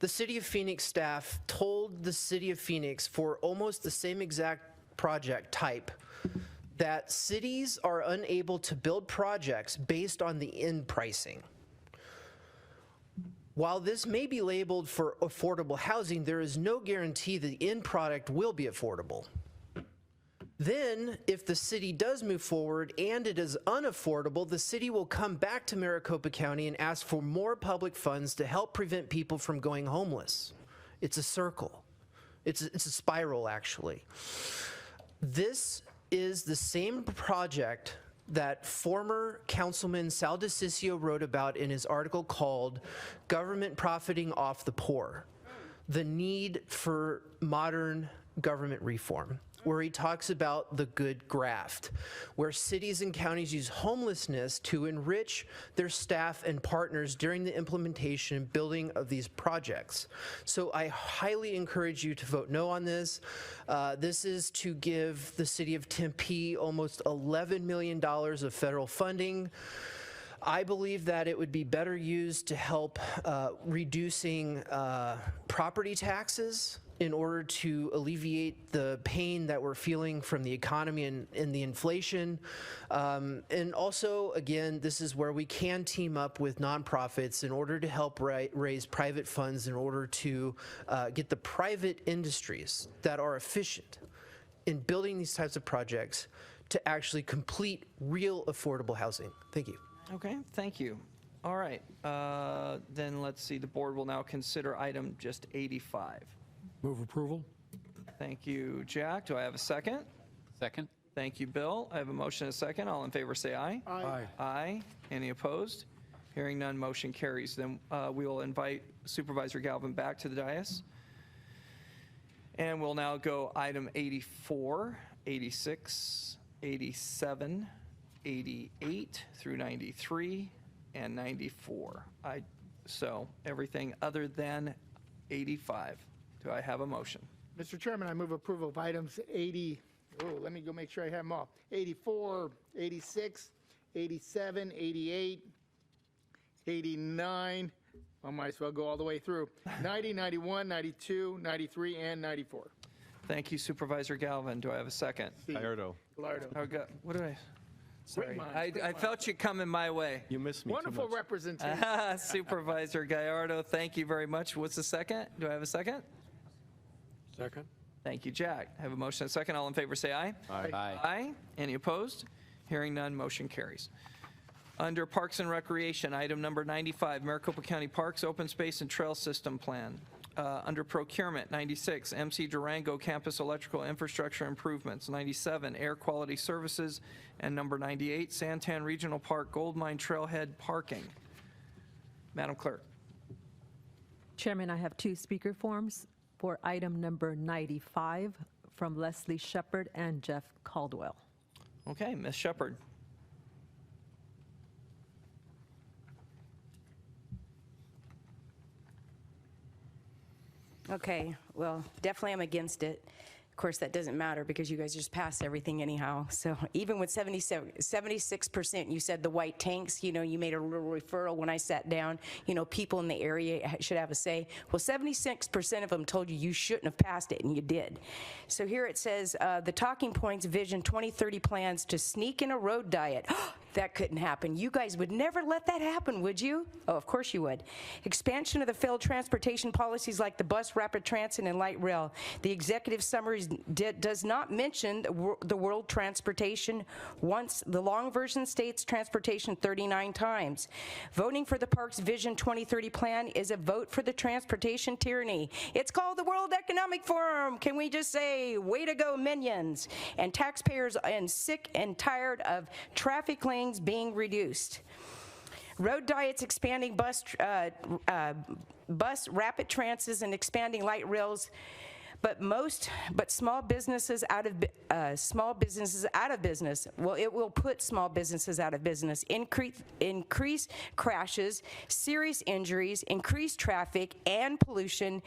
The City of Phoenix staff told the City of Phoenix for almost the same exact project type that cities are unable to build projects based on the end pricing. While this may be labeled for affordable housing, there is no guarantee the end product will be affordable. Then, if the city does move forward and it is unaffordable, the city will come back to Maricopa County and ask for more public funds to help prevent people from going homeless. It's a circle. It's a spiral, actually. This is the same project that former Councilman Sal DeCiccio wrote about in his article called Government Profiting Off the Poor, the Need for Modern Government Reform, where he talks about the good graft, where cities and counties use homelessness to enrich their staff and partners during the implementation and building of these projects. So I highly encourage you to vote no on this. This is to give the city of Tempe almost $11 million of federal funding. I believe that it would be better used to help reducing property taxes in order to alleviate the pain that we're feeling from the economy and the inflation. And also, again, this is where we can team up with nonprofits in order to help raise private funds in order to get the private industries that are efficient in building these types of projects to actually complete real affordable housing. Thank you. Okay, thank you. All right, then let's see, the board will now consider item just 85. Move approval. Thank you, Jack. Do I have a second? Second. Thank you, Bill. I have a motion and a second. All in favor say aye. Aye. Aye. Any opposed? Hearing none, motion carries. Then we will invite Supervisor Galvin back to the dais. And we'll now go item 84, 86, 87, 88 through 93, and 94. So everything other than 85. Do I have a motion? Mr. Chairman, I move approval of items 80, let me go make sure I have them all. 84, 86, 87, 88, 89, I might as well go all the way through. 90, 91, 92, 93, and 94. Thank you, Supervisor Galvin. Do I have a second? Gallardo. Gallardo. Oh, what did I? Sorry, minds, I felt you coming my way. You missed me. Wonderful too much. representation. Supervisor Gallardo, thank you very much. What's the second? Do I have a second? Second. Thank you, Jack. I have a motion and a second. All in favor say aye. Aye. Aye. Any opposed? Hearing none, motion carries. Under Parks and Recreation, item number 95, Maricopa County Parks Open Space and Trail System Plan. Under Procurement, 96, MC Durango Campus Electrical Infrastructure Improvements. 97, Air Quality Services. And number 98, Santan Regional Park Goldmine Trailhead Parking. Madam Clerk. Chairman, I have two speaker forms for item number 95 from Leslie Shepard and Jeff Caldwell. Okay, Ms. Shepard. Okay, well, definitely I'm against it. Of course, that doesn't matter because you guys just pass everything anyhow. So even with 76%, you said the white tanks, you know, you made a little referral when I sat down, you know, people in the area should have a say. Well, 76% of them told you you shouldn't have passed it, and you did. So here it says, the talking points, Vision 2030 plans to sneak in a road diet. That couldn't happen. You guys would never let that happen, would you? Oh, of course you would. Expansion of the failed transportation policies like the bus, rapid transit, and light rail. The executive summary does not mention the world transportation once. The long version states transportation 39 times. Voting for the park's Vision 2030 plan is a vote for the transportation tyranny. It's called the World Economic Forum. Can we just say, way to go, minions? And taxpayers are sick and tired of traffic lanes being reduced. Road diets, expanding bus, rapid transits, and expanding light rails, but small businesses out of business. Well, it will put small businesses out of business. Increase crashes, serious injuries, increased traffic and pollution.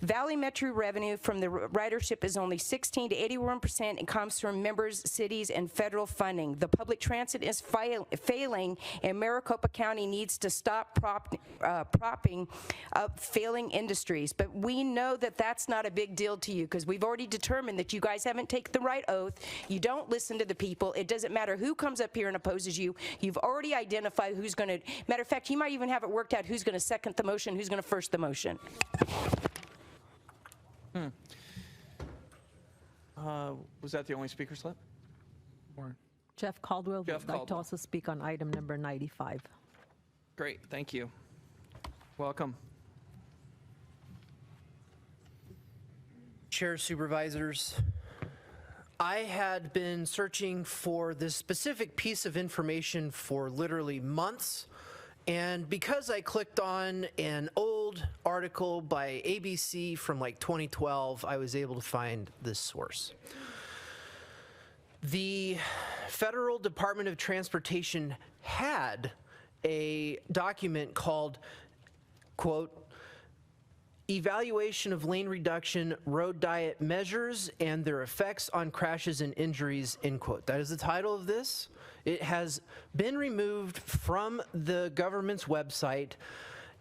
Valley Metro revenue from the ridership is only 16 to 81% and comes from members, cities, and federal funding. The public transit is failing, and Maricopa County needs to stop propping up failing industries. But we know that that's not a big deal to you because we've already determined that you guys haven't taken the right oath. You don't listen to the people. It doesn't matter who comes up here and opposes you. You've already identified who's going to, matter of fact, you might even have it worked out who's going to second the motion, who's going to first the motion. Was that the only speaker slip? Jeff Caldwell would like to Caldwell. also speak on item number 95. Great, thank you. Welcome. Chair, supervisors, I had been searching for this specific piece of information for literally months, and because I clicked on an old article by ABC from like 2012, I was able to find this source. The Federal Department of Transportation had a document called, quote, Evaluation of Lane Reduction Road Diet Measures and Their Effects on Crashes and Injuries, end quote. That is the title of this. It has been removed from the government's website,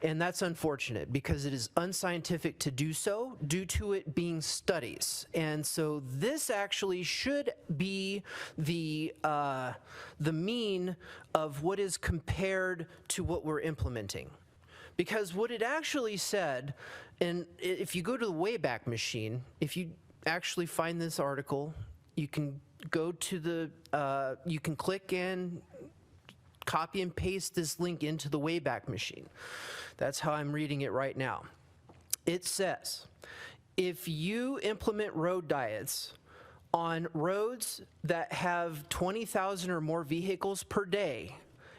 and that's unfortunate because it is unscientific to do so due to it being studies. And so this actually should be the mean of what is compared to what we're implementing. Because what it actually said, and if you go to the Wayback Machine, if you actually find this article, you can go to the, you can click in, copy and paste this link into the Wayback Machine. That's how I'm reading it right now. It says, if you implement road diets on roads that have 20,000 or more vehicles per day,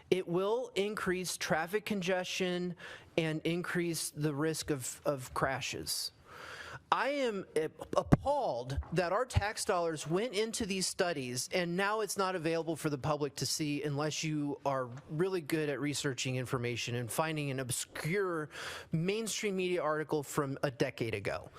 it will increase traffic congestion and increase the risk of crashes. I am appalled that our tax dollars went into these studies and now it's not available for the public to see unless you are really good at researching information and finding an obscure mainstream media article from a decade ago.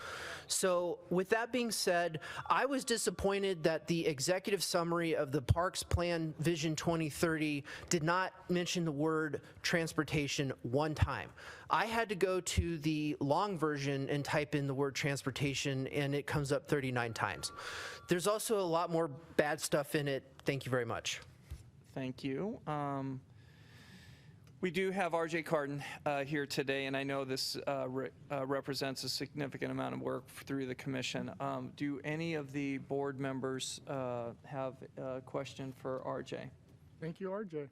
So with that being said, I was disappointed that the executive summary of the Parks Plan Vision 2030 did not mention the word transportation one time. I had to go to the long version and type in the word transportation, and it comes up 39 times. There's also a lot more bad stuff in it. Thank you very much. Thank you. We do have RJ Carden here today, and I know this represents a significant amount of work through the commission. Do any of the board members have a question for RJ? Thank you, RJ.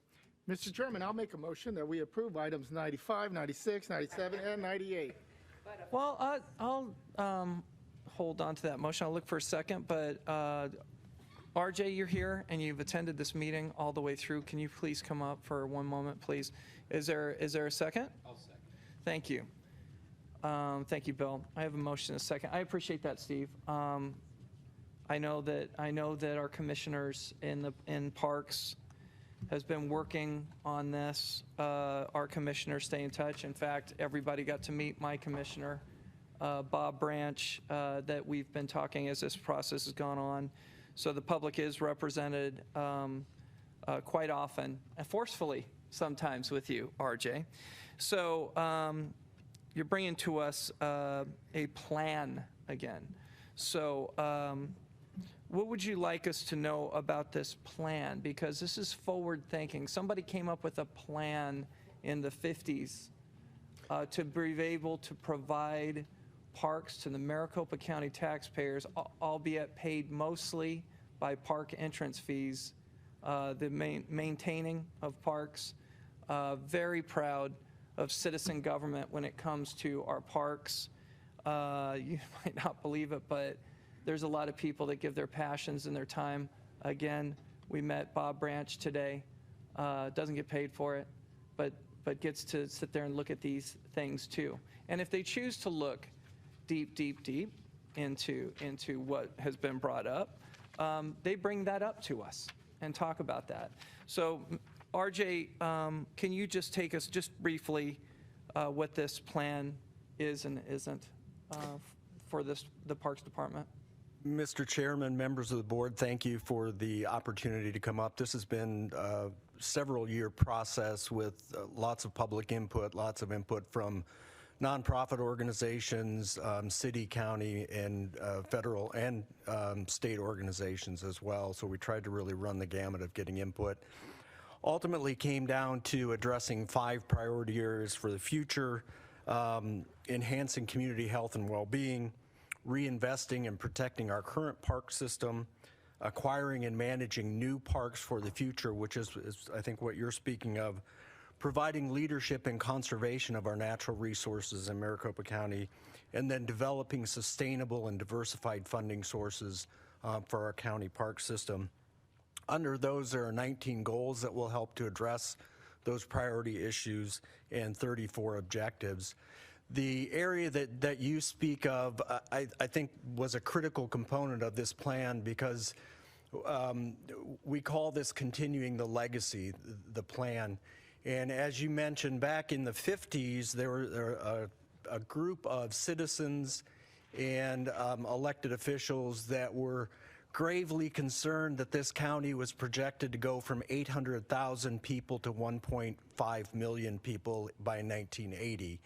Mr. Chairman, I'll make a motion that we approve items 95, 96, 97, and 98. Well, I'll hold on to that motion. I'll look for a second, but RJ, you're here and you've attended this meeting all the way through. Can you please come up for one moment, please? Is there a second? I'll second. Thank you. Thank you, Bill. I have a motion in a second. I appreciate that, Steve. I know that our commissioners in parks has been working on this. Our commissioners stay in touch. In fact, everybody got to meet my commissioner Bob Branch that we've been talking as this process has gone on. So the public is represented quite often, and forcefully sometimes with you, RJ. So you're bringing to us a plan again. So what would you like us to know about this plan? Because this is forward thinking. Somebody came up with a plan in the 50s to be able to provide parks to the Maricopa County taxpayers, albeit paid mostly by park entrance fees, the maintaining of parks. Very proud of citizen government when it comes to our parks. You might not believe it, but there's a lot of people that give their passions and their time. Again, we met Bob Branch today. Doesn't get paid for it, but gets to sit there and look at these things too. And if they choose to look deep into what has been brought up, they bring that up to us and talk about that. So RJ, can you just take us just briefly what this plan is and isn't for the Parks Department? Mr. Chairman, members of the board, thank you for the opportunity to come up. This has been a several-year process with lots of public input, lots of input from nonprofit organizations, city, county, and federal and state organizations as well. So we tried to really run the gamut of getting input. Ultimately came down to addressing 5 priority areas for the future: enhancing community health and well-being, reinvesting and protecting our current park system, acquiring and managing new parks for the future, which is I think what you're speaking of, providing leadership and conservation of our natural resources in Maricopa County, and then developing sustainable and diversified funding sources for our county park system. Under those, there are 19 goals that will help to address those priority issues and 34 objectives. The area that you speak of, I think, was a critical component of this plan because we call this continuing the legacy, the plan. And as you mentioned, back in the 50s, there were a group of citizens and elected officials that were gravely concerned that this county was projected to go from 800,000 people to 1.5 million people by 1980.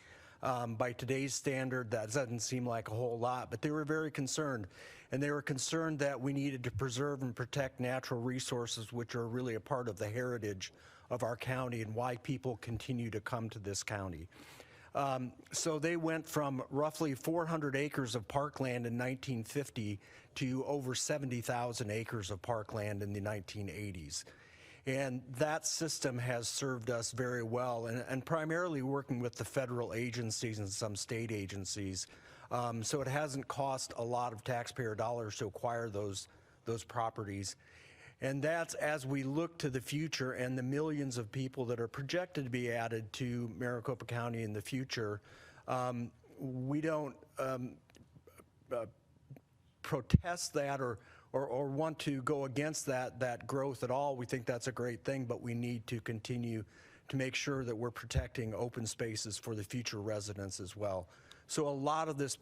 By today's standard, that doesn't seem like a whole lot, but they were very concerned. And they were concerned that we needed to preserve and protect natural resources, which are really a part of the heritage of our county and why people continue to come to this county. So they went from roughly 400 acres of parkland in 1950 to over 70,000 acres of parkland in the 1980s. And that system has served us very well, and primarily working with the federal agencies and some state agencies. So it hasn't cost a lot of taxpayer dollars to acquire those properties. And that's as we look to the future and the millions of people that are projected to be added to Maricopa County in the future. We don't protest that or want to go against that growth at all. We think that's a great thing, but we need to continue to make sure that we're protecting open spaces for the future residents as well. So a lot of this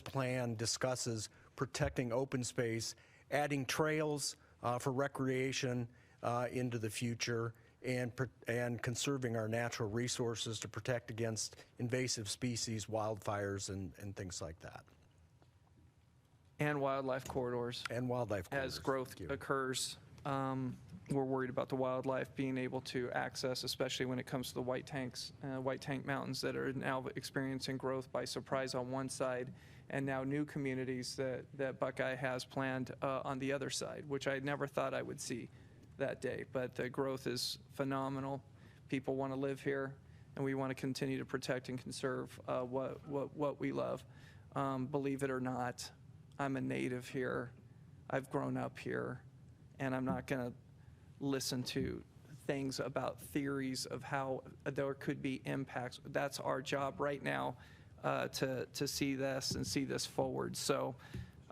plan discusses protecting open space, adding trails for recreation into the future, and conserving our natural resources to protect against invasive species, wildfires, and things like that. And wildlife corridors. And wildlife corridors. As growth occurs, we're worried about the wildlife being able to access, especially when it comes to the White Tank Mountains that are now experiencing growth by surprise on one side, and now new communities that Buckeye has planned on the other side, which I never thought I would see that day. But the growth is phenomenal. People want to live here, and we want to continue to protect and conserve what we love. Believe it or not, I'm a native here. I've grown up here, and I'm not going to listen to things about theories of how there could be impacts. That's our job right now, to see this and see this forward. So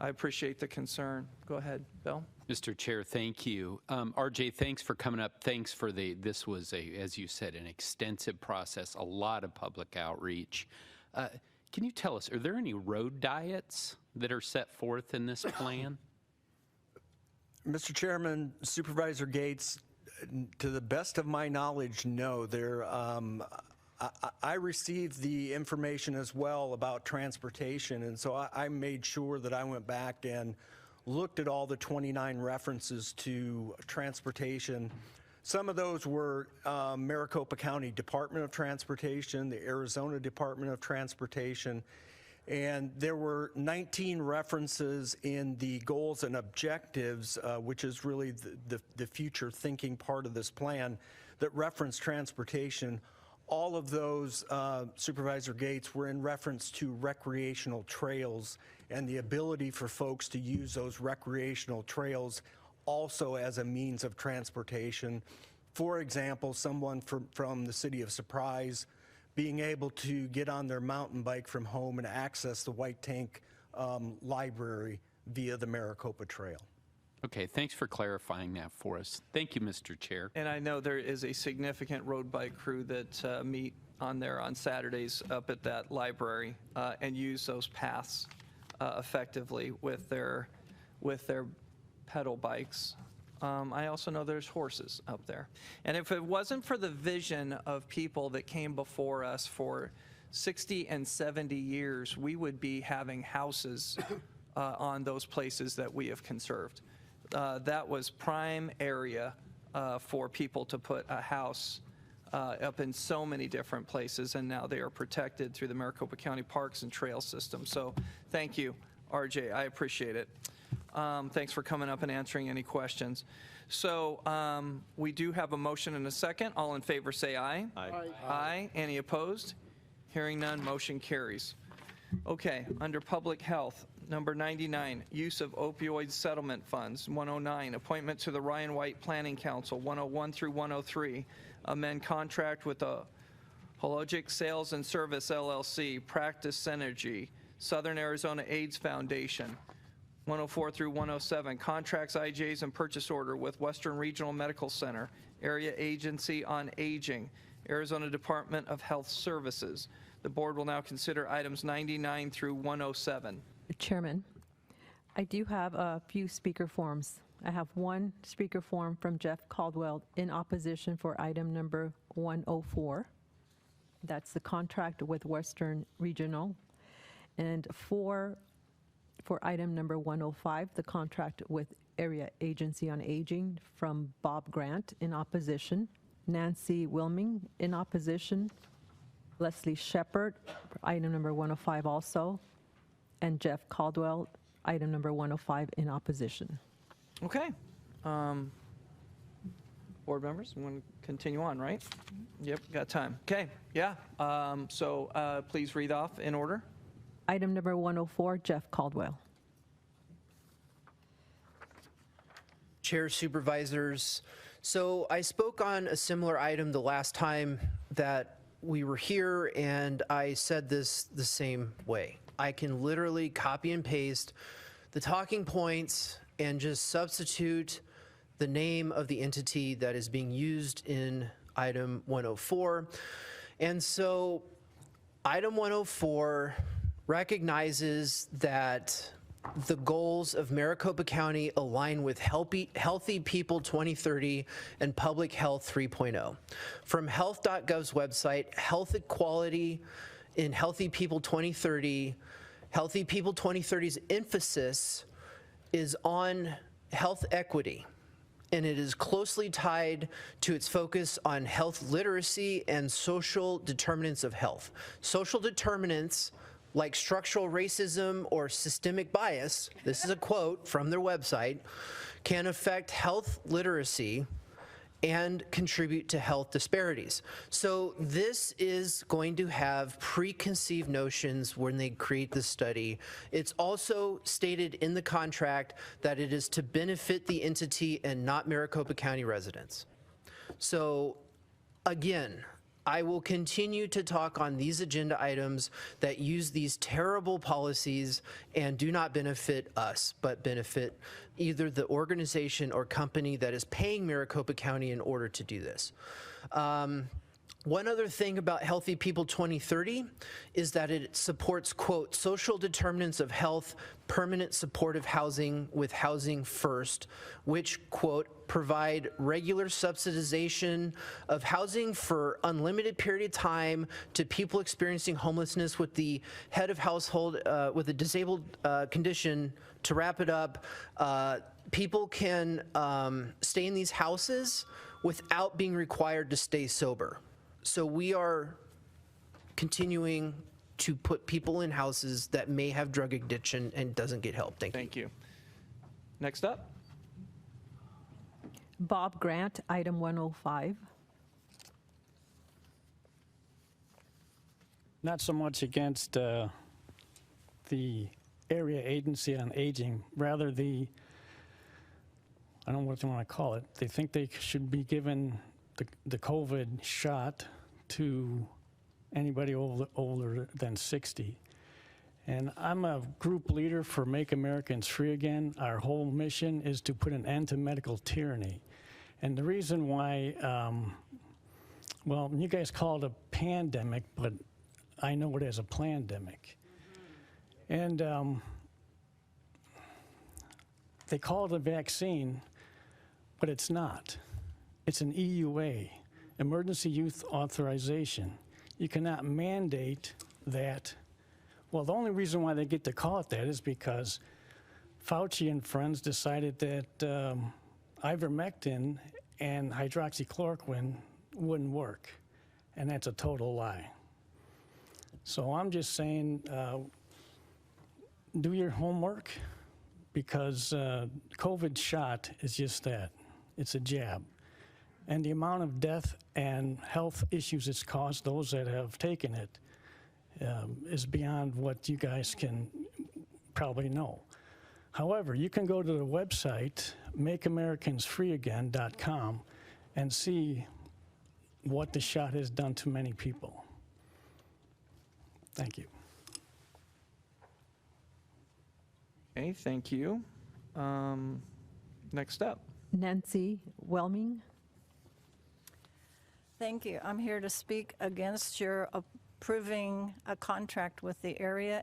I appreciate the concern. Go ahead, Bill. Mr. Chair, thank you. RJ, thanks for coming up. Thanks for this was as you said, an extensive process, a lot of public outreach. Can you tell us, are there any road diets that are set forth in this plan? Mr. Chairman, Supervisor Gates, to the best of my knowledge, no. I received the information as well about transportation, and so I made sure that I went back and looked at all the 29 references to transportation. Some of those were Maricopa County Department of Transportation, the Arizona Department of Transportation, and there were 19 references in the goals and objectives, which is really the future thinking part of this plan, that reference transportation. All of those, Supervisor Gates, were in reference to recreational trails and the ability for folks to use those recreational trails also as a means of transportation. For example, someone from the city of Surprise being able to get on their mountain bike from home and access the White Tank Library via the Maricopa Trail. Okay, thanks for clarifying that for us. Thank you, Mr. Chair. And I know there is a significant road bike crew that meet on there on Saturdays up at that library and use those paths effectively with their pedal bikes. I also know there's horses up there. And if it wasn't for the vision of people that came before us for 60 and 70 years, we would be having houses on those places that we have conserved. That was prime area for people to put a house up in so many different places, and now they are protected through the Maricopa County Parks and Trail System. So thank you, RJ. I appreciate it. Thanks for coming up and answering any questions. So we do have a motion and a second. All in favor say aye. Aye. Aye. Any opposed? Hearing none, motion carries. Okay, under public health, number 99, use of opioid settlement funds. 109, appointment to the Ryan White Planning Council. 101 through 103, amend contract with the Hologic Sales and Service LLC, Practice Synergy, Southern Arizona AIDS Foundation. 104 through 107, contracts, IJs, and purchase order with Western Regional Medical Center, Area Agency on Aging, Arizona Department of Health Services. The board will now consider items 99 through 107. Chairman, I do have a few speaker forms. I have one speaker form from Jeff Caldwell in opposition for item number 104. That's the contract with Western Regional. And for item number 105, the contract with Area Agency on Aging from Bob Grant in opposition, Nancy Wilming in opposition, Leslie Shepard, item number 105 also, and Jeff Caldwell, item number 105 in opposition. Okay. Board members, we want to continue on, right? Yep, got time. Okay, yeah. So please read off in order. Item number 104, Jeff Caldwell. Chair, Supervisors, so I spoke on a similar item the last time that we were here, and I said this the same way. I can literally copy and paste the talking points and just substitute the name of the entity that is being used in item 104. And so item 104 recognizes that the goals of Maricopa County align with Healthy People 2030 and Public Health 3.0. From health.gov's website, health equality in Healthy People 2030, Healthy People 2030's emphasis is on health equity, and it is closely tied to its focus on health literacy and social determinants of health. Social determinants like structural racism or systemic bias, this is a quote from their website, can affect health literacy and contribute to health disparities. So this is going to have preconceived notions when they create the study. It's also stated in the contract that it is to benefit the entity and not Maricopa County residents. So again, I will continue to talk on these agenda items that use these terrible policies and do not benefit us, but benefit either the organization or company that is paying Maricopa County in order to do this. One other thing about Healthy People 2030 is that it supports, quote, social determinants of health, permanent supportive housing with Housing First, which, quote, provide regular subsidization of housing for unlimited period of time to people experiencing homelessness with the head of household with a disabled condition. To wrap it up, people can stay in these houses without being required to stay sober. So we are continuing to put people in houses that may have drug addiction and doesn't get help. Thank you. Next up. Bob Grant, item 105. Not so much against the Area Agency on Aging, rather I don't know what you want to call it, they think they should be given the COVID shot to anybody older than 60. And I'm a group leader for Make Americans Free Again. Our whole mission is to put an end to medical tyranny. And the reason why, well, you guys call it a pandemic, but I know it as a plandemic. And they call it a vaccine, but it's not. It's an EUA, Emergency Use Authorization. You cannot mandate that. Well, the only reason why they get to call it that is because Fauci and friends decided that ivermectin and hydroxychloroquine wouldn't work, and that's a total lie. So I'm just saying, do your homework, because COVID shot is just that. It's a jab. And the amount of death and health issues it's caused those that have taken it is beyond what you guys can probably know. However, you can go to the website, makeamericansfreeagain.com, and see what the shot has done to many people. Thank you. Okay, thank you. Next up. Nancy Wellming. Thank you. I'm here to speak against your approving a contract with the Area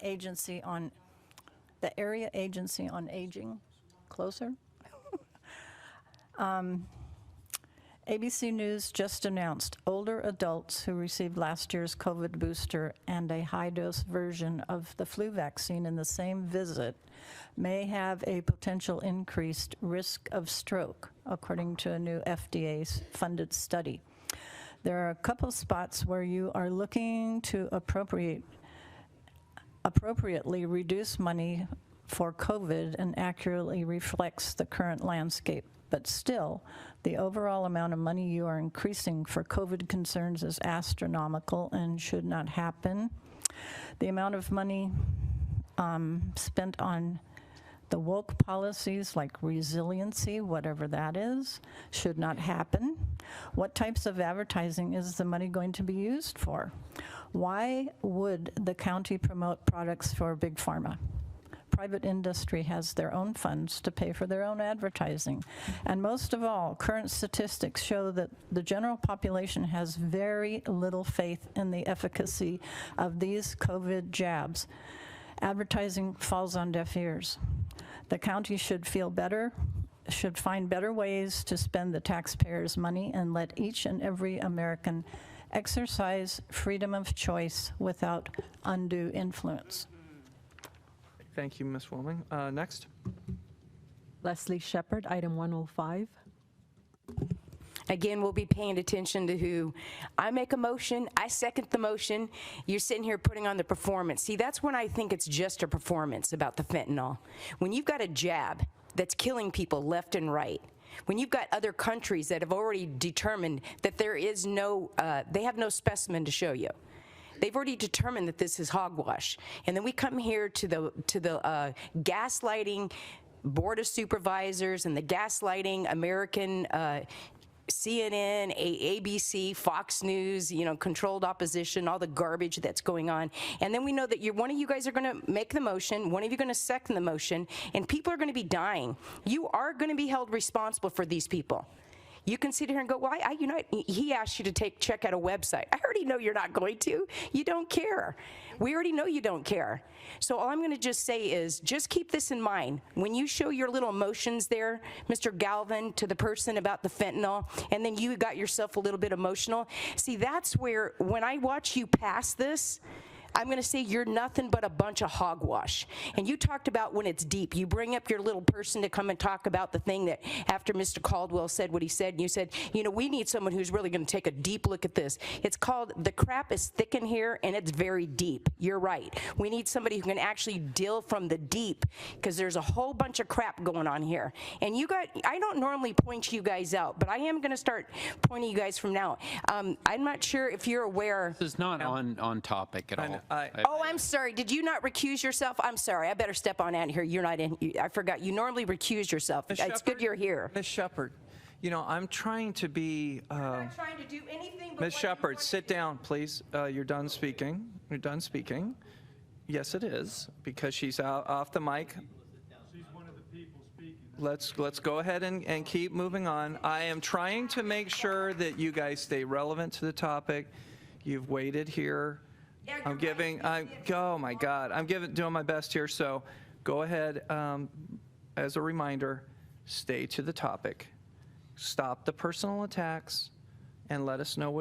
Agency on Aging. Closer. ABC News just announced older adults who received last year's COVID booster and a high-dose version of the flu vaccine in the same visit may have a potential increased risk of stroke, according to a new FDA-funded study. There are a couple spots where you are looking to appropriately reduce money for COVID and accurately reflects the current landscape. But still, the overall amount of money you are increasing for COVID concerns is astronomical and should not happen. The amount of money spent on the woke policies like resiliency, whatever that is, should not happen. What types of advertising is the money going to be used for? Why would the county promote products for Big Pharma? Private industry has their own funds to pay for their own advertising. And most of all, current statistics show that the general population has very little faith in the efficacy of these COVID jabs. Advertising falls on deaf ears. The county should feel better, should find better ways to spend the taxpayers' money and let each and every American exercise freedom of choice without undue influence. Thank you, Ms. Wilming. Next. Leslie Shepard, item 105. Again, we'll be paying attention to who. I make a motion, I second the motion, you're sitting here putting on the performance. See, that's when I think it's just a performance about the fentanyl. When you've got a jab that's killing people left and right, when you've got other countries that have already determined that there is no, they have no specimen to show you. They've already determined that this is hogwash. And then we come here to the gaslighting Board of Supervisors and the gaslighting American CNN, ABC, Fox News, controlled opposition, all the garbage that's going on. And then we know that one of you guys are going to make the motion, one of you are going to second the motion, and people are going to be dying. You are going to be held responsible for these people. You can sit here and go, well, he asked you to check out a website. I already know you're not going to. You don't care. We already know you don't care. So all I'm going to just say is just keep this in mind. When you show your little emotions there, Mr. Galvin, to the person about the fentanyl, and then you got yourself a little bit emotional, see, that's where, when I watch you pass this, I'm going to say you're nothing but a bunch of hogwash. And you talked about when it's deep. You bring up your little person to come and talk about the thing that after Mr. Caldwell said what he said, and you said, we need someone who's really going to take a deep look at this. It's called the crap is thick in here, and it's very deep. You're right. We need somebody who can actually deal from the deep, because there's a whole bunch of crap going on here. And I don't normally point you guys out, but I am going to start pointing you guys from now. I'm not sure if you're aware. This is not on topic at all. I'm sorry. Did you not recuse yourself? I'm sorry. I better step on out here. You're not in. I forgot. You normally recuse yourself. It's good you're here. Ms. Shepard, I'm trying to be. I'm not trying to do anything but Ms. Shepard, sit down, please. You're done speaking. You're done speaking. Yes, it is, because she's off the mic. She's one of the people speaking. Let's go ahead and keep moving on. I am trying to make sure that you guys stay relevant to the topic. You've waited here. Oh my God, I'm doing my best here. So go ahead, as a reminder, stay to the topic. Stop the personal attacks, and let us know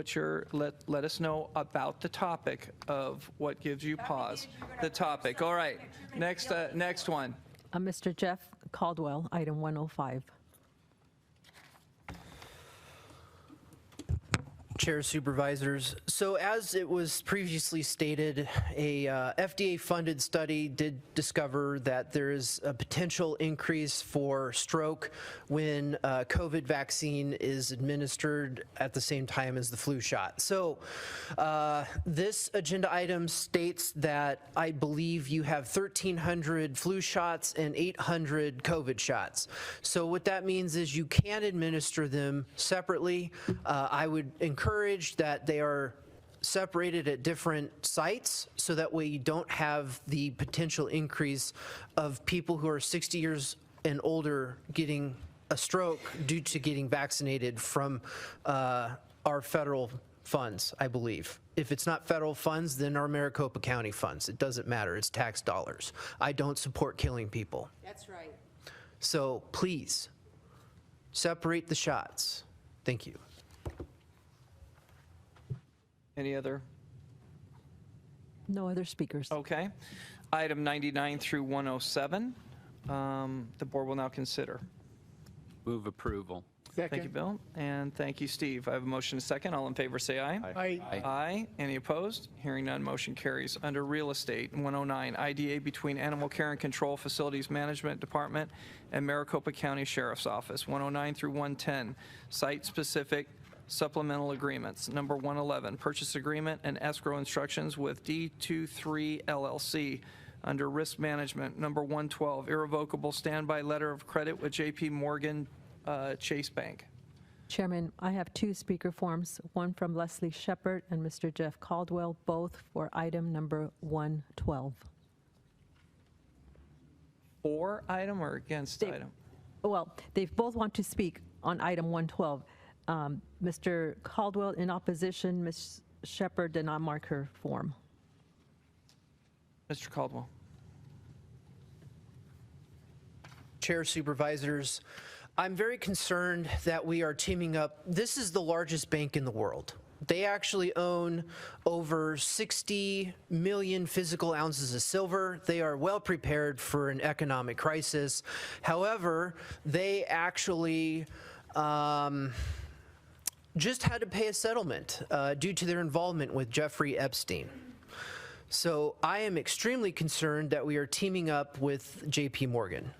let us know about the topic of what gives you pause. The topic. All right. Next one. Mr. Jeff Caldwell, item 105. Chair, Supervisors. So as it was previously stated, a FDA-funded study did discover that there is a potential increase for stroke when COVID vaccine is administered at the same time as the flu shot. So this agenda item states that I believe you have 1,300 flu shots and 800 COVID shots. So what that means is you can administer them separately. I would encourage that they are separated at different sites, so that way you don't have the potential increase of people who are 60 years and older getting a stroke due to getting vaccinated from our federal funds, I believe. If it's not federal funds, then our Maricopa County funds. It doesn't matter. It's tax dollars. I don't support killing people. That's right. So please, separate the shots. Thank you. Any other? No other speakers. Okay. Item 99 through 107, the board will now consider. Move approval. Thank you, Bill, and thank you, Steve. I have a motion and a second. All in favor, say aye. Aye. Aye. Any opposed? Hearing none, motion carries. Under Real Estate, 109, IDA between Animal Care and Control Facilities Management Department and Maricopa County Sheriff's Office, 109 through 110, site-specific supplemental agreements. Number 111, purchase agreement and escrow instructions with D23 LLC. Under Risk Management, number 112, irrevocable standby letter of credit with JP Morgan Chase Bank. Chairman, I have two speaker forms, one from Leslie Shepard and Mr. Jeff Caldwell, both for item number 112. For item or against item? Well, they both want to speak on item 112. Mr. Caldwell in opposition, Ms. Shepard did not mark her form. Mr. Caldwell. Chair, Supervisors, I'm very concerned that we are teaming up. This is the largest bank in the world. They actually own over 60 million physical ounces of silver. They are well prepared for an economic crisis. However, they actually just had to pay a settlement due to their involvement with Jeffrey Epstein. So I am extremely concerned that we are teaming up with JP Morgan.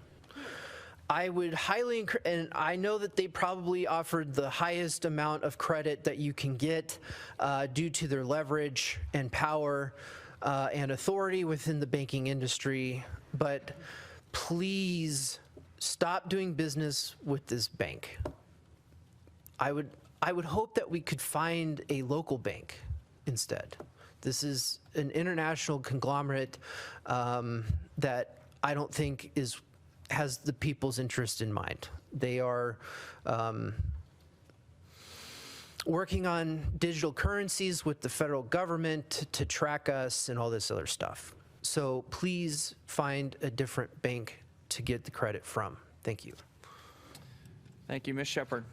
I would highly encourage, and I know that they probably offered the highest amount of credit that you can get due to their leverage and power and authority within the banking industry, but please stop doing business with this bank. I would hope that we could find a local bank instead. This is an international conglomerate that I don't think has the people's interest in mind. They are working on digital currencies with the federal government to track us and all this other stuff. So please find a different bank to get the credit from. Thank you. Thank you, Ms. Shepherd.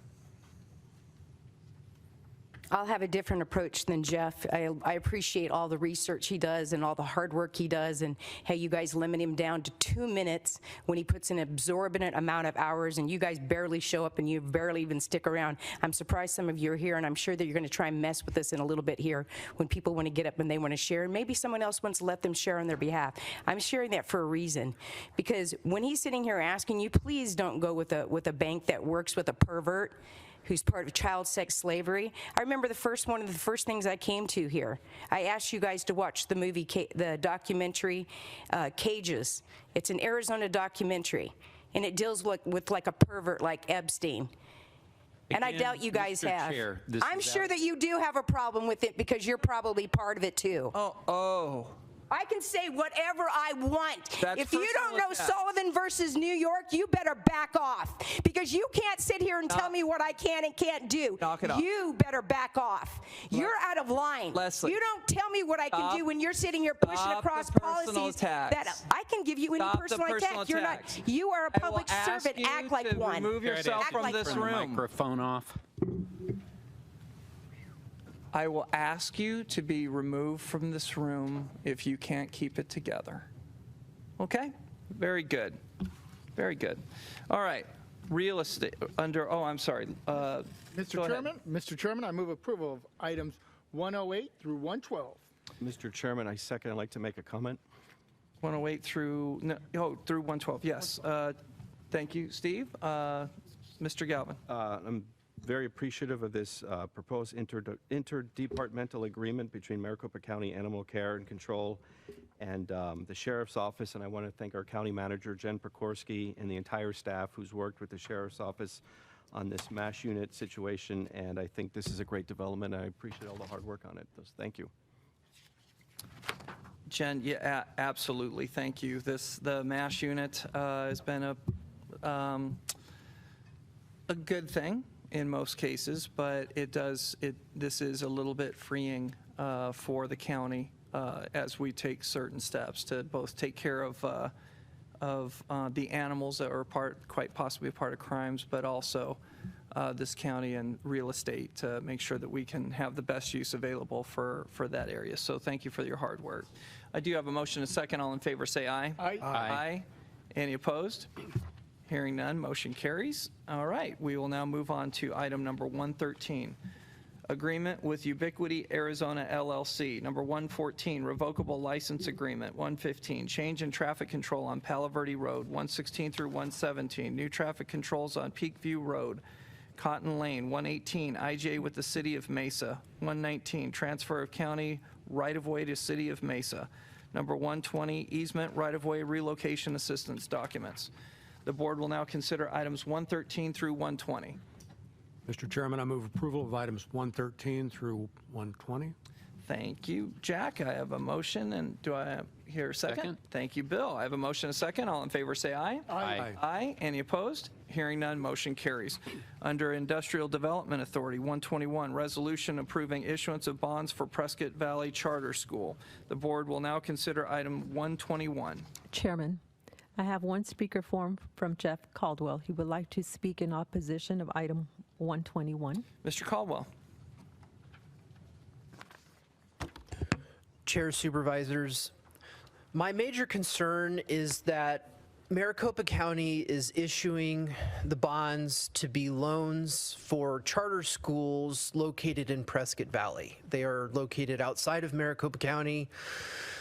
I'll have a different approach than Jeff. I appreciate all the research he does and all the hard work he does, and how you guys limit him down to 2 minutes when he puts an exorbitant amount of hours, and you guys barely show up and you barely even stick around. I'm surprised some of you are here, and I'm sure that you're going to try and mess with us in a little bit here when people want to get up and they want to share, and maybe someone else wants to let them share on their behalf. I'm sharing that for a reason, because when he's sitting here asking you, please don't go with a bank that works with a pervert who's part of child sex slavery. I remember one of the first things I came to here, I asked you guys to watch the movie, the documentary Cages. It's an Arizona documentary, and it deals with like a pervert like Epstein. And I doubt you guys Mr. have. Chair, I'm sure that you do have a problem with it because you're probably part of it too. Oh. I can say whatever I want. That's if you don't know attack. Sullivan versus New York, you better back off, because you can't sit here and tell me what I can and can't do. Knock it off. You better back off. You're out of line. Leslie. You don't tell me what I can do when you're sitting here pushing Stop across the personal policies attacks. that I can give you any Stop the personal personal attack. You're not. attacks. You are a I will public ask servant. you Act like to one. remove yourself Act from like this one. Turn the room. microphone off. I will ask you to be removed from this room if you can't keep it together. Okay? Very good. Very good. All right. Real estate I'm sorry. Mr. Go ahead. Mr. Chairman, I move approval of items 108 through 112. Mr. Chairman, I'd like to make a comment. 108 through 112. Yes. Thank you, Steve. Mr. Galvin. I'm very appreciative of this proposed interdepartmental agreement between Maricopa County Animal Care and Control and the Sheriff's Office, and I want to thank our County Manager, Jen Prikorsky, and the entire staff who's worked with the Sheriff's Office on this MASH unit situation, and I think this is a great development, and I appreciate all the hard work on it. Thank you. Jen, yeah, absolutely. Thank you. The MASH unit has been a good thing in most cases, but this is a little bit freeing for the county as we take certain steps to both take care of the animals that are quite possibly a part of crimes, but also this county and real estate to make sure that we can have the best use available for that area. So thank you for your hard work. I do have a motion and a second. All in favor say aye. Aye. Aye. Any opposed? Hearing none, motion carries. All right, we will now move on to item number 113. Agreement with Ubiquity Arizona LLC. Number 114, revocable license agreement. 115, change in traffic control on Palo Verde Road. 116 through 117, new traffic controls on Peakview Road, Cotton Lane. 118, IJ with the City of Mesa. 119, transfer of county right-of-way to City of Mesa. Number 120, easement right-of-way relocation assistance documents. The board will now consider items 113 through 120. Mr. Chairman, I move approval of items 113 through 120. Thank you, Jack. I have a motion, and do I hear a second? Second. Thank you, Bill. I have a motion and a second. All in favor say aye. Aye. Aye. Any opposed? Hearing none, motion carries. Under Industrial Development Authority, 121, resolution approving issuance of bonds for Prescott Valley Charter School. The board will now consider item 121. Chairman, I have one speaker form from Jeff Caldwell. He would like to speak in opposition of item 121. Mr. Caldwell. Chair, Supervisors, my major concern is that Maricopa County is issuing the bonds to be loans for charter schools located in Prescott Valley. They are located outside of Maricopa County.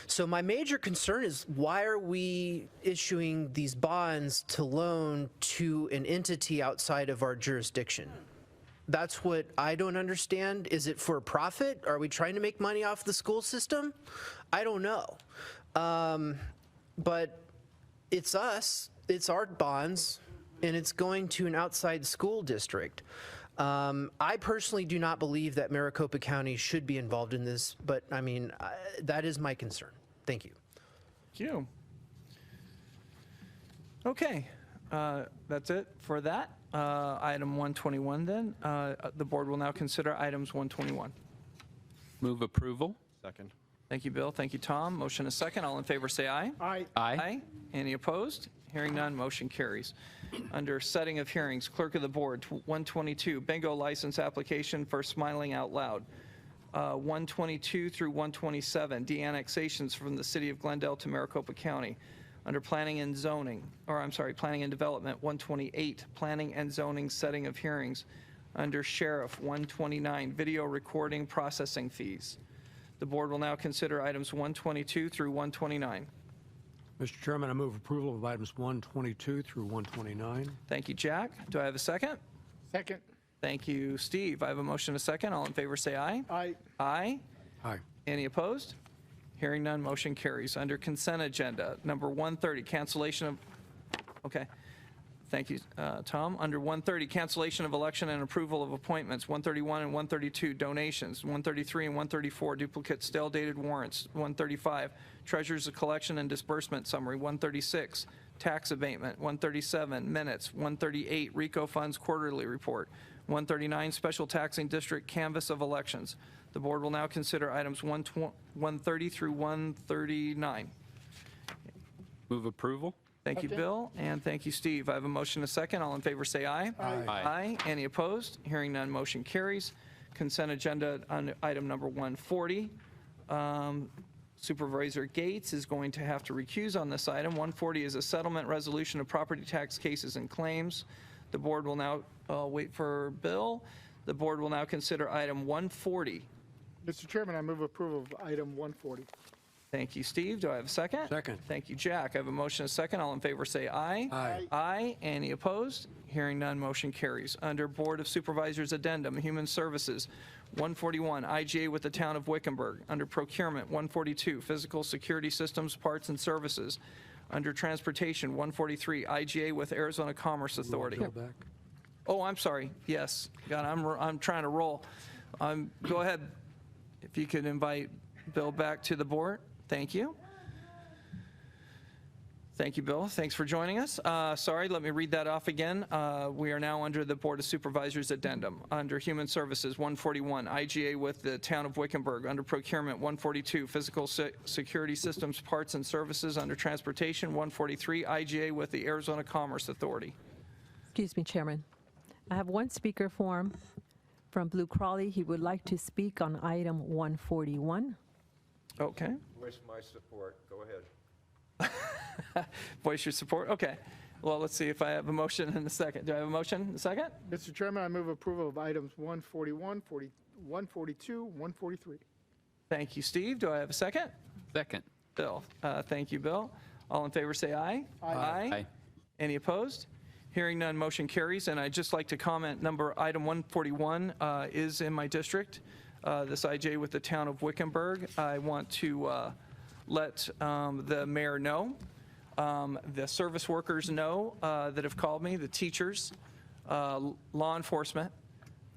So my major concern is, why are we issuing these bonds to loan to an entity outside of our jurisdiction? That's what I don't understand. Is it for profit? Are we trying to make money off the school system? I don't know. But it's us, it's our bonds, and it's going to an outside school district. I personally do not believe that Maricopa County should be involved in this, but I mean, that is my concern. Thank you. Thank you. Okay, that's it for that. item 121 then. The board will now consider items 121. Move approval. Second. Thank you, Bill. Thank you, Tom. Motion is second. All in favor, say aye. Aye. Aye. Any opposed? Hearing none, motion carries. Under setting of hearings, clerk of the board, 122, bingo license application for Smiling Out Loud. 122 through 127, de-annexations from the city of Glendale to Maricopa County. Under planning and zoning, or I'm sorry, planning and development, 128, planning and zoning setting of hearings. Under sheriff, 129, video recording processing fees. The board will now consider items 122 through 129. Mr. Chairman, I move approval of items 122 through 129. Thank you, Jack. Do I have a second? Second. Thank you, Steve. I have a motion and a second. All in favor, say aye. Aye. Aye. Aye. Any opposed? Hearing none, motion carries. Under consent agenda, number 130, cancellation of, okay. Thank you, Tom. Under 130, cancellation of election and approval of appointments. 131 and 132, donations. 133 and 134, duplicate stale dated warrants. 135, treasurer's collection and disbursement summary. 136, tax abatement. 137, minutes. 138, RICO funds quarterly report. 139, special taxing district canvass of elections. The board will now consider items 130 through 139. Move approval. Thank you, Bill, and thank you, Steve. I have a motion and a second. All in favor, say aye. Aye. Aye. Any opposed? Hearing none, motion carries. Consent agenda on item number 140. Supervisor Gates is going to have to recuse on this item. 140 is a settlement resolution of property tax cases and claims. The board will now wait for Bill. The board will now consider item 140. Mr. Chairman, I move approval of item 140. Thank you, Steve. Do I have a second? Second. Thank you, Jack. I have a motion and a second. All in favor, say aye. Aye. Aye. Any opposed? Hearing none, motion carries. Under Board of Supervisors Addendum, Human Services, 141, IGA with the Town of Wickenburg. Under Procurement, 142, Physical Security Systems, Parts and Services. Under Transportation, 143, IGA with Arizona Commerce Authority. Bill back. Oh, I'm sorry. Yes. God, I'm trying to roll. Go ahead. If you could invite Bill back to the board. Thank you. Thank you, Bill. Thanks for joining us. Sorry, let me read that off again. We are now under the Board of Supervisors Addendum. Under Human Services, 141, IGA with the Town of Wickenburg. Under Procurement, 142, Physical Security Systems, Parts and Services. Under Transportation, 143, IGA with the Arizona Commerce Authority. Excuse me, Chairman. I have one speaker form from Blue Crawley. He would like to speak on item 141. Okay. Voice my support. Go ahead. Voice your support? Okay. Well, let's see if I have a motion in a second. Do I have a motion in a second? Mr. Chairman, I move approval of items 141, 142, 143. Thank you, Steve. Do I have a second? Second. Bill. Thank you, Bill. All in favor, say aye. Aye. Any opposed? Hearing none, motion carries. And I'd just like to comment, item 141 is in my district. This IJ with the Town of Wickenburg. I want to let the mayor know, the service workers know that have called me, the teachers, law enforcement.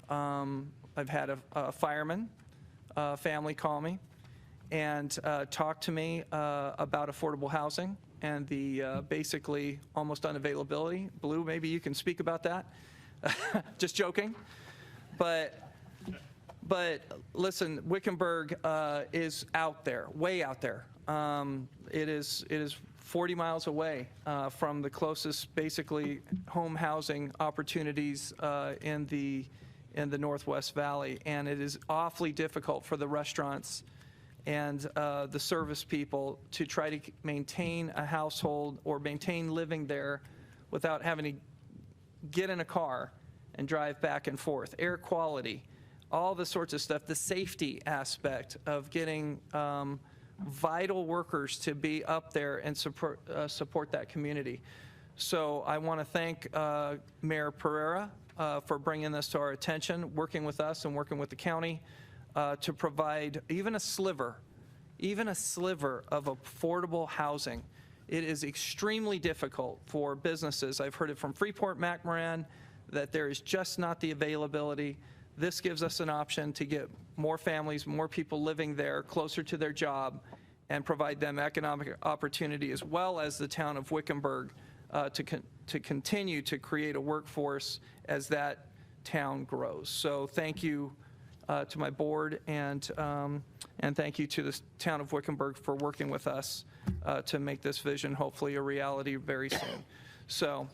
I've had a fireman family call me and talk to me about affordable housing and the basically almost unavailability. Blue, maybe you can speak about that. Just joking. But listen, Wickenburg is out there, way out there. It is 40 miles away from the closest, basically, home housing opportunities in the Northwest Valley, and it is awfully difficult for the restaurants and the service people to try to maintain a household or maintain living there without having to get in a car and drive back and forth. Air quality, all the sorts of stuff, the safety aspect of getting vital workers to be up there and support that community. So I want to thank Mayor Pereira for bringing this to our attention, working with us and working with the county to provide even a sliver of affordable housing. It is extremely difficult for businesses. I've heard it from Freeport-McMoran that there is just not the availability. This gives us an option to get more families, more people living there closer to their job and provide them economic opportunity, as well as the Town of Wickenburg to continue to create a workforce as that town grows. So thank you to my board, and thank you to the town of Wickenburg for working with us to make this vision hopefully a reality very soon. So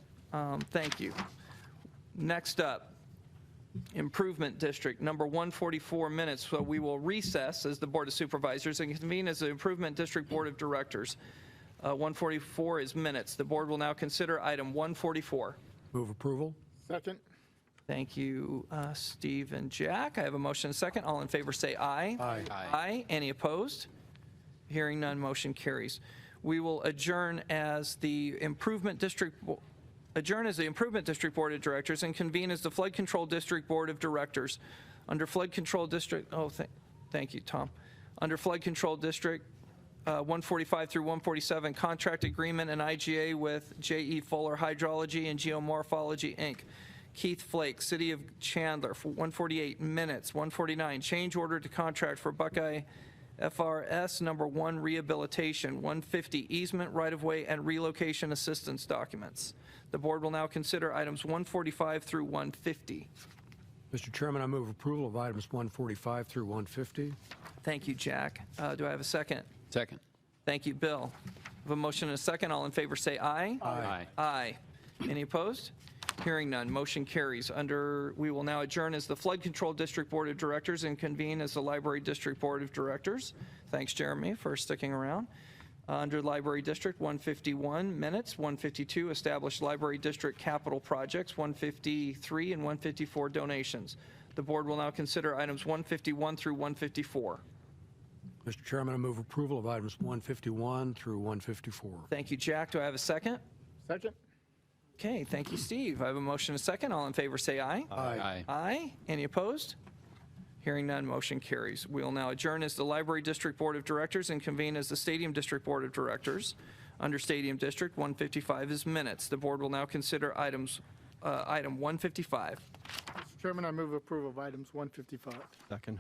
thank you. Next up, Improvement District, number 144 minutes. So we will recess as the Board of Supervisors and convene as the Improvement District Board of Directors. 144 is minutes. The board will now consider item 144. Move approval. Second. Thank you, Steve and Jack. I have a motion and a second. All in favor say aye. Aye. Aye. Any opposed? Hearing none, motion carries. We will adjourn as the Improvement District Board of Directors and convene as the Flood Control District Board of Directors. Under Flood Control District, thank you, Tom. Under Flood Control District, 145 through 147, contract agreement and IGA with J.E. Fuller Hydrology and Geomorphology, Inc. Keith Flake, City of Chandler, for 148 minutes. 149, change order to contract for Buckeye FRS number 1 rehabilitation. 150, easement, right-of-way, and relocation assistance documents. The board will now consider items 145 through 150. Mr. Chairman, I move approval of items 145 through 150. Thank you, Jack. Do I have a second? Second. Thank you, Bill. I have a motion and a second. All in favor say aye. Aye. Aye. Any opposed? Hearing none, motion carries. We will now adjourn as the Flood Control District Board of Directors and convene as the Library District Board of Directors. Thanks, Jeremy, for sticking around. Under Library District, 151 minutes. 152, established Library District capital projects. 153 and 154, donations. The board will now consider items 151 through 154. Mr. Chairman, I move approval of items 151 through 154. Thank you, Jack. Do I have a second? Second. Okay, thank you, Steve. I have a motion and a second. All in favor say aye. Aye. Aye. Any opposed? Hearing none, motion carries. We will now adjourn as the Library District Board of Directors and convene as the Stadium District Board of Directors. Under Stadium District, 155 is minutes. The board will now consider item 155. Mr. Chairman, I move approval of items 155. Second.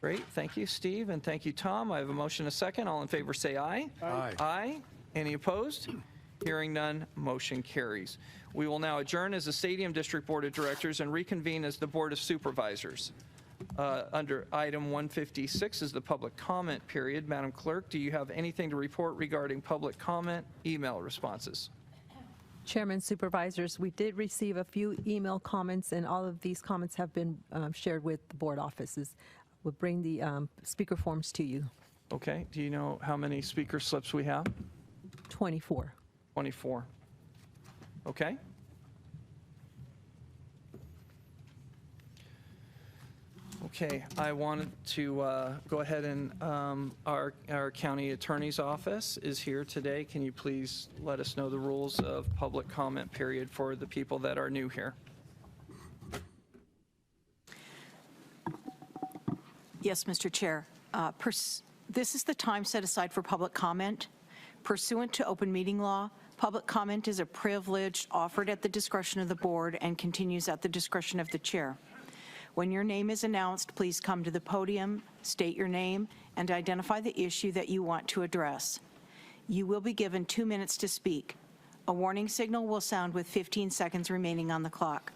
Great, thank you, Steve, and thank you, Tom. I have a motion and a second. All in favor say aye. Aye. Aye. Any opposed? Hearing none, motion carries. We will now adjourn as the Stadium District Board of Directors and reconvene as the Board of Supervisors. Under item 156 is the public comment period. Madam Clerk, do you have anything to report regarding public comment email responses? Chairman, Supervisors, we did receive a few email comments, and all of these comments have been shared with the board offices. We'll bring the speaker forms to you. Okay, do you know how many speaker slips we have? 24. 24. Okay. Okay, I wanted to go ahead and our county attorney's office is here today. Can you please let us know the rules of public comment period for the people that are new here? Yes, Mr. Chair. This is the time set aside for public comment. Pursuant to open meeting law, public comment is a privilege offered at the discretion of the board and continues at the discretion of the chair. When your name is announced, please come to the podium, state your name, and identify the issue that you want to address. You will be given 2 minutes to speak. A warning signal will sound with 15 seconds remaining on the clock.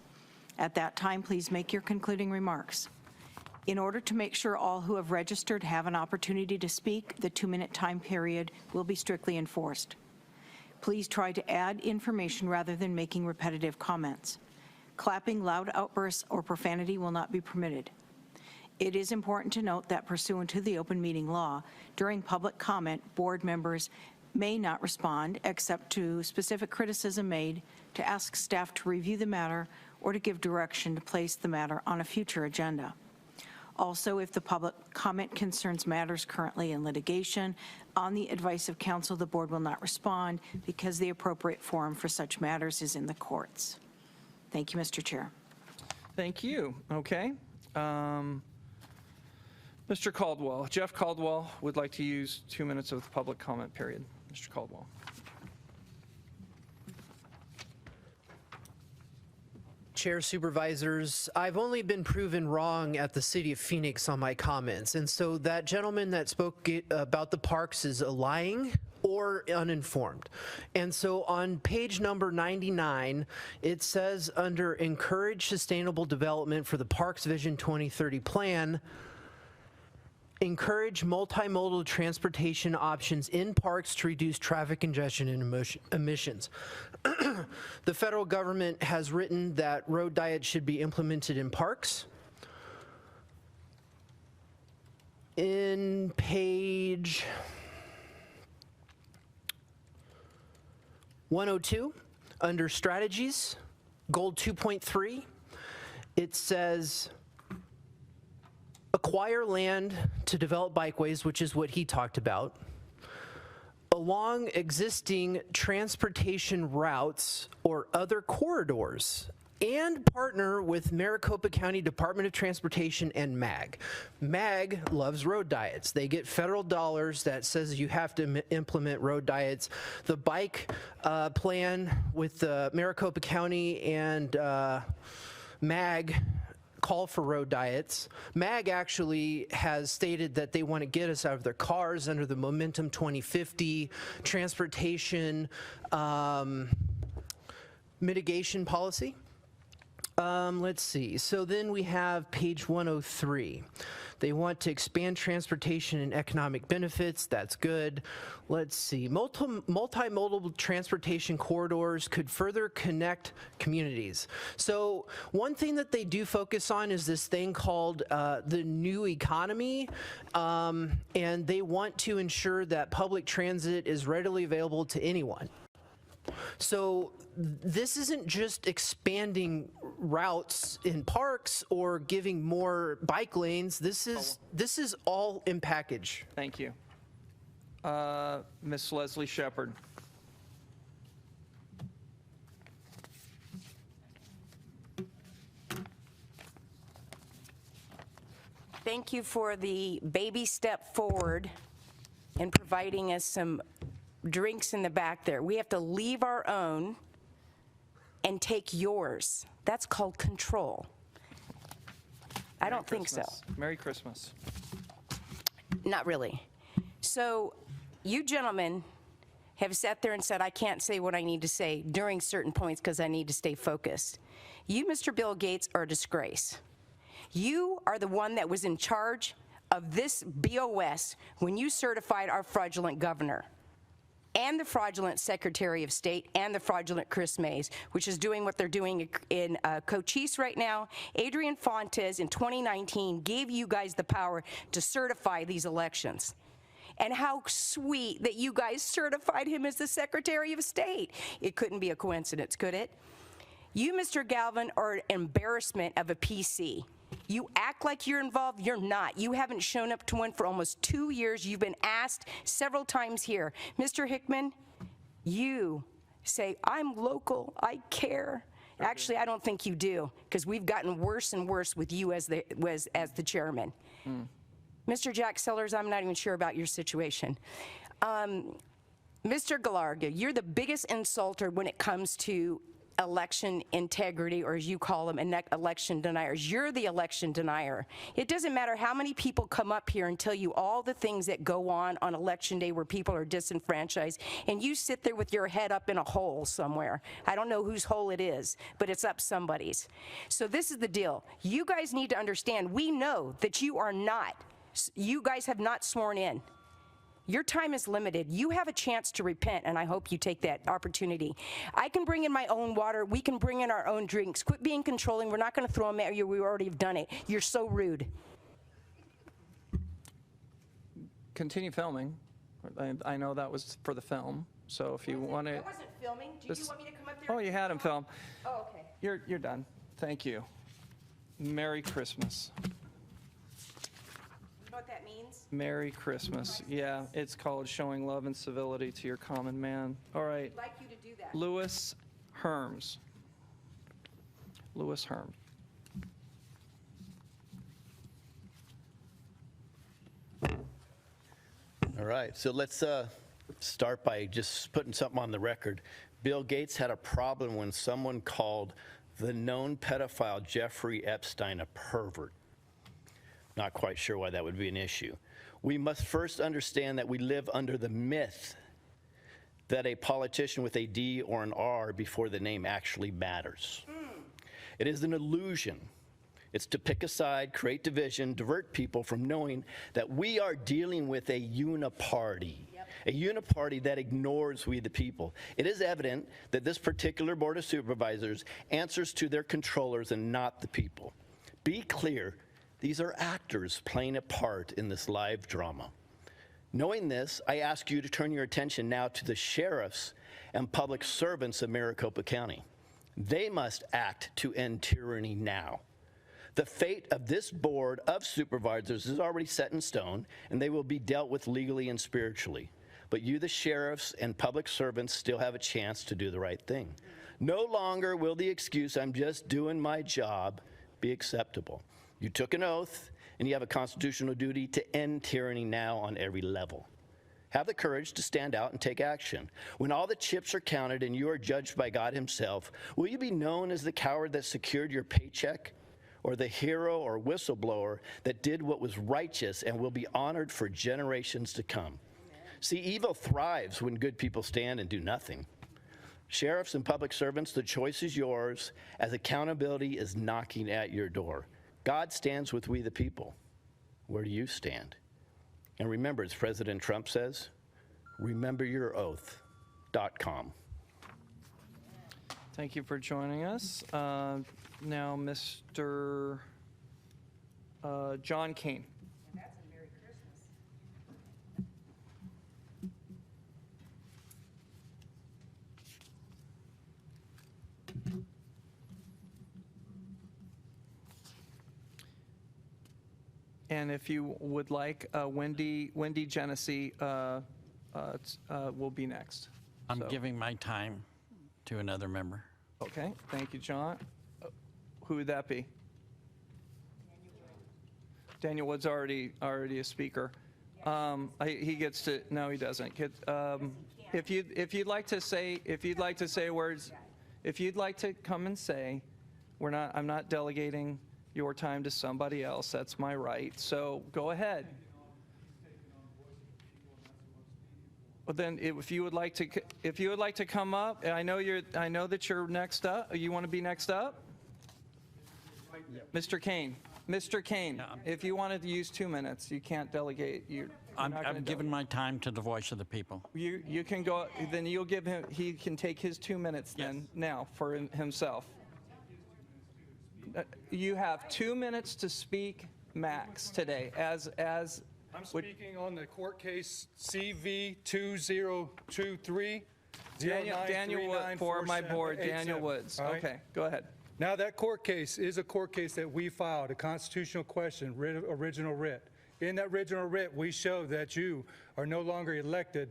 At that time, please make your concluding remarks. In order to make sure all who have registered have an opportunity to speak, the 2-minute time period will be strictly enforced. Please try to add information rather than making repetitive comments. Clapping, loud outbursts, or profanity will not be permitted. It is important to note that pursuant to the open meeting law, during public comment, board members may not respond except to specific criticism made, to ask staff to review the matter, or to give direction to place the matter on a future agenda. Also, if the public comment concerns matters currently in litigation, on the advice of counsel, the board will not respond because the appropriate forum for such matters is in the courts. Thank you, Mr. Chair. Thank you. Okay. Mr. Caldwell, Jeff Caldwell would like to use 2 minutes of the public comment period. Mr. Caldwell. Chair, Supervisors, I've only been proven wrong at the City of Phoenix on my comments, and so that gentleman that spoke about the parks is lying or uninformed. And so on page number 99, it says under Encourage Sustainable Development for the Parks Vision 2030 Plan, encourage multimodal transportation options in parks to reduce traffic congestion and emissions. The federal government has written that road diets should be implemented in parks. In page 102, under strategies, goal 2.3, it says acquire land to develop bikeways, which is what he talked about, along existing transportation routes or other corridors, and partner with Maricopa County Department of Transportation and MAG. MAG loves road diets. They get federal dollars that says you have to implement road diets. The bike plan with Maricopa County and MAG call for road diets. MAG actually has stated that they want to get us out of their cars under the Momentum 2050 transportation mitigation policy. Let's see. So then we have page 103. They want to expand transportation and economic benefits. That's good. Let's see. Multimodal transportation corridors could further connect communities. So one thing that they do focus on is this thing called the new economy, and they want to ensure that public transit is readily available to anyone. So this isn't just expanding routes in parks or giving more bike lanes. This is all in package. Thank you. Ms. Leslie Shepard. Thank you for the baby step forward in providing us some drinks in the back there. We have to leave our own and take yours. That's called control. I don't think so. Merry Christmas. Not really. So you gentlemen have sat there and said, I can't say what I need to say during certain points because I need to stay focused. You, Mr. Bill Gates, are a disgrace. You are the one that was in charge of this BOS when you certified our fraudulent governor, and the fraudulent Secretary of State, and the fraudulent Chris Mays, which is doing what they're doing in Cochise right now. Adrian Fontes in 2019 gave you guys the power to certify these elections. And how sweet that you guys certified him as the Secretary of State. It couldn't be a coincidence, could it? You, Mr. Galvin, are an embarrassment of a PC. You act like you're involved, you're not. You haven't shown up to one for almost 2 years. You've been asked several times here. Mr. Hickman, you say, I'm local, I care. Actually, I don't think you do, because we've gotten worse and worse with you as the chairman. Mr. Jack Sellers, I'm not even sure about your situation. Mr. Galarga, you're the biggest insulter when it comes to election integrity, or as you call them, election deniers. You're the election denier. It doesn't matter how many people come up here and tell you all the things that go on election day where people are disenfranchised, and you sit there with your head up in a hole somewhere. I don't know whose hole it is, but it's up somebody's. So this is the deal. You guys need to understand, we know that you guys have not sworn in. Your time is limited. You have a chance to repent, and I hope you take that opportunity. I can bring in my own water. We can bring in our own drinks. Quit being controlling. We're not going to throw them at you. We already have done it. You're so rude. Continue filming. I know that was for the film, so if you want to... I wasn't filming. Do you want me to come up there? Oh, you had him film. Oh, okay. You're done. Thank you. Merry Christmas. You know what that means? Merry Christmas. Yeah, it's called showing love and civility to your common man. All right. I'd like you to do that. Louis Herms. Louis Herms. All right, so let's start by just putting something on the record. Bill Gates had a problem when someone called the known pedophile Jeffrey Epstein a pervert. Not quite sure why that would be an issue. We must first understand that we live under the myth that a politician with a D or an R before the name actually matters. It is an illusion. It's to pick a side, create division, divert people from knowing that we are dealing with a uniparty. A uniparty that ignores we the people. It is evident that this particular Board of Supervisors answers to their controllers and not the people. Be clear, these are actors playing a part in this live drama. Knowing this, I ask you to turn your attention now to the sheriffs and public servants of Maricopa County. They must act to end tyranny now. The fate of this Board of Supervisors is already set in stone, and they will be dealt with legally and spiritually. But you, the sheriffs and public servants, still have a chance to do the right thing. No longer will the excuse, "I'm just doing my job," be acceptable. You took an oath, and you have a constitutional duty to end tyranny now on every level. Have the courage to stand out and take action. When all the chips are counted and you are judged by God himself, will you be known as the coward that secured your paycheck, or the hero or whistleblower that did what was righteous and will be honored for generations to come? See, evil thrives when good people stand and do nothing. Sheriffs and public servants, the choice is yours as accountability is knocking at your door. God stands with we the people. Where do you stand? And remember, as President Trump says, remember your oath.com. Thank you for joining us. Now, Mr. John Kane. And if you would like, Wendy Genesee will be next. I'm So- giving my time to another member. Okay, thank you, John. Who would that be? Daniel Wood's already a speaker. He gets to, no, he doesn't. If you'd like to say words, if you'd like to come and say, I'm not delegating your time to somebody else. That's my right. So go ahead. Well, then, if you would like to come up, I know that you're next up. You want to be next up, Mr. Kane. Mr. Kane, if you wanted to use 2 minutes, you can't delegate. I'm giving my time to the voice of the people. You can go. Then you'll give him. He can take his 2 minutes then now for himself. You have 2 minutes to speak max today. I'm speaking on the court case CV 2023. Daniel Wood for my board. Daniel Woods. Right. Okay, go ahead. Now that court case is a court case that we filed, a constitutional question, original writ. In that original writ, we show that you are no longer elected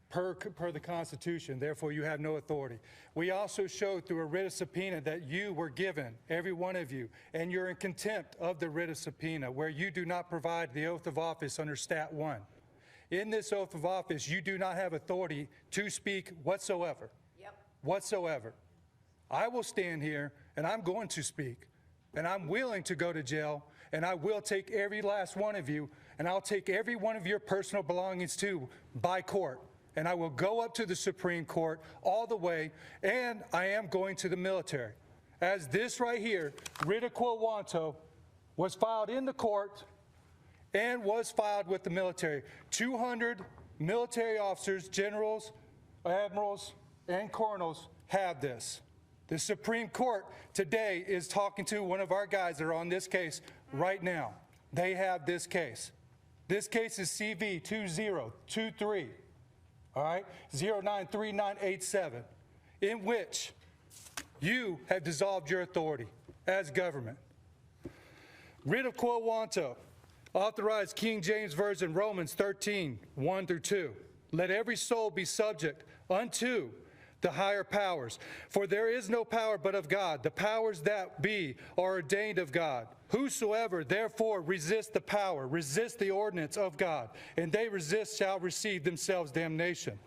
per the Constitution, therefore you have no authority. We also showed through a writ of subpoena that you were given, every one of you, and you're in contempt of the writ of subpoena, where you do not provide the oath of office under Stat 1. In this oath of office, you do not have authority to speak whatsoever. Whatsoever. I will stand here, and I'm going to speak, and I'm willing to go to jail, and I will take every last one of you, and I'll take every one of your personal belongings too by court. And I will go up to the Supreme Court all the way, and I am going to the military. As this right here, writ of quo wanto, was filed in the court and was filed with the military. 200 military officers, generals, admirals, and colonels have this. The Supreme Court today is talking to one of our guys that are on this case right now. They have this case. This case is CV 2023. All right, 093987, in which you have dissolved your authority as government. Writ of quo wanto, authorized King James Version, Romans 13, 1 through 2. Let every soul be subject unto the higher powers, for there is no power but of God. The powers that be are ordained of God. Whosoever therefore resist the power, resist the ordinance of God, and they resist shall receive themselves damnation.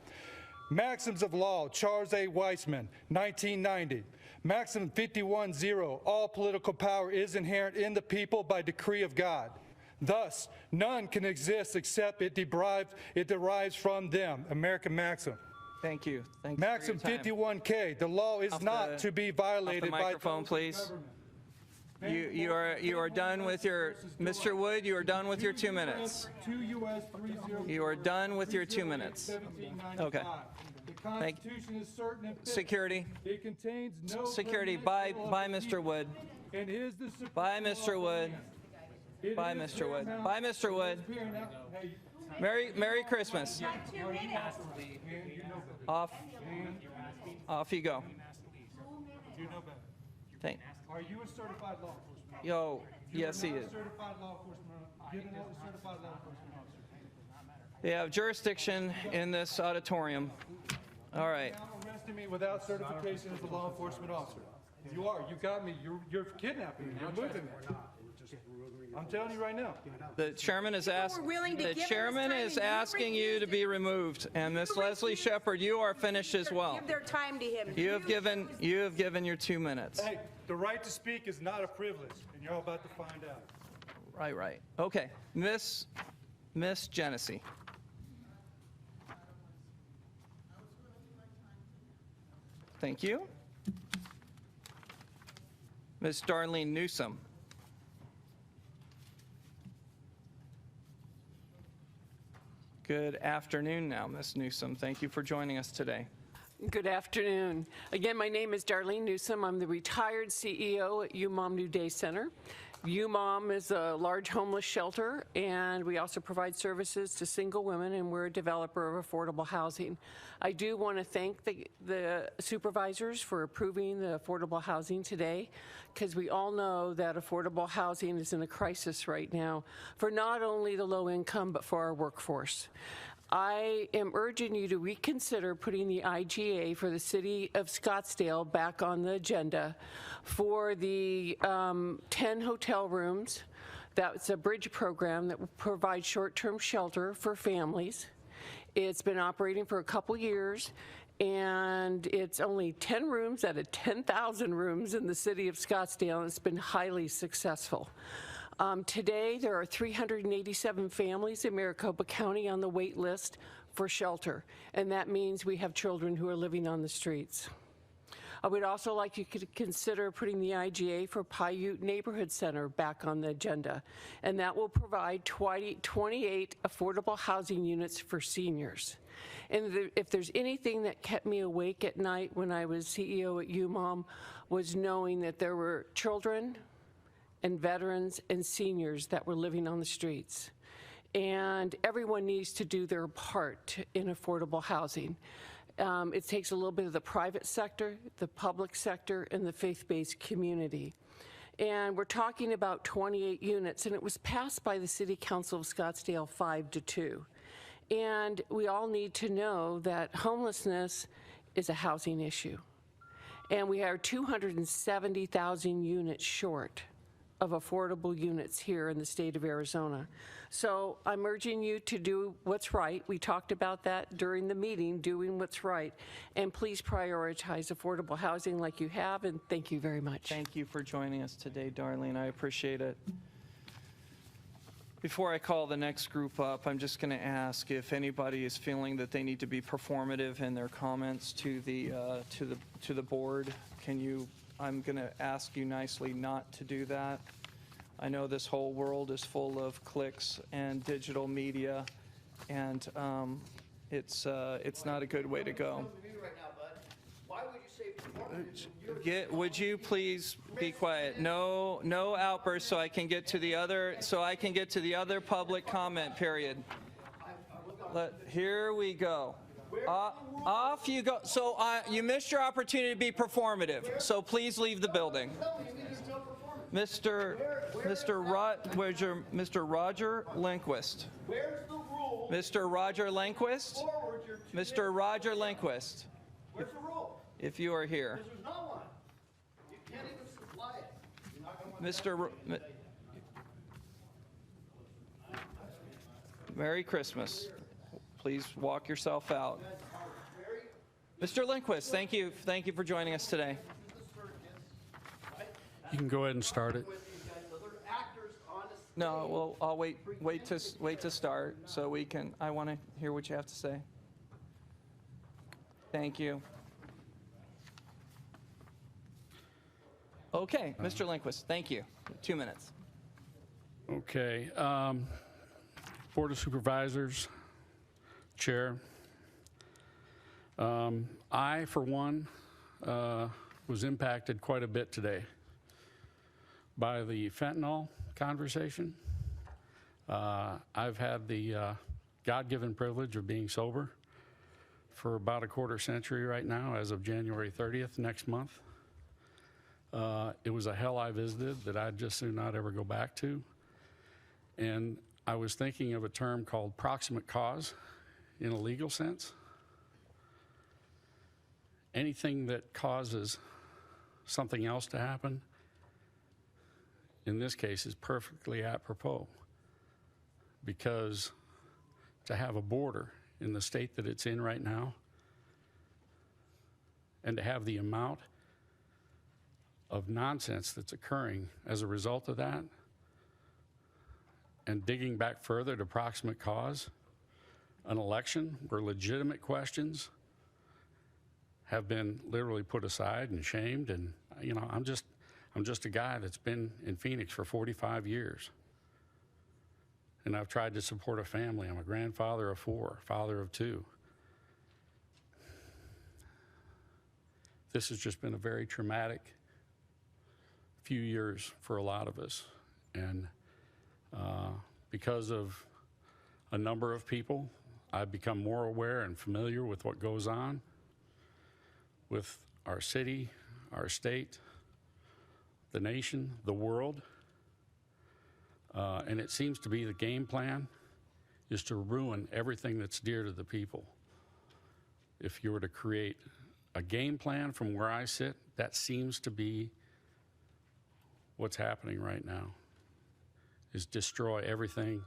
Maxims of Law, Charles A. Weissman, 1990. Maxim 51:0, all political power is inherent in the people by decree of God. Thus, none can exist except it derives from them. American maxim. Thank you. Thank Maxim you for your time. 51K, the law is not to be violated Off the microphone, by please. You are done with your, Mr. Wood, you are done with your 2 minutes. 2 U.S. 30. You are done with your 2 minutes. Okay. The Constitution is certain and fit. Security. It contains no Security. permanent Bye, law bye, of the Mr. people, Wood. and is the supreme Bye, law Mr. of Wood. man. It Bye, is Mr. Wood. paramount- Bye, Mr. Wood. it is paramount- Hey, Merry Christmas. Off you go. you know better. Thank. Are you a certified law enforcement officer? Yo, yes, he You're is. not a certified law enforcement. Get a certified law enforcement officer. They have jurisdiction in this auditorium. All right. Now arresting me without certification as a law enforcement officer. You are. You got me. You're kidnapping me. You're moving me. I'm telling you right now. The chairman is asking. The chairman is asking you to be removed, and Miss Leslie Shepherd, you are finished as well. Give their time to him. You have given your 2 minutes. Hey, the right to speak is not a privilege, and you're all about to find out. Right. Okay, Miss Genesee. Thank you. Miss Darlene Newsome. Good afternoon now, Miss Newsome. Thank you for joining us today. Good afternoon. Again, my name is Darlene Newsome. I'm the retired CEO at UMOM New Day Center. UMOM is a large homeless shelter, and we also provide services to single women, and we're a developer of affordable housing. I do want to thank the supervisors for approving the affordable housing today, because we all know that affordable housing is in a crisis right now for not only the low income, but for our workforce. I am urging you to reconsider putting the IGA for the city of Scottsdale back on the agenda for the 10 hotel rooms. That's a bridge program that will provide short-term shelter for families. It's been operating for a couple years, and it's only 10 rooms out of 10,000 rooms in the city of Scottsdale, and it's been highly successful. Today, there are 387 families in Maricopa County on the wait list for shelter, and that means we have children who are living on the streets. I would also like you to consider putting the IGA for Paiute Neighborhood Center back on the agenda, and that will provide 28 affordable housing units for seniors. And if there's anything that kept me awake at night when I was CEO at UMOM, was knowing that there were children and veterans and seniors that were living on the streets. And everyone needs to do their part in affordable housing. It takes a little bit of the private sector, the public sector, and the faith-based community. And we're talking about 28 units, and it was passed by the City Council of Scottsdale 5-2. And we all need to know that homelessness is a housing issue. And we are 270,000 units short of affordable units here in the state of Arizona. So I'm urging you to do what's right. We talked about that during the meeting, doing what's right. And please prioritize affordable housing like you have, and thank you very much. Thank you for joining us today, Darlene. I appreciate it. Before I call the next group up, I'm just going to ask if anybody is feeling that they need to be performative in their comments to the board. I'm going to ask you nicely not to do that. I know this whole world is full of clicks and digital media, and it's not a good way to go. Would you please be quiet? No outbursts, so I can get to the other public comment period. Here we go. Off you go. So you missed your opportunity to be performative. So please leave the building. Mr. Roger Lindquist. Mr. Roger Lindquist. Mr. Roger Lindquist. Where's the rule? If you are here. There's not one. You can't even supply it. You're not going to Mr. Merry Christmas. Please walk yourself out. Mr. Lindquist, thank you for joining us today. You can go ahead and start it. No, well, I'll wait to start so we can, I want to hear what you have to say. Thank you. Okay, Mr. Lindquist, thank you. 2 minutes. Okay. Board of Supervisors, Chair. I, for one, was impacted quite a bit today by the fentanyl conversation. I've had the God-given privilege of being sober for about a quarter century right now, as of January 30th next month. It was a hell I visited that I'd just soon not ever go back to. And I was thinking of a term called proximate cause in a legal sense. Anything that causes something else to happen, in this case, is perfectly apropos, because to have a border in the state that it's in right now, and to have the amount of nonsense that's occurring as a result of that, and digging back further to proximate cause, an election where legitimate questions have been literally put aside and shamed. And you know, I'm just a guy that's been in Phoenix for 45 years. And I've tried to support a family. I'm a grandfather of 4, father of 2. This has just been a very traumatic few years for a lot of us. And because of a number of people, I've become more aware and familiar with what goes on with our city, our state, the nation, the world. And it seems to be the game plan is to ruin everything that's dear to the people. If you were to create a game plan from where I sit, that seems to be what's happening right now, is destroy everything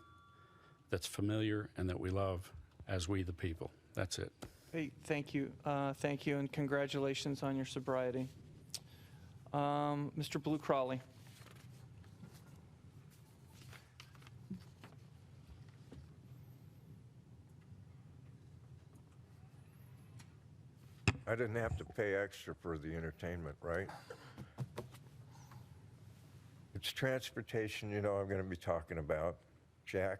that's familiar and that we love as we the people. That's it. Hey, thank you, and congratulations on your sobriety. Mr. Blue Crawley. I didn't have to pay extra for the entertainment, right? It's transportation, you know, I'm going to be talking about. Jack,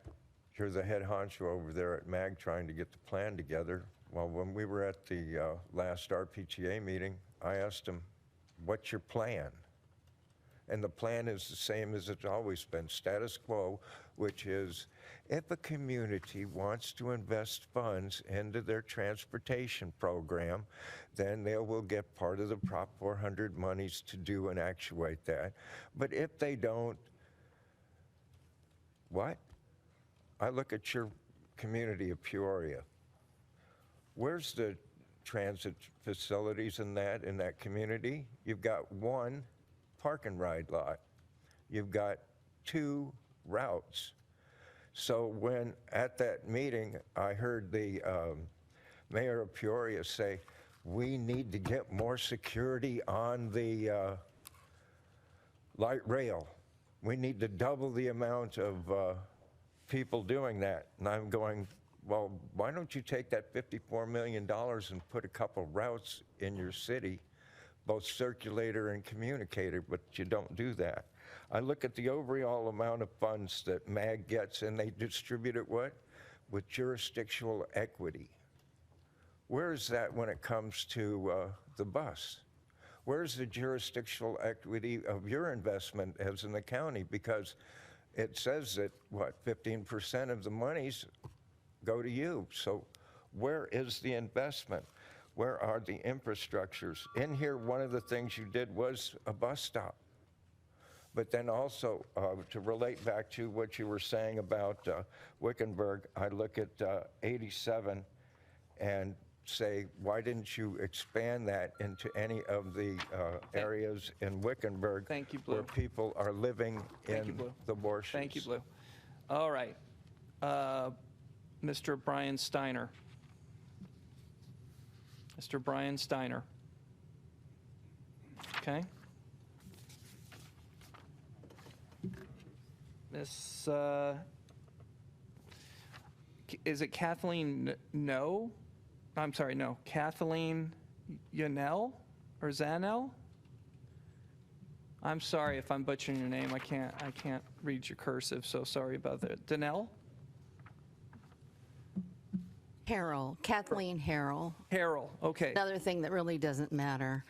you're the head honcho over there at MAG trying to get the plan together. Well, when we were at the last RPTA meeting, I asked him, what's your plan? And the plan is the same as it's always been, status quo, which is if a community wants to invest funds into their transportation program, then they will get part of the Prop 400 monies to do and actuate that. But if they don't, what? I look at your community of Peoria. Where's the transit facilities in that community? You've got 1 park and ride lot. You've got 2 routes. So when at that meeting, I heard the mayor of Peoria say, we need to get more security on the light rail. We need to double the amount of people doing that. And I'm going, well, why don't you take that $54 million and put a couple routes in your city, both circulator and communicator, but you don't do that. I look at the overall amount of funds that MAG gets, and they distribute it what? With jurisdictional equity. Where is that when it comes to the bus? Where's the jurisdictional equity of your investment as in the county? Because it says that, what, 15% of the monies go to you. So where is the investment? Where are the infrastructures? In here, one of the things you did was a bus stop. But then also, to relate back to what you were saying about Wickenburg, I look at 87 and say, why didn't you expand that into any of the areas in Wickenburg where people are living in the marshes? Thank you, Blue. All right. Mr. Brian Steiner. Mr. Brian Steiner. Okay. Miss, is it Kathleen No? I'm sorry, no, Kathleen Yanell or Zanell? I'm sorry if I'm butchering your name. I can't read your cursive, so sorry about that. Danelle? Harrell, Kathleen Harrell. Harrell, okay. Another thing that really doesn't matter.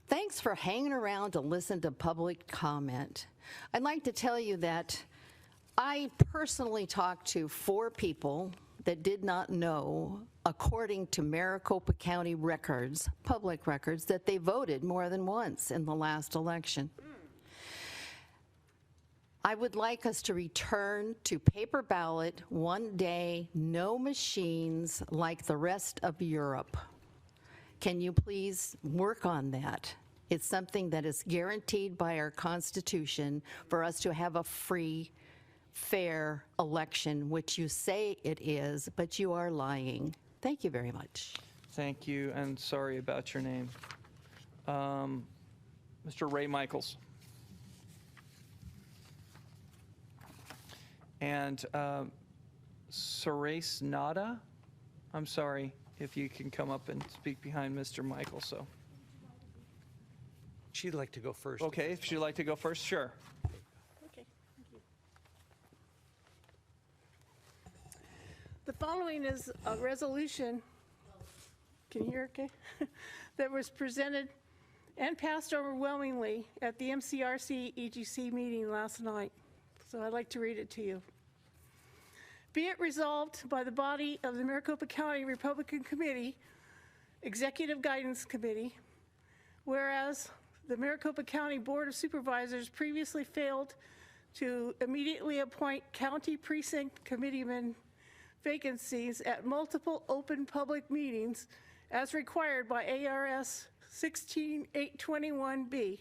Thanks for hanging around to listen to public comment. I'd like to tell you that I personally talked to 4 people that did not know, according to Maricopa County records, public records, that they voted more than once in the last election. I would like us to return to paper ballot one day, no machines like the rest of Europe. Can you please work on that? It's something that is guaranteed by our Constitution for us to have a free, fair election, which you say it is, but you are lying. Thank you very much. Thank you, and sorry about your name. Mr. Ray Michaels. And Suresh Nada, I'm sorry if you can come up and speak behind Mr. Michaels. So. She'd like to go first. Okay, if she'd like to go first, sure. Okay, thank you. The following is a resolution, can you hear okay? That was presented and passed overwhelmingly at the MCRC EGC meeting last night. So I'd like to read it to you. Be it resolved by the body of the Maricopa County Republican Committee, Executive Guidance Committee, whereas the Maricopa County Board of Supervisors previously failed to immediately appoint county precinct committeeman vacancies at multiple open public meetings as required by ARS 16821B,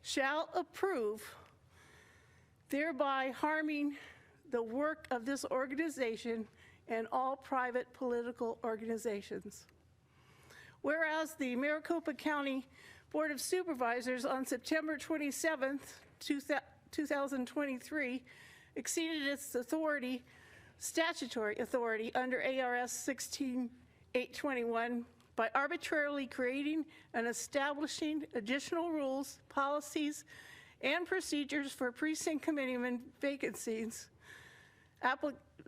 shall approve, thereby harming the work of this organization and all private political organizations. Whereas the Maricopa County Board of Supervisors on September 27th, 2023 exceeded its authority, statutory authority under ARS 16821 by arbitrarily creating and establishing additional rules, policies, and procedures for precinct committeeman vacancies,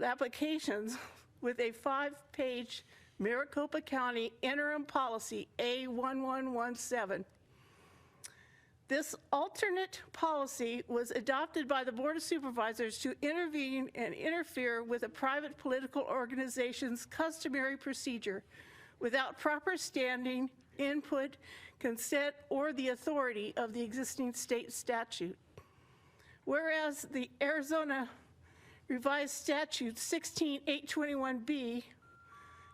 applications with a 5-page Maricopa County Interim Policy A1117. This alternate policy was adopted by the Board of Supervisors to intervene and interfere with a private political organization's customary procedure without proper standing, input, consent, or the authority of the existing state statute. Whereas the Arizona Revised Statute 16821B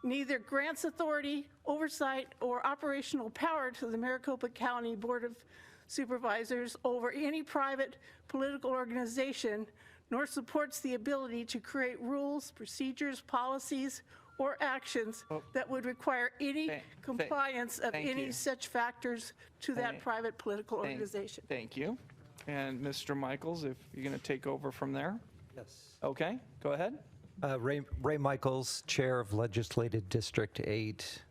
neither grants authority, oversight, or operational power to the Maricopa County Board of Supervisors over any private political organization, nor supports the ability to create rules, procedures, policies, or actions that would require any compliance of any such factors to that private political organization. Thank you. And Mr. Michaels, if you're going to take over from there? Yes. Okay, go ahead. Ray Michaels, Chair of Legislative District 8.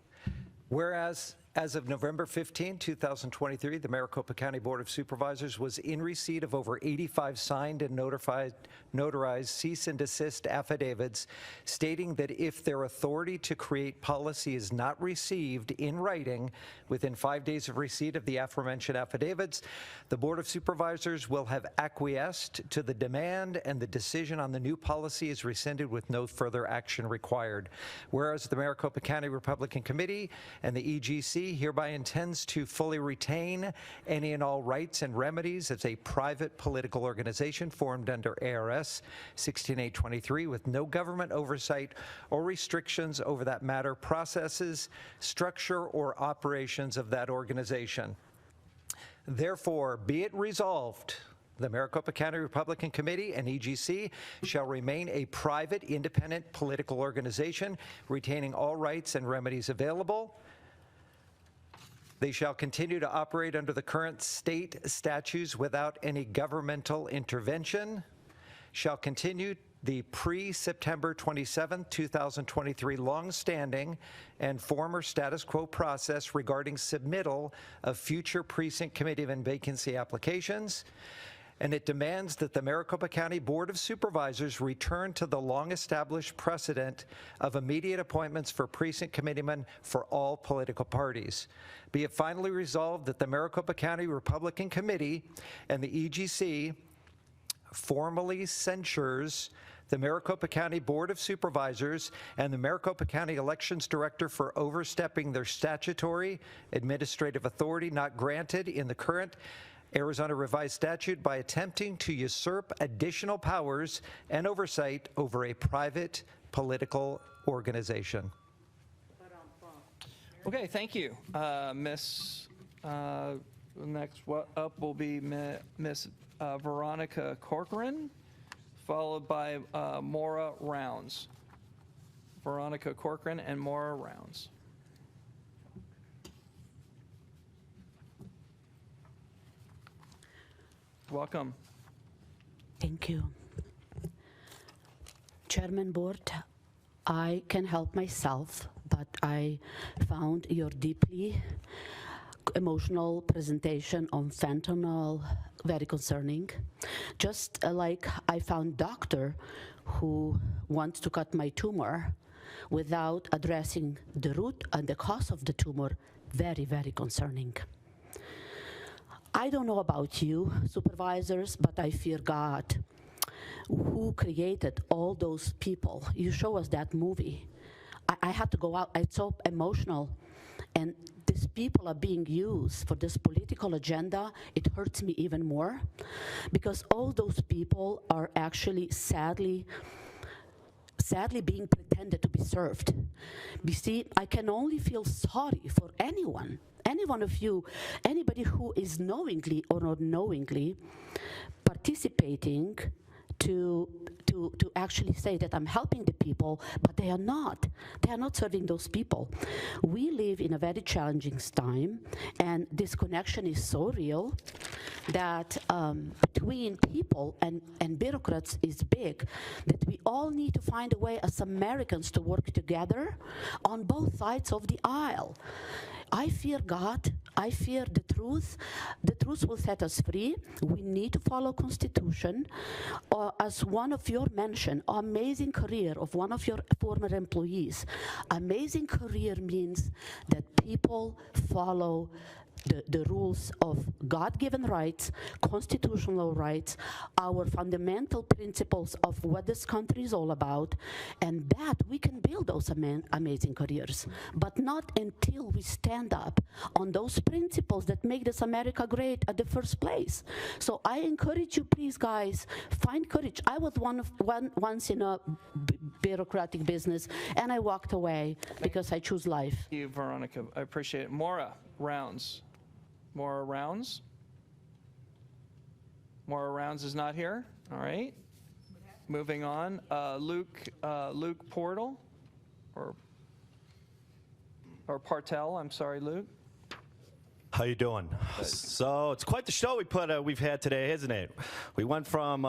Whereas, as of November 15, 2023, the Maricopa County Board of Supervisors was in receipt of over 85 signed and notarized cease and desist affidavits stating that if their authority to create policy is not received in writing within 5 days of receipt of the aforementioned affidavits, the Board of Supervisors will have acquiesced to the demand and the decision on the new policy is rescinded with no further action required. Whereas the Maricopa County Republican Committee and the EGC hereby intends to fully retain any and all rights and remedies as a private political organization formed under ARS 16823 with no government oversight or restrictions over that matter, processes, structure, or operations of that organization. Therefore, be it resolved, the Maricopa County Republican Committee and EGC shall remain a private, independent political organization retaining all rights and remedies available. They shall continue to operate under the current state statutes without any governmental intervention, shall continue the pre-September 27, 2023 long-standing and former status quo process regarding submittal of future precinct committee and vacancy applications, and it demands that the Maricopa County Board of Supervisors return to the long-established precedent of immediate appointments for precinct committeemen for all political parties. Be it finally resolved that the Maricopa County Republican Committee and the EGC formally censures the Maricopa County Board of Supervisors and the Maricopa County Elections Director for overstepping their statutory administrative authority not granted in the current Arizona Revised Statute by attempting to usurp additional powers and oversight over a private political organization. Okay, thank you. Miss, next up will be Miss Veronica Corcoran, followed by Maura Rounds. Veronica Corcoran and Maura Rounds. Welcome. Thank you. Chairman Board, I can help myself, but I found your deeply emotional presentation on fentanyl very concerning. Just like I found doctor who wants to cut my tumor without addressing the root and the cause of the tumor, very, very concerning. I don't know about you, supervisors, but I fear God, who created all those people. You show us that movie. I had to go out. It's so emotional. And these people are being used for this political agenda. It hurts me even more because all those people are actually sadly being pretended to be served. You see, I can only feel sorry for anyone, any one of you, anybody who is knowingly or unknowingly participating to actually say that I'm helping the people, but they are not. They are not serving those people. We live in a very challenging time, and this connection is so real that between people and bureaucrats is big, that we all need to find a way as Americans to work together on both sides of the aisle. I fear God. I fear the truth. The truth will set us free. We need to follow Constitution. As one of your mentioned, amazing career of one of your former employees. Amazing career means that people follow the rules of God-given rights, constitutional rights, our fundamental principles of what this country is all about, and that we can build those amazing careers, but not until we stand up on those principles that make this America great at the first place. So I encourage you, please, guys, find courage. I was once in a bureaucratic business, and I walked away because I choose life. Thank you, Veronica. I appreciate it. Maura Rounds. Maura Rounds? Maura Rounds is not here. All right. Moving on. Luke Portal, or Partel. I'm sorry, Luke. How you doing? So it's quite the show we've had today, isn't it? We went from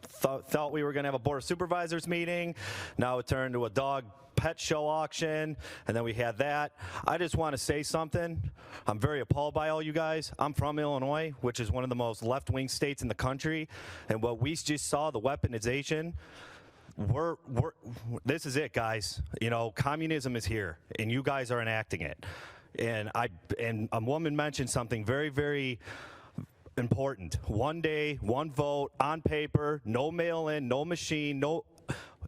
thought we were going to have a Board of Supervisors meeting. Now it turned to a dog pet show auction, and then we had that. I just want to say something. I'm very appalled by all you guys. I'm from Illinois, which is one of the most left-wing states in the country, and what we just saw, the weaponization, this is it, guys. You know, communism is here, and you guys are enacting it. And a woman mentioned something very, very important. One day, one vote, on paper, no mail-in, no machine, no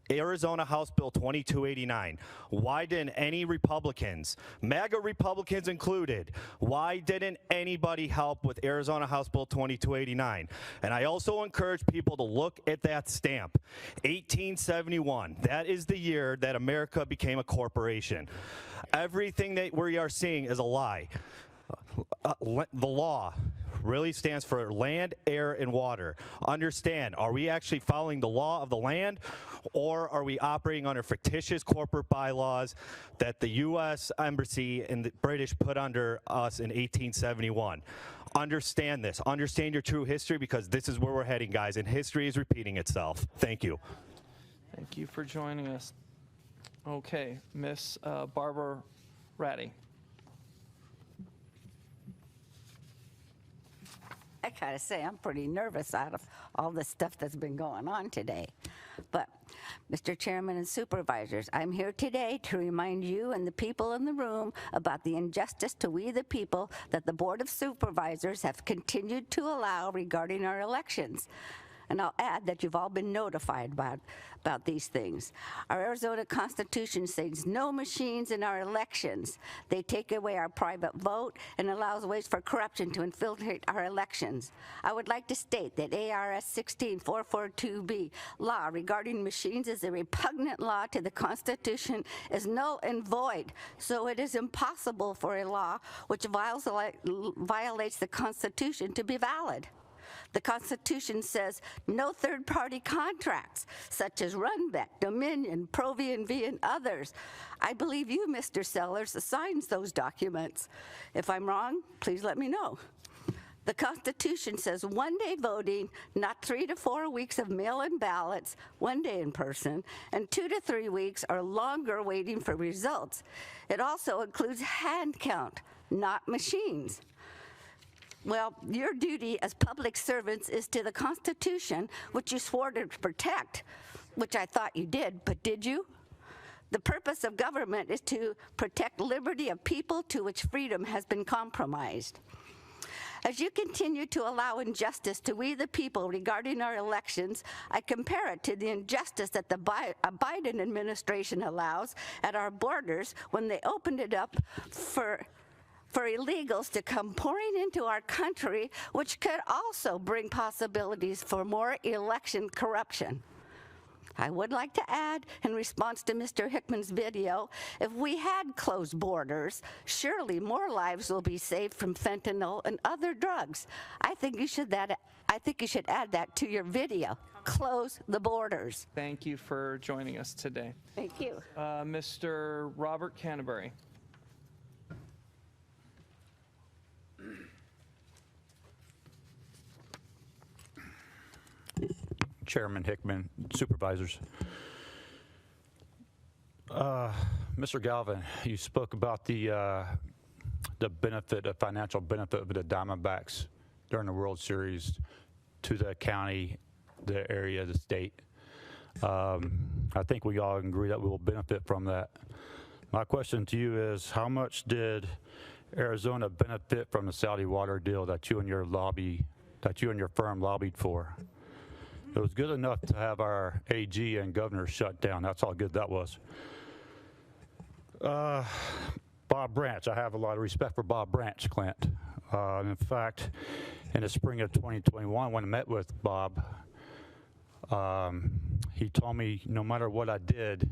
Arizona House Bill 2289. Why didn't any Republicans, MAGA Republicans included, why didn't anybody help with Arizona House Bill 2289? And I also encourage people to look at that stamp. 1871, that is the year that America became a corporation. Everything that we are seeing is a lie. The law, really stands for land, air, and water. Understand, are we actually following the law of the land, or are we operating under fictitious corporate bylaws that the U.S. Embassy and the British put under us in 1871? Understand this. Understand your true history, because this is where we're heading, guys, and history is repeating itself. Thank you. Thank you for joining us. Okay, Miss Barbara Ratty. I gotta say, I'm pretty nervous out of all the stuff that's been going on today. But, Mr. Chairman and Supervisors, I'm here today to remind you and the people in the room about the injustice to we the people that the Board of Supervisors have continued to allow regarding our elections. And I'll add that you've all been notified about these things. Our Arizona Constitution says no machines in our elections. They take away our private vote and allows ways for corruption to infiltrate our elections. I would like to state that ARS 16442B law regarding machines is a repugnant law to the Constitution, is null and void. So it is impossible for a law which violates the Constitution to be valid. The Constitution says no third-party contracts, such as Runbeck, Dominion, Pro-V&V, and others. I believe you, Mr. Sellers, signs those documents. If I'm wrong, please let me know. The Constitution says one-day voting, not 3 to 4 weeks of mail-in ballots, 1 day in person, and 2 to 3 weeks or longer waiting for results. It also includes hand count, not machines. Well, your duty as public servants is to the Constitution, which you swore to protect, which I thought you did, but did you? The purpose of government is to protect liberty of people to which freedom has been compromised. As you continue to allow injustice to we the people regarding our elections, I compare it to the injustice that the Biden administration allows at our borders when they opened it up for illegals to come pouring into our country, which could also bring possibilities for more election corruption. I would like to add, in response to Mr. Hickman's video, if we had closed borders, surely more lives will be saved from fentanyl and other drugs. I think you should add that to your video. Close the borders. Thank you for joining us today. Thank you. Mr. Robert Canterbury. Chairman Hickman, supervisors. Mr. Galvin, you spoke about the benefit, the financial benefit of the Diamondbacks during the World Series to the county, the area, the state. I think we all agree that we will benefit from that. My question to you is, how much did Arizona benefit from the Saudi water deal that you and your firm lobbied for? It was good enough to have our AG and governor shut down. That's how good that was. Bob Branch, I have a lot of respect for Bob Branch, Clint. In fact, in the spring of 2021, when I met with Bob, he told me no matter what I did,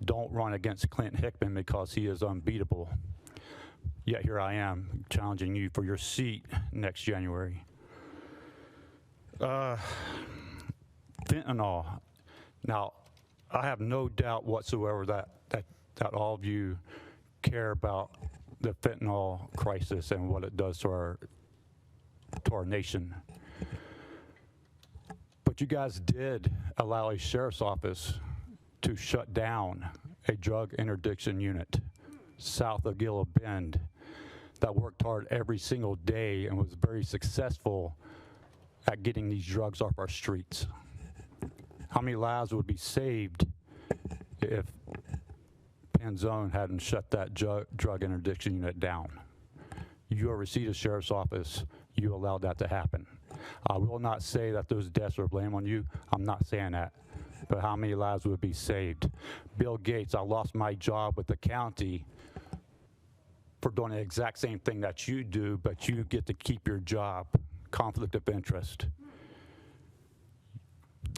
don't run against Clint Hickman because he is unbeatable. Yet here I am challenging you for your seat next January. Fentanyl. Now, I have no doubt whatsoever that all of you care about the fentanyl crisis and what it does to our nation. But you guys did allow a sheriff's office to shut down a drug interdiction unit south of Gila Bend that worked hard every single day and was very successful at getting these drugs off our streets. How many lives would be saved if Penzone hadn't shut that drug interdiction unit down? You oversee the sheriff's office. You allowed that to happen. I will not say that those deaths are blame on you. I'm not saying that. But how many lives would be saved? Bill Gates, I lost my job with the county for doing the exact same thing that you do, but you get to keep your job. Conflict of interest.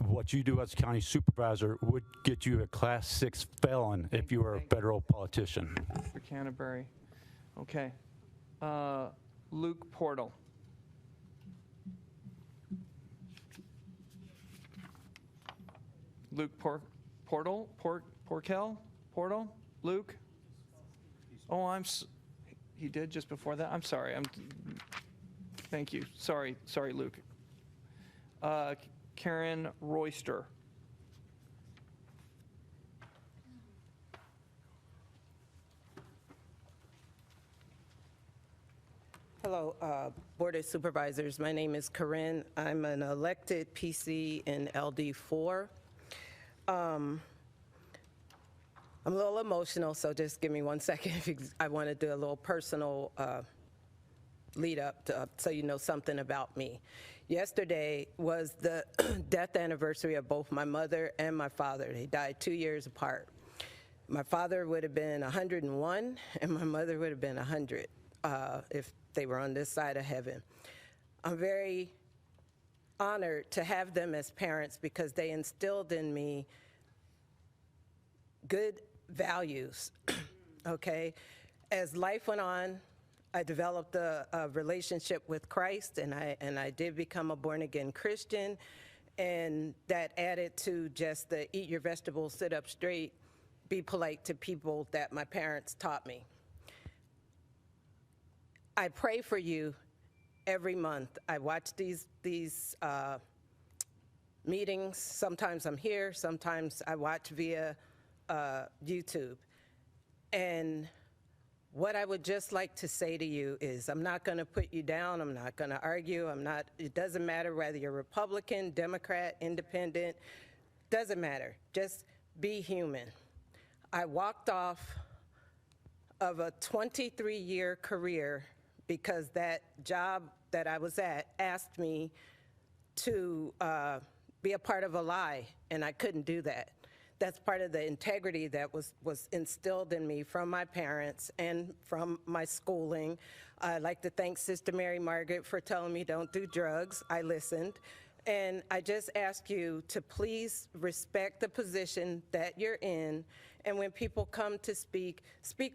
What you do as a county supervisor would get you a Class 6 felon if you were a federal politician. Mr. Canterbury. Okay. Luke Portal. Luke Porkel? Luke? Oh, he did just before that? I'm sorry. Thank you. Sorry, Luke. Karen Royster. Hello, Board of Supervisors. My name is Corinne. I'm an elected PC in LD4. I'm a little emotional, so just give me 1 second. I want to do a little personal lead up so you know something about me. Yesterday was the death anniversary of both my mother and my father. They died 2 years apart. My father would have been 101, and my mother would have been 100 if they were on this side of heaven. I'm very honored to have them as parents because they instilled in me good values, okay? As life went on, I developed a relationship with Christ, and I did become a born-again Christian, and that added to just the eat your vegetables, sit up straight, be polite to people that my parents taught me. I pray for you every month. I watch these meetings. Sometimes I'm here, sometimes I watch via YouTube. And what I would just like to say to you is I'm not going to put you down. I'm not going to argue. It doesn't matter whether you're Republican, Democrat, Independent. Doesn't matter. Just be human. I walked off of a 23-year career because that job that I was at asked me to be a part of a lie, and I couldn't do that. That's part of the integrity that was instilled in me from my parents and from my schooling. I'd like to thank Sister Mary Margaret for telling me don't do drugs. I listened. And I just ask you to please respect the position that you're in, and when people come to speak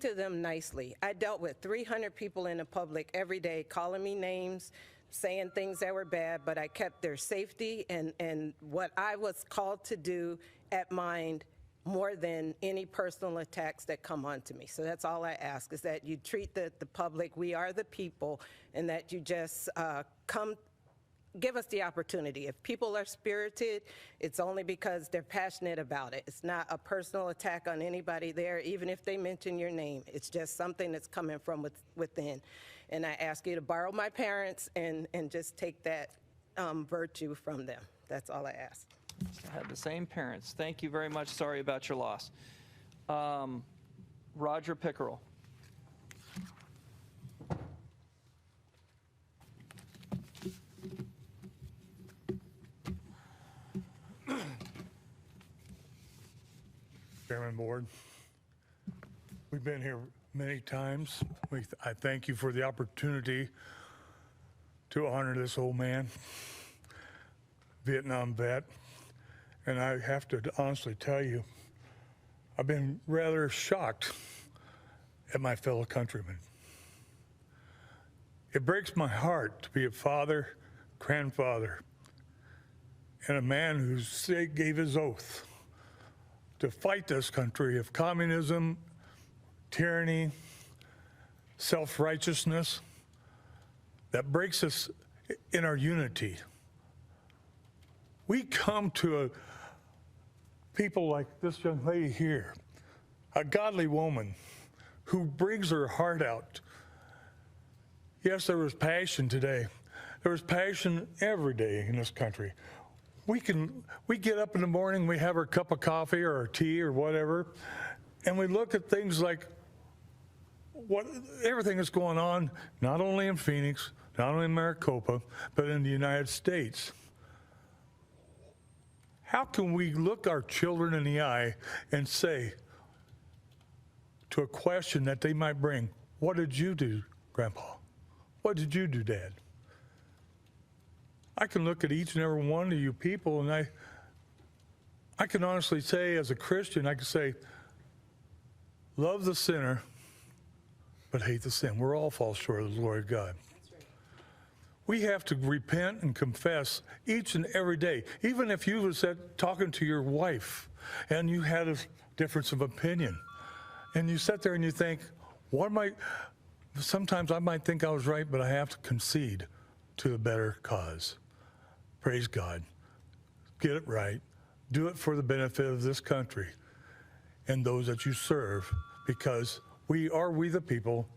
to them nicely. I dealt with 300 people in the public every day calling me names, saying things that were bad, but I kept their safety and what I was called to do at mind more than any personal attacks that come onto me. So that's all I ask, is that you treat the public, we are the people, and that you just give us the opportunity. If people are spirited, it's only because they're passionate about it. It's not a personal attack on anybody there, even if they mention your name. It's just something that's coming from within. And I ask you to borrow my parents and just take that virtue from them. That's all I ask. I had the same parents. Thank you very much. Sorry about your loss. Roger Pickerel. Chairman, Board, we've been here many times. I thank you for the opportunity to honor this old man, Vietnam vet, and I have to honestly tell you, I've been rather shocked at my fellow countrymen. It breaks my heart to be a father, grandfather, and a man who gave his oath to fight this country of communism, tyranny, self-righteousness that breaks us in our unity. We come to people like this young lady here, a godly woman who brings her heart out. Yes, there was passion today. There was passion every day in this country. We get up in the morning, we have our cup of coffee or our tea or whatever, and we look at things like everything that's going on, not only in Phoenix, not only in Maricopa, but in the United States. How can we look our children in the eye and say to a question that they might bring, what did you do, Grandpa? What did you do, Dad? I can look at each and every one of you people, and I can honestly say, as a Christian, I can say, love the sinner, but hate the sin. We're all fall short of the glory of God. we have to repent and confess each and every day. Even if you was talking to your wife and you had a difference of opinion, and you sit there and you think, sometimes I might think I was right, but I have to concede to a better cause. Praise God. Get it right. Do it for the benefit of this country and those that you serve, because we the people,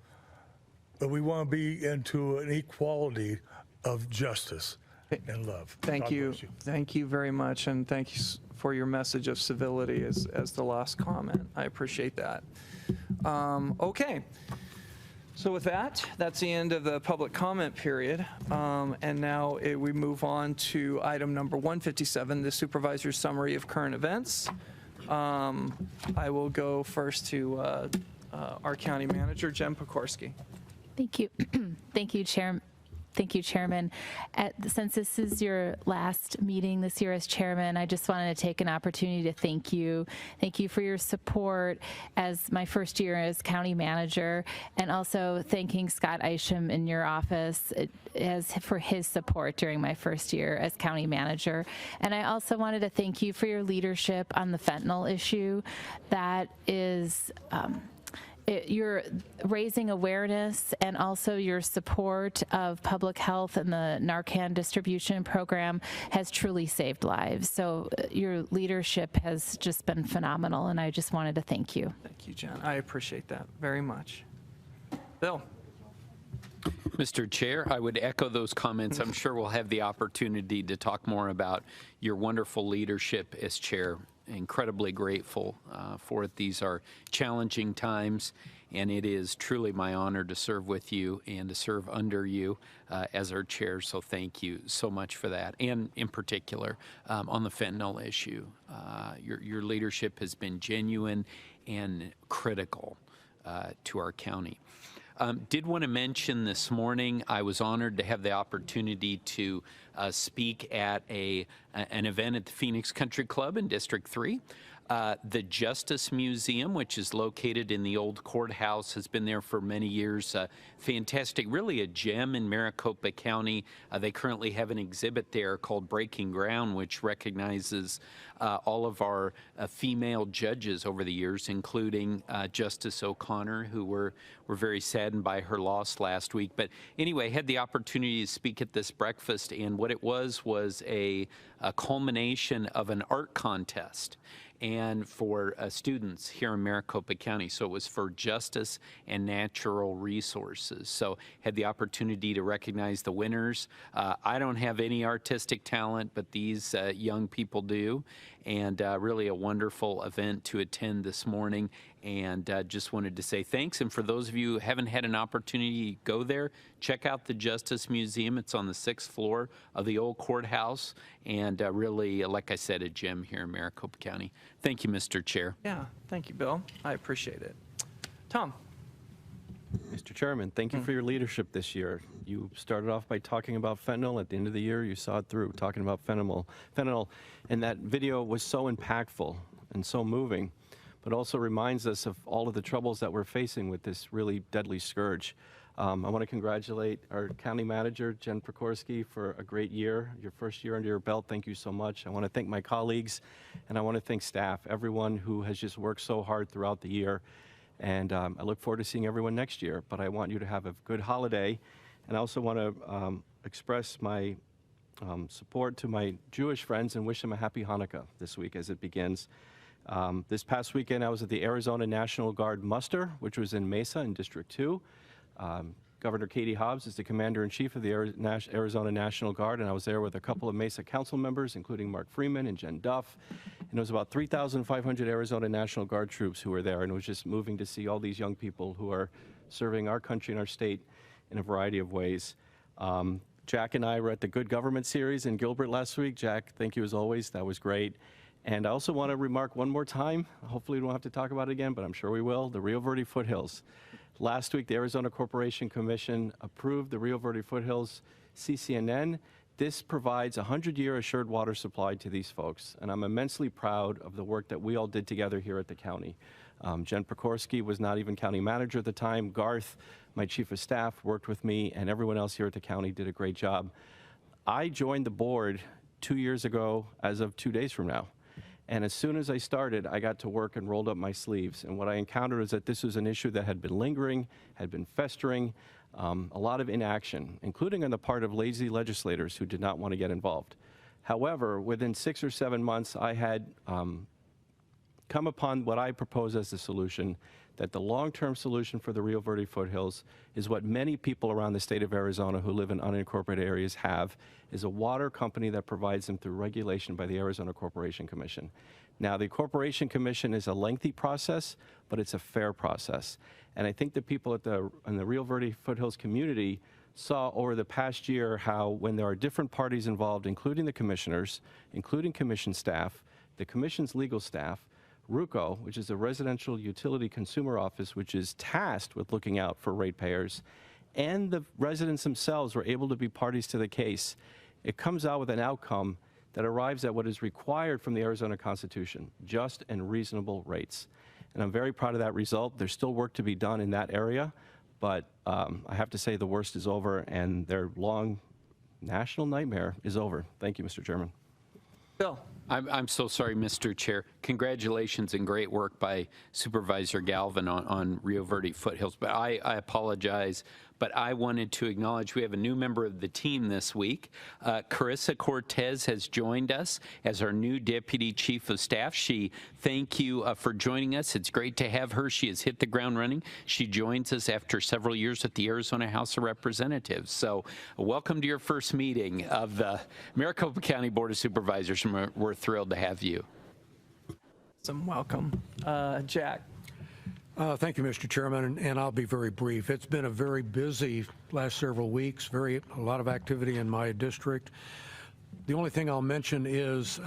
but we want to be into an equality of justice and love. Thank God you. bless you. Thank you very much, and thank you for your message of civility as the last comment. I appreciate that. Okay. So with that, that's the end of the public comment period. And now we move on to item number 157, the supervisor's summary of current events. I will go first to our county manager, Jen Pekorski. Thank you. Thank you, Chair. Thank you, Chairman. Since this is your last meeting this year as Chairman, I just wanted to take an opportunity to thank you. Thank you for your support as my first year as County Manager, and also thanking Scott Isham in your office for his support during my first year as County Manager. And I also wanted to thank you for your leadership on the fentanyl issue. That is... you're raising awareness, and also your support of public health and the Narcan distribution program has truly saved lives. So your leadership has just been phenomenal, and I just wanted to thank you. Thank you, Jen. I appreciate that very much. Bill. Mr. Chair, I would echo those comments. I'm sure we'll have the opportunity to talk more about your wonderful leadership as chair. Incredibly grateful for it. These are challenging times, and it is truly my honor to serve with you and to serve under you as our chair. So thank you so much for that. And in particular, on the fentanyl issue, your leadership has been genuine and critical to our county. Did want to mention this morning, I was honored to have the opportunity to speak at an event at the Phoenix Country Club in District 3. The Justice Museum, which is located in the old courthouse, has been there for many years. Fantastic, really a gem in Maricopa County. They currently have an exhibit there called Breaking Ground, which recognizes all of our female judges over the years, including Justice O'Connor, who were very saddened by her loss last week. But anyway, had the opportunity to speak at this breakfast, and what it was a culmination of an art contest and for students here in Maricopa County. So it was for justice and natural resources. So had the opportunity to recognize the winners. I don't have any artistic talent, but these young people do. And really a wonderful event to attend this morning. And just wanted to say thanks. And for those of you who haven't had an opportunity to go there, check out the Justice Museum. It's on the 6th floor of the old courthouse. And really, like I said, a gem here in Maricopa County. Thank you, Mr. Chair. Yeah, thank you, Bill. I appreciate it. Tom. Mr. Chairman, thank you for your leadership this year. You started off by talking about fentanyl. At the end of the year, you saw it through, talking about fentanyl. And that video was so impactful and so moving, but also reminds us of all of the troubles that we're facing with this really deadly scourge. I want to congratulate our county manager, Jen Pekorski, for a great year, your first year under your belt. Thank you so much. I want to thank my colleagues, and I want to thank staff, everyone who has just worked so hard throughout the year. And I look forward to seeing everyone next year, but I want you to have a good holiday. And I also want to express my support to my Jewish friends and wish them a happy Hanukkah this week as it begins. This past weekend, I was at the Arizona National Guard muster, which was in Mesa in District 2. Governor Katie Hobbs is the commander-in-chief of the Arizona National Guard, and I was there with a couple of Mesa council members, including Mark Freeman and Jen Duff. And it was about 3,500 Arizona National Guard troops who were there, and it was just moving to see all these young people who are serving our country and our state in a variety of ways. Jack and I were at the Good Government series in Gilbert last week. Jack, thank you as always. That was great. And I also want to remark one more time, hopefully we don't have to talk about it again, but I'm sure we will, the Rio Verde foothills. Last week, the Arizona Corporation Commission approved the Rio Verde Foothills CCNN. This provides a 100-year assured water supply to these folks, and I'm immensely proud of the work that we all did together here at the county. Jen Prikorsky was not even county manager at the time. Garth, my chief of staff, worked with me, and everyone else here at the county did a great job. I joined the board 2 years ago as of 2 days from now. And as soon as I started, I got to work and rolled up my sleeves. And what I encountered is that this was an issue that had been lingering, had been festering, a lot of inaction, including on the part of lazy legislators who did not want to get involved. However, within 6 or 7 months, I had come upon what I propose as the solution, that the long-term solution for the Rio Verde foothills is what many people around the state of Arizona who live in unincorporated areas have, is a water company that provides them through regulation by the Arizona Corporation Commission. Now, the Corporation Commission is a lengthy process, but it's a fair process. And I think the people in the Rio Verde foothills community saw over the past year how when there are different parties involved, including the commissioners, including commission staff, the commission's legal staff, RUCO, which is a residential utility consumer office, which is tasked with looking out for ratepayers, and the residents themselves were able to be parties to the case. It comes out with an outcome that arrives at what is required from the Arizona Constitution, just and reasonable rates. And I'm very proud of that result. There's still work to be done in that area, but I have to say the worst is over, and their long national nightmare is over. Thank you, Mr. Chairman. Bill. I'm so sorry, Mr. Chair. Congratulations and great work by Supervisor Galvin on Rio Verde foothills. But I apologize, but I wanted to acknowledge we have a new member of the team this week. Carissa Cortez has joined us as our new Deputy Chief of Staff. Thank you for joining us. It's great to have her. She has hit the ground running. She joins us after several years at the Arizona House of Representatives. So welcome to your first meeting of the Maricopa County Board of Supervisors. We're thrilled to have you. Welcome. Jack. Thank you, Mr. Chairman, and I'll be very brief. It's been a very busy last several weeks, a lot of activity in my district. The only thing I'll mention is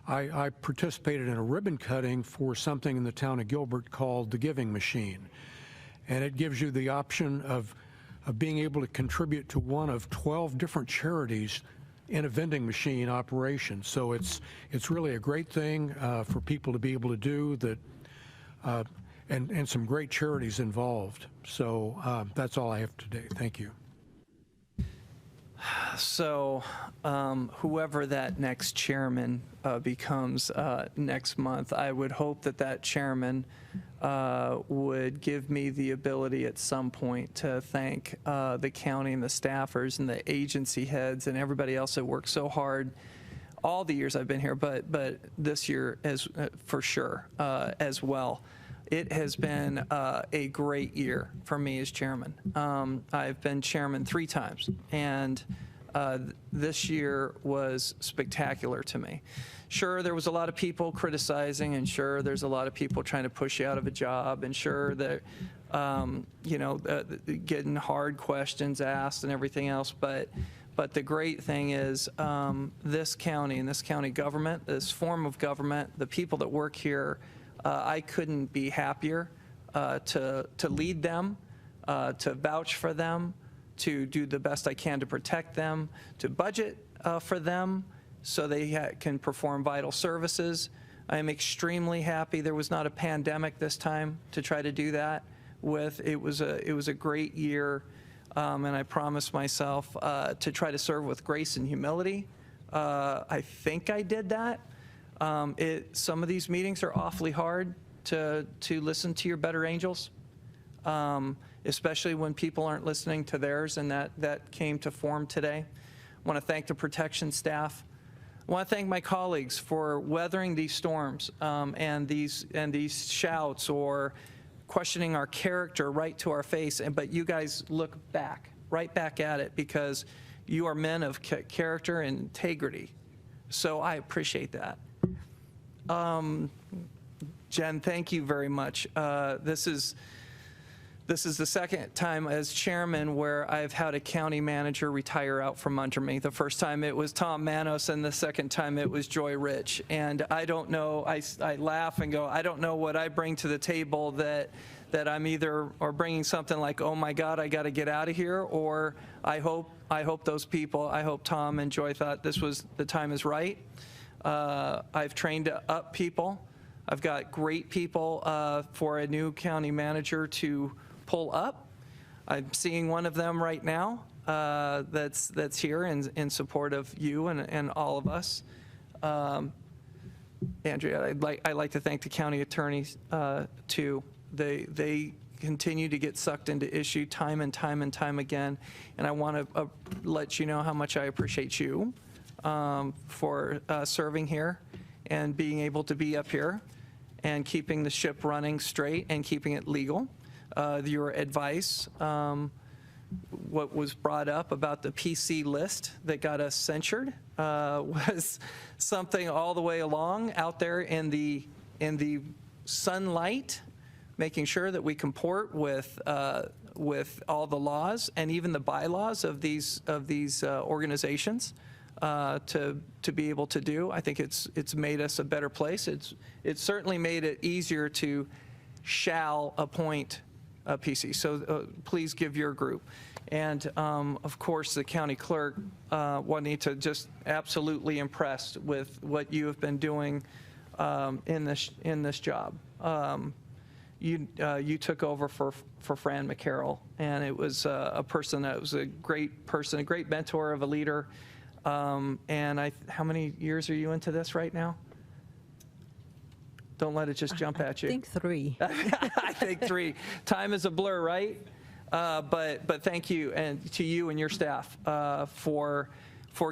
I participated in a ribbon cutting for something in the town of Gilbert called the Giving Machine, and it gives you the option of being able to contribute to one of 12 different charities in a vending machine operation. So it's really a great thing for people to be able to do that, and some great charities involved. So that's all I have today. Thank you. So whoever that next chairman becomes next month, I would hope that chairman would give me the ability at some point to thank the county and the staffers and the agency heads and everybody else that worked so hard all the years I've been here, but this year as for sure as well. It has been a great year for me as chairman. I've been chairman 3 times, and this year was spectacular to me. Sure, there was a lot of people criticizing, and sure, there's a lot of people trying to push you out of a job, and sure that, getting hard questions asked and everything else, but the great thing is this county and this county government, this form of government, the people that work here, I couldn't be happier to lead them, to vouch for them, to do the best I can to protect them, to budget for them so they can perform vital services. I am extremely happy there was not a pandemic this time to try to do that with. It was a great year, and I promised myself to try to serve with grace and humility. I think I did that. Some of these meetings are awfully hard to listen to your better angels, especially when people aren't listening to theirs, and that came to form today. I want to thank the protection staff. I want to thank my colleagues for weathering these storms and these shouts or questioning our character right to our face, but you guys look right back at it because you are men of character and integrity. So I appreciate that. Jen, thank you very much. This is the second time as chairman where I've had a county manager retire out from under me. The first time it was Tom Manos, and the second time it was Joy Rich. And I don't know, I laugh and go, I don't know what I bring to the table that I'm either or bringing something like, oh my God, I got to get out of here, or I hope those people, I hope Tom and Joy thought the time is right. I've trained up people. I've got great people for a new county manager to pull up. I'm seeing one of them right now that's here in support of you and all of us. Andrea, I'd like to thank the county attorneys too. They continue to get sucked into issue time and time again, and I want to let you know how much I appreciate you for serving here and being able to be up here and keeping the ship running straight and keeping it legal. Your advice, what was brought up about the PC list that got us censured was something all the way along out there in the sunlight, making sure that we comport with all the laws and even the bylaws of these organizations to be able to do. I think it's made us a better place. It's certainly made it easier to shall appoint a PC. So please give your group. And of course, the county clerk, Juanita, just absolutely impressed with what you have been doing in this job. You took over for Fran McCarroll, and it was a person that was a great person, a great mentor of a leader. And how many years are you into this right now? Don't let it just jump at you. I think 3. I think 3. Time is a blur, right? But thank you, and to you and your staff for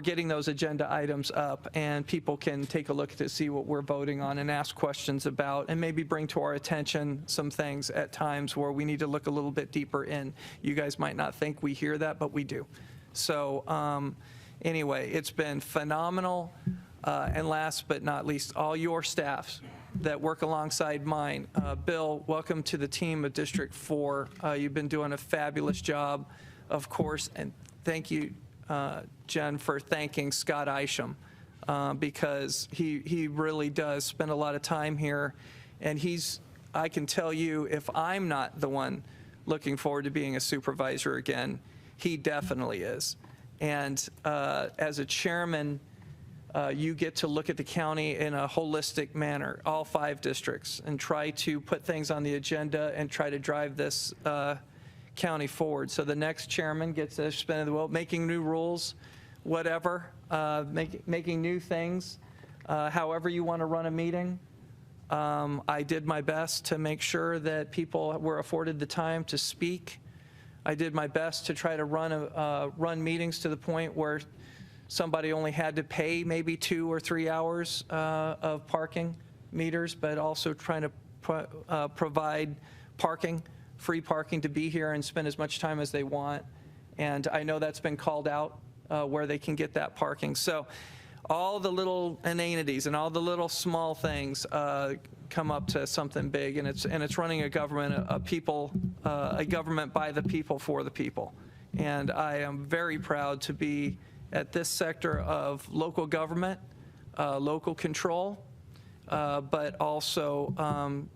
getting those agenda items up, and people can take a look to see what we're voting on and ask questions about, and maybe bring to our attention some things at times where we need to look a little bit deeper in. You guys might not think we hear that, but we do. So anyway, it's been phenomenal. And last but not least, all your staffs that work alongside mine. Bill, welcome to the team of District 4. You've been doing a fabulous job, of course, and thank you, Jen, for thanking Scott Isham, because he really does spend a lot of time here, and I can tell you, if I'm not the one looking forward to being a supervisor again, he definitely is. And as a chairman, you get to look at the county in a holistic manner, all 5 districts, and try to put things on the agenda and try to drive this county forward. So the next chairman gets a spin of the wheel, making new rules, whatever, making new things, however you want to run a meeting. I did my best to make sure that people were afforded the time to speak. I did my best to try to run meetings to the point where somebody only had to pay maybe 2 or 3 hours of parking meters, but also trying to provide parking, free parking to be here and spend as much time as they want. And I know that's been called out where they can get that parking. So all the little inanities and all the little small things come up to something big, and it's running a government, a government by the people for the people. And I am very proud to be at this sector of local government, local control, but also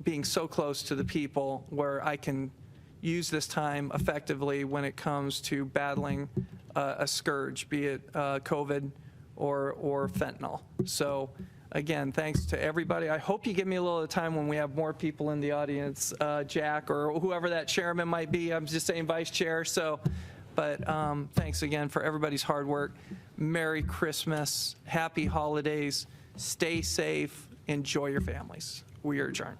being so close to the people where I can use this time effectively when it comes to battling a scourge, be it COVID or fentanyl. So again, thanks to everybody. I hope you give me a little time when we have more people in the audience, Jack or whoever that chairman might be. I'm just saying vice chair. So, but thanks again for everybody's hard work. Merry Christmas, happy holidays, stay safe, enjoy your families. We are adjourned.